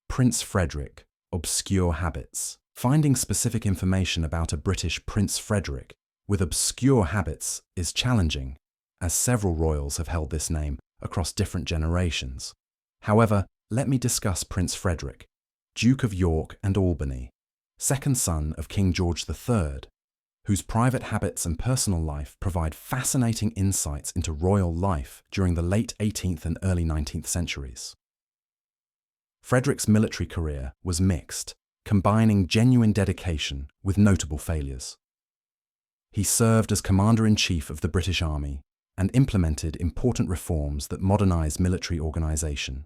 Prince Frederick, Obscure Habits. Finding specific information about a British Prince Frederick with obscure habits is challenging, as several royals have held this name across different generations. However, let me discuss Prince Frederick, Duke of York and Albany, second son of King George III, whose private habits and personal life provide fascinating insights into royal life during the late 18th and early 19th centuries. Frederick's military career was mixed, combining genuine dedication with notable failures. He served as Commander-in-Chief of the British Army and implemented important reforms that modernized military organization.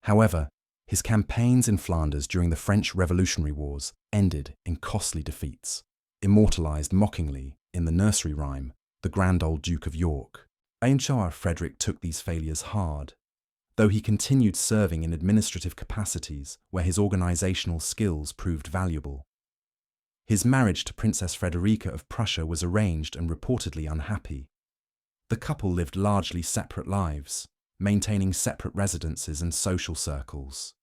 However, his campaigns in Flanders during the French Revolutionary Wars ended in costly defeats, immortalized mockingly in the nursery rhyme, The Grand Old Duke of York. Frederick took these failures hard, though he continued serving in administrative capacities where his organizational skills proved valuable. His marriage to Princess Frederica of Prussia was arranged and reportedly unhappy. The couple lived largely separate lives, maintaining separate residences and social circles.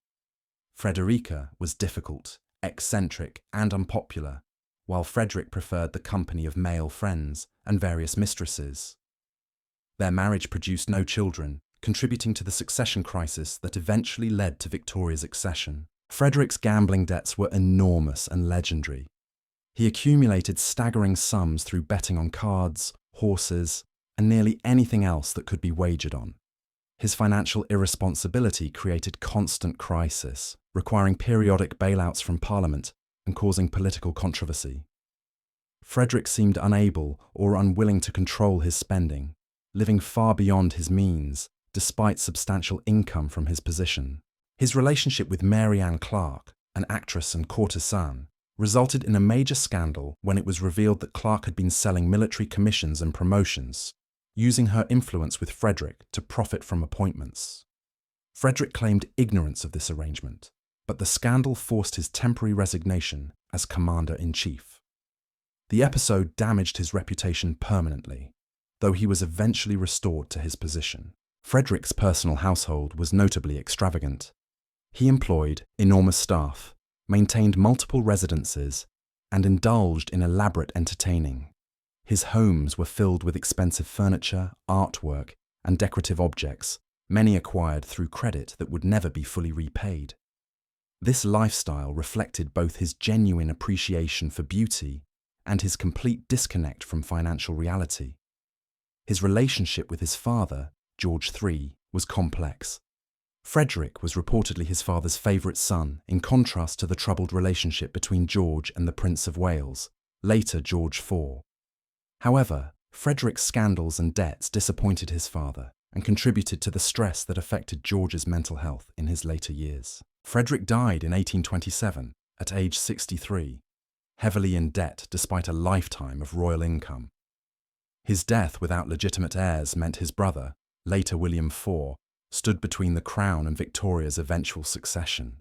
Frederica was difficult, eccentric, and unpopular, while Frederick preferred the company of male friends and various mistresses. Their marriage produced no children, contributing to the succession crisis that eventually led to Victoria's accession. Frederick's gambling debts were enormous and legendary. He accumulated staggering sums through betting on cards, horses, and nearly anything else that could be wagered on. His financial irresponsibility created constant crisis, requiring periodic bailouts from Parliament and causing political controversy. Frederick seemed unable or unwilling to control his spending, living far beyond his means, despite substantial income from his position. His relationship with Mary Ann Clark, an actress and courtesan, resulted in a major scandal when it was revealed that Clark had been selling military commissions and promotions, using her influence with Frederick to profit from appointments. Frederick claimed ignorance of this arrangement, but the scandal forced his temporary resignation as Commander-in-Chief. The episode damaged his reputation permanently, though he was eventually restored to his position. Frederick's personal household was notably extravagant. He employed enormous staff, maintained multiple residences, and indulged in elaborate entertaining. His homes were filled with expensive furniture, artwork, and decorative objects, many acquired through credit that would never be fully repaid. This lifestyle reflected both his genuine appreciation for beauty and his complete disconnect from financial reality. His relationship with his father, George III, was complex. Frederick was reportedly his father's favourite son, in contrast to the troubled relationship between George and the Prince of Wales, later George IV. However, Frederick's scandals and debts disappointed his father and contributed to the stress that affected George's mental health in his later years. Frederick died in 1827, at age 63, heavily in debt despite a lifetime of royal income. His death without legitimate heirs meant his brother, later William IV, stood between the crown and Victoria's eventual succession.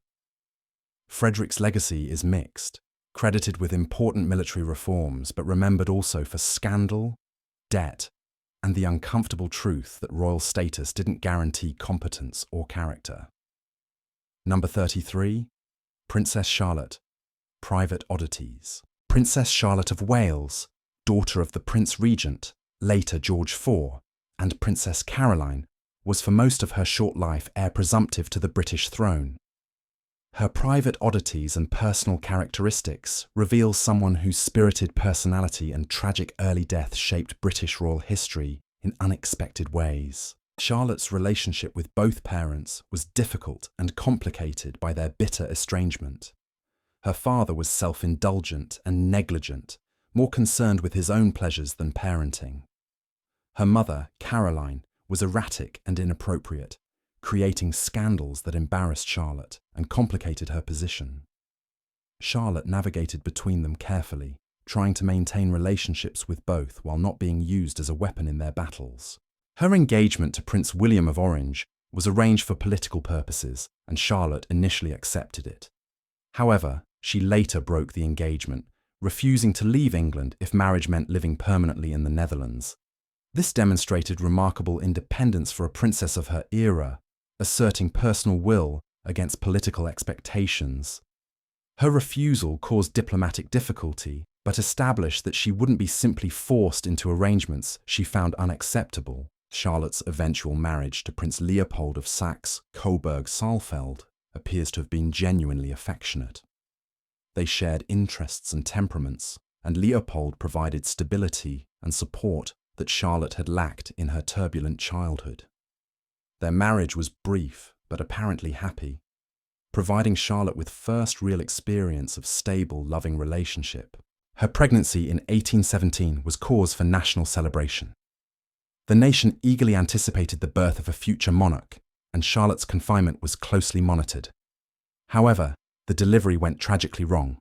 Frederick's legacy is mixed, credited with important military reforms but remembered also for scandal, debt, and the uncomfortable truth that royal status didn't guarantee competence or character. Number 33. Princess Charlotte. Private oddities. Princess Charlotte of Wales, daughter of the Prince Regent, later George IV, and Princess Caroline, was for most of her short life heir presumptive to the British throne. Her private oddities and personal characteristics reveal someone whose spirited personality and tragic early death shaped British royal history in unexpected ways. Charlotte's relationship with both parents was difficult and complicated by their bitter estrangement. Her father was self-indulgent and negligent, more concerned with his own pleasures than parenting. Her mother, Caroline, was erratic and inappropriate, creating scandals that embarrassed Charlotte and complicated her position. Charlotte navigated between them carefully, trying to maintain relationships with both while not being used as a weapon in their battles. Her engagement to Prince William of Orange was arranged for political purposes, and Charlotte initially accepted it. However, she later broke the engagement, refusing to leave England if marriage meant living permanently in the Netherlands. This demonstrated remarkable independence for a princess of her era, asserting personal will against political expectations. Her refusal caused diplomatic difficulty, but established that she wouldn't be simply forced into arrangements she found unacceptable. Charlotte's eventual marriage to Prince Leopold of Saxe-Coburg-Saalfeld appears to have been genuinely affectionate. They shared interests and temperaments, and Leopold provided stability and support that Charlotte had lacked in her turbulent childhood. Their marriage was brief but apparently happy, providing Charlotte with first real experience of stable, loving relationship. Her pregnancy in 1817 was cause for national celebration. The nation eagerly anticipated the birth of a future monarch, and Charlotte's confinement was closely monitored. However, the delivery went tragically wrong.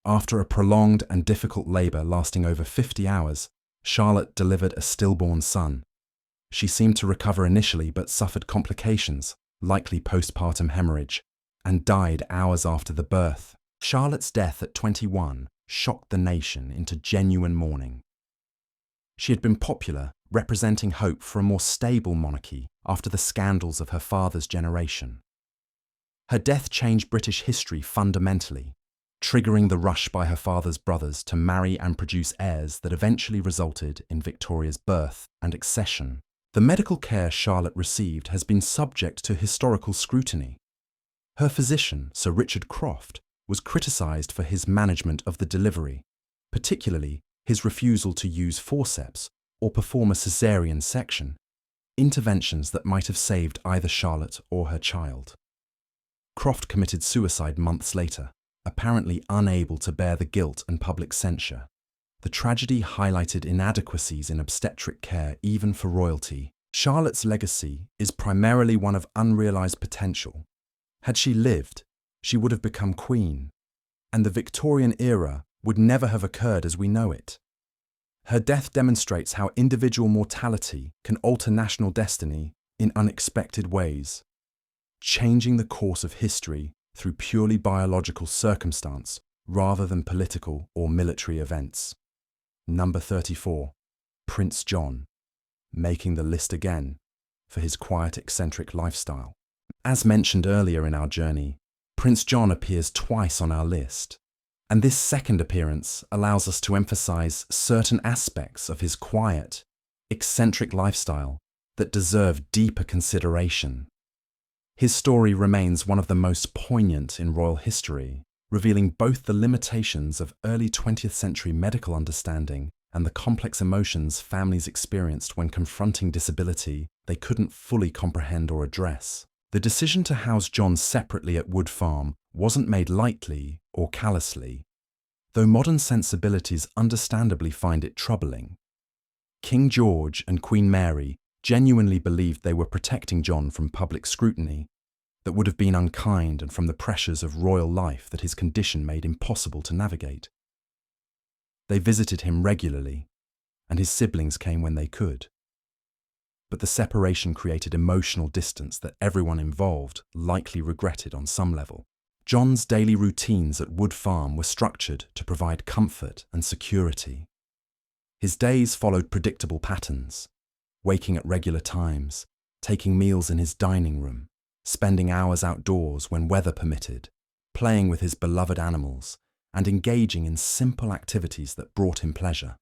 After a prolonged and difficult labour lasting over 50 hours, Charlotte delivered a stillborn son. She seemed to recover initially but suffered complications, likely postpartum hemorrhage, and died hours after the birth. Charlotte's death at 21 shocked the nation into genuine mourning. She had been popular, representing hope for a more stable monarchy after the scandals of her father's generation. Her death changed British history fundamentally, triggering the rush by her father's brothers to marry and produce heirs that eventually resulted in Victoria's birth and accession. The medical care Charlotte received has been subject to historical scrutiny. Her physician, Sir Richard Croft, was criticised for his management of the delivery, particularly his refusal to use forceps or perform a caesarean section, interventions that might have saved either Charlotte or her child. Croft committed suicide months later, apparently unable to bear the guilt and public censure. The tragedy highlighted inadequacies in obstetric care even for royalty. Charlotte's legacy is primarily one of unrealised potential. Had she lived, she would have become queen, and the Victorian era would never have occurred as we know it. Her death demonstrates how individual mortality can alter national destiny in unexpected ways, changing the course of history through purely biological circumstance rather than political or military events. Number 34. Prince John, making the list again for his quiet, eccentric lifestyle. As mentioned earlier in our journey, Prince John appears twice on our list. And this second appearance allows us to emphasize certain aspects of his quiet, eccentric lifestyle that deserve deeper consideration. His story remains one of the most poignant in royal history, revealing both the limitations of early 20th century medical understanding and the complex emotions families experienced when confronting disability they couldn't fully comprehend or address. The decision to house John separately at Wood Farm wasn't made lightly or callously, though modern sensibilities understandably find it troubling. King George and Queen Mary genuinely believed they were protecting John from public scrutiny that would have been unkind and from the pressures of royal life that his condition made impossible to navigate. They visited him regularly, and his siblings came when they could. But the separation created emotional distance that everyone involved likely regretted on some level. John's daily routines at Wood Farm were structured to provide comfort and security. His days followed predictable patterns, waking at regular times, taking meals in his dining room, spending hours outdoors when weather permitted, playing with his beloved animals, and engaging in simple activities that brought him pleasure.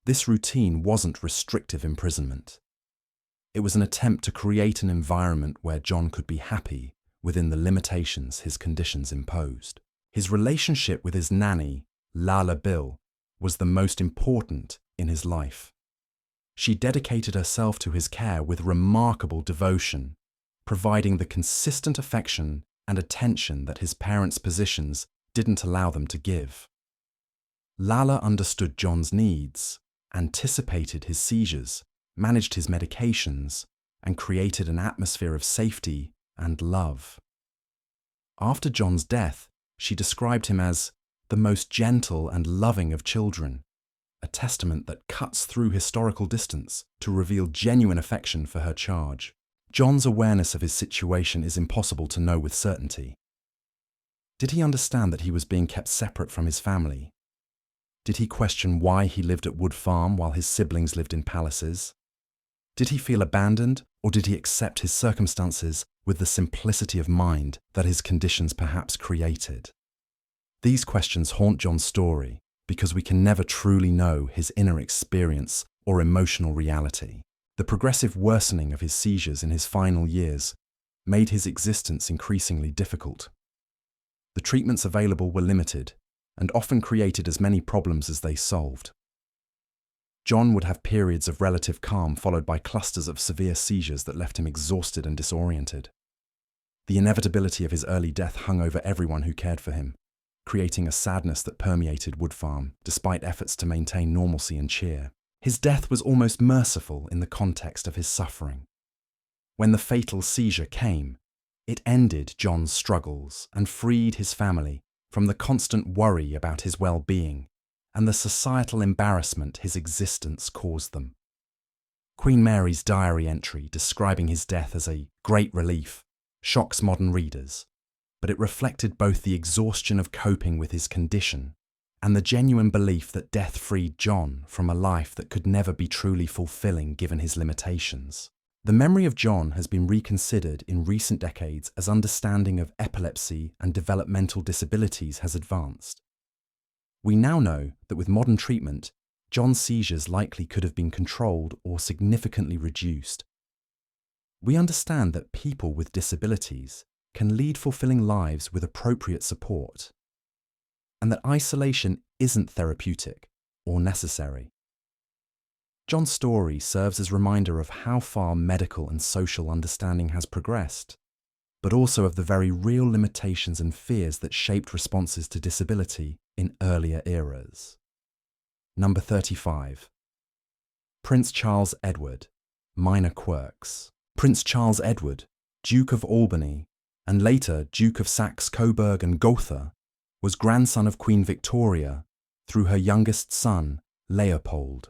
This routine wasn't restrictive imprisonment. It was an attempt to create an environment where John could be happy within the limitations his conditions imposed. His relationship with his nanny, Lala Bill, was the most important in his life. She dedicated herself to his care with remarkable devotion, providing the consistent affection and attention that his parents' positions didn't allow them to give. Lala understood John's needs, anticipated his seizures, managed his medications, and created an atmosphere of safety and love. After John's death, she described him as the most gentle and loving of children, a testament that cuts through historical distance to reveal genuine affection for her charge. John's awareness of his situation is impossible to know with certainty. Did he understand that he was being kept separate from his family? Did he question why he lived at Wood Farm while his siblings lived in palaces? Did he feel abandoned, or did he accept his circumstances with the simplicity of mind that his conditions perhaps created? These questions haunt John's story because we can never truly know his inner experience or emotional reality. The progressive worsening of his seizures in his final years made his existence increasingly difficult. The treatments available were limited and often created as many problems as they solved. John would have periods of relative calm followed by clusters of severe seizures that left him exhausted and disoriented. The inevitability of his early death hung over everyone who cared for him, creating a sadness that permeated Wood Farm, despite efforts to maintain normalcy and cheer. His death was almost merciful in the context of his suffering. When the fatal seizure came, it ended John's struggles and freed his family from the constant worry about his well-being and the societal embarrassment his existence caused them. Queen Mary's diary entry describing his death as a great relief shocks modern readers, but it reflected both the exhaustion of coping with his condition and the genuine belief that death freed John from a life that could never be truly fulfilling given his limitations. The memory of John has been reconsidered in recent decades as understanding of epilepsy and developmental disabilities has advanced. We now know that with modern treatment, John's seizures likely could have been controlled or significantly reduced. We understand that people with disabilities can lead fulfilling lives with appropriate support, and that isolation isn't therapeutic or necessary. John's story serves as a reminder of how far medical and social understanding has progressed, but also of the very real limitations and fears that shaped responses to disability in earlier eras. Number 35. Prince Charles Edward, Minor Quirks. Prince Charles Edward, Duke of Albany, and later Duke of Saxe-Coburg and Gotha, was grandson of Queen Victoria through her youngest son, Leopold.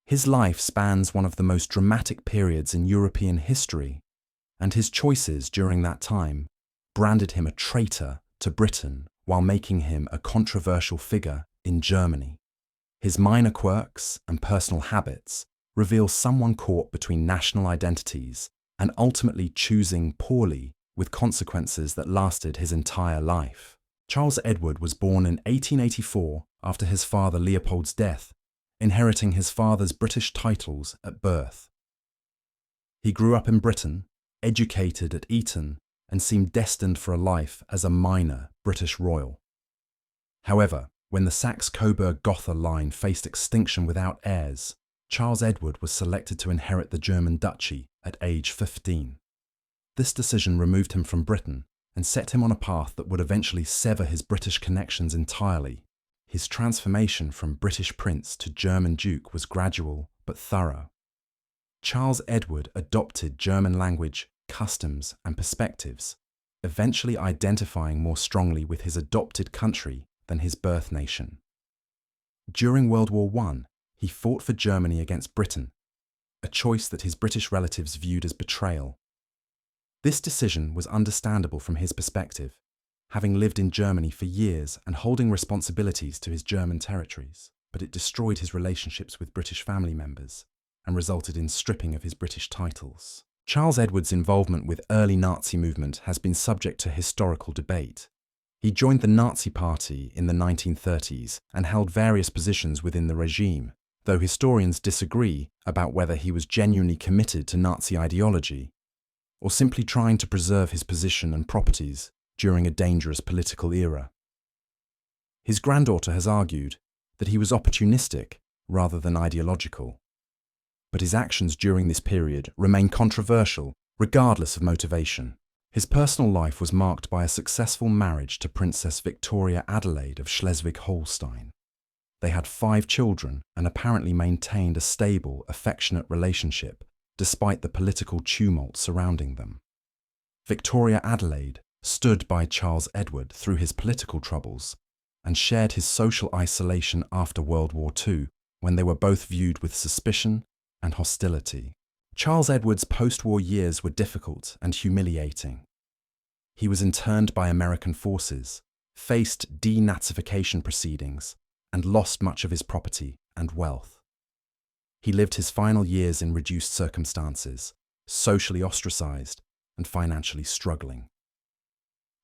His life spans one of the most dramatic periods in European history, and his choices during that time branded him a traitor to Britain while making him a controversial figure in Germany. His minor quirks and personal habits reveal someone caught between national identities and ultimately choosing poorly with consequences that lasted his entire life. Charles Edward was born in 1884 after his father Leopold's death, inheriting his father's British titles at birth. He grew up in Britain, educated at Eton, and seemed destined for a life as a minor British royal. However, when the Saxe-Coburg-Gotha line faced extinction without heirs, Charles Edward was selected to inherit the German duchy at age 15. This decision removed him from Britain and set him on a path that would eventually sever his British connections entirely. His transformation from British prince to German duke was gradual but thorough. Charles Edward adopted German language, customs, and perspectives, eventually identifying more strongly with his adopted country than his birth nation. During World War I, he fought for Germany against Britain, a choice that his British relatives viewed as betrayal. This decision was understandable from his perspective, having lived in Germany for years and holding responsibilities to his German territories, but it destroyed his relationships with British family members and resulted in stripping of his British titles. Charles Edward's involvement with early Nazi movement has been subject to historical debate. He joined the Nazi Party in the 1930s and held various positions within the regime, though historians disagree about whether he was genuinely committed to Nazi ideology or simply trying to preserve his position and properties during a dangerous political era. His granddaughter has argued that he was opportunistic rather than ideological, but his actions during this period remain controversial regardless of motivation. His personal life was marked by a successful marriage to Princess Victoria Adelaide of Schleswig-Holstein. They had 5 children and apparently maintained a stable, affectionate relationship despite the political tumult surrounding them. Victoria Adelaide stood by Charles Edward through his political troubles and shared his social isolation after World War II, when they were both viewed with suspicion and hostility. Charles Edward's post-war years were difficult and humiliating. He was interned by American forces, faced denazification proceedings, and lost much of his property and wealth. He lived his final years in reduced circumstances, socially ostracized and financially struggling.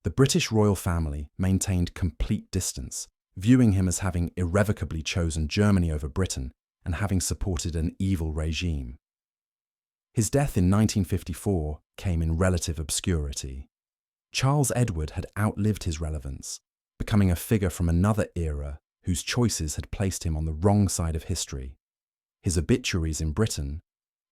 The British royal family maintained complete distance, viewing him as having irrevocably chosen Germany over Britain and having supported an evil regime. His death in 1954 came in relative obscurity. Charles Edward had outlived his relevance, becoming a figure from another era whose choices had placed him on the wrong side of history. His obituaries in Britain,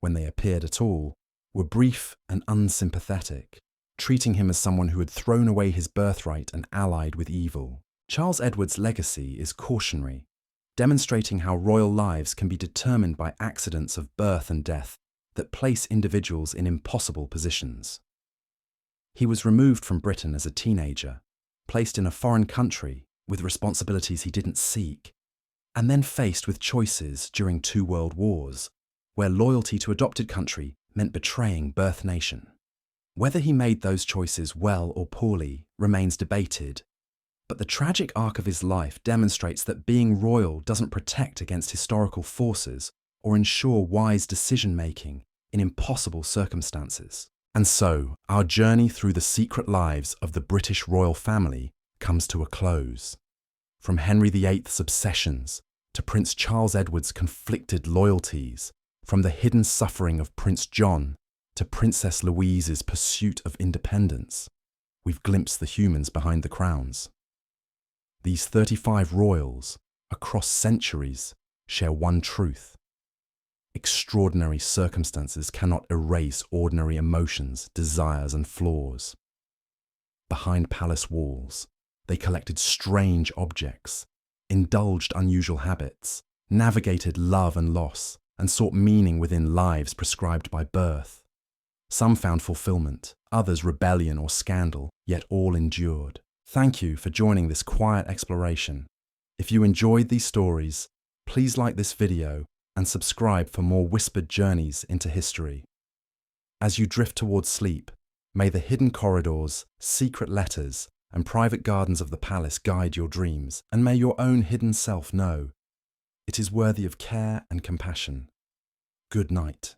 when they appeared at all, were brief and unsympathetic, treating him as someone who had thrown away his birthright and allied with evil. Charles Edward's legacy is cautionary, demonstrating how royal lives can be determined by accidents of birth and death that place individuals in impossible positions. He was removed from Britain as a teenager, placed in a foreign country with responsibilities he didn't seek, and then faced with choices during 2 world wars, where loyalty to adopted country meant betraying birth nation. Whether he made those choices well or poorly remains debated, but the tragic arc of his life demonstrates that being royal doesn't protect against historical forces or ensure wise decision-making in impossible circumstances. And so, our journey through the secret lives of the British royal family comes to a close. From Henry VIII's obsessions to Prince Charles Edward's conflicted loyalties, from the hidden suffering of Prince John to Princess Louise's pursuit of independence, we've glimpsed the humans behind the crowns. These 35 royals, across centuries, share one truth. Extraordinary circumstances cannot erase ordinary emotions, desires, and flaws. Behind palace walls, they collected strange objects, indulged unusual habits, navigated love and loss, and sought meaning within lives prescribed by birth. Some found fulfillment, others rebellion or scandal, yet all endured. Thank you for joining this quiet exploration. If you enjoyed these stories, please like this video and subscribe for more whispered journeys into history. As you drift towards sleep, may the hidden corridors, secret letters, and private gardens of the palace guide your dreams, and may your own hidden self know it is worthy of care and compassion. Good night.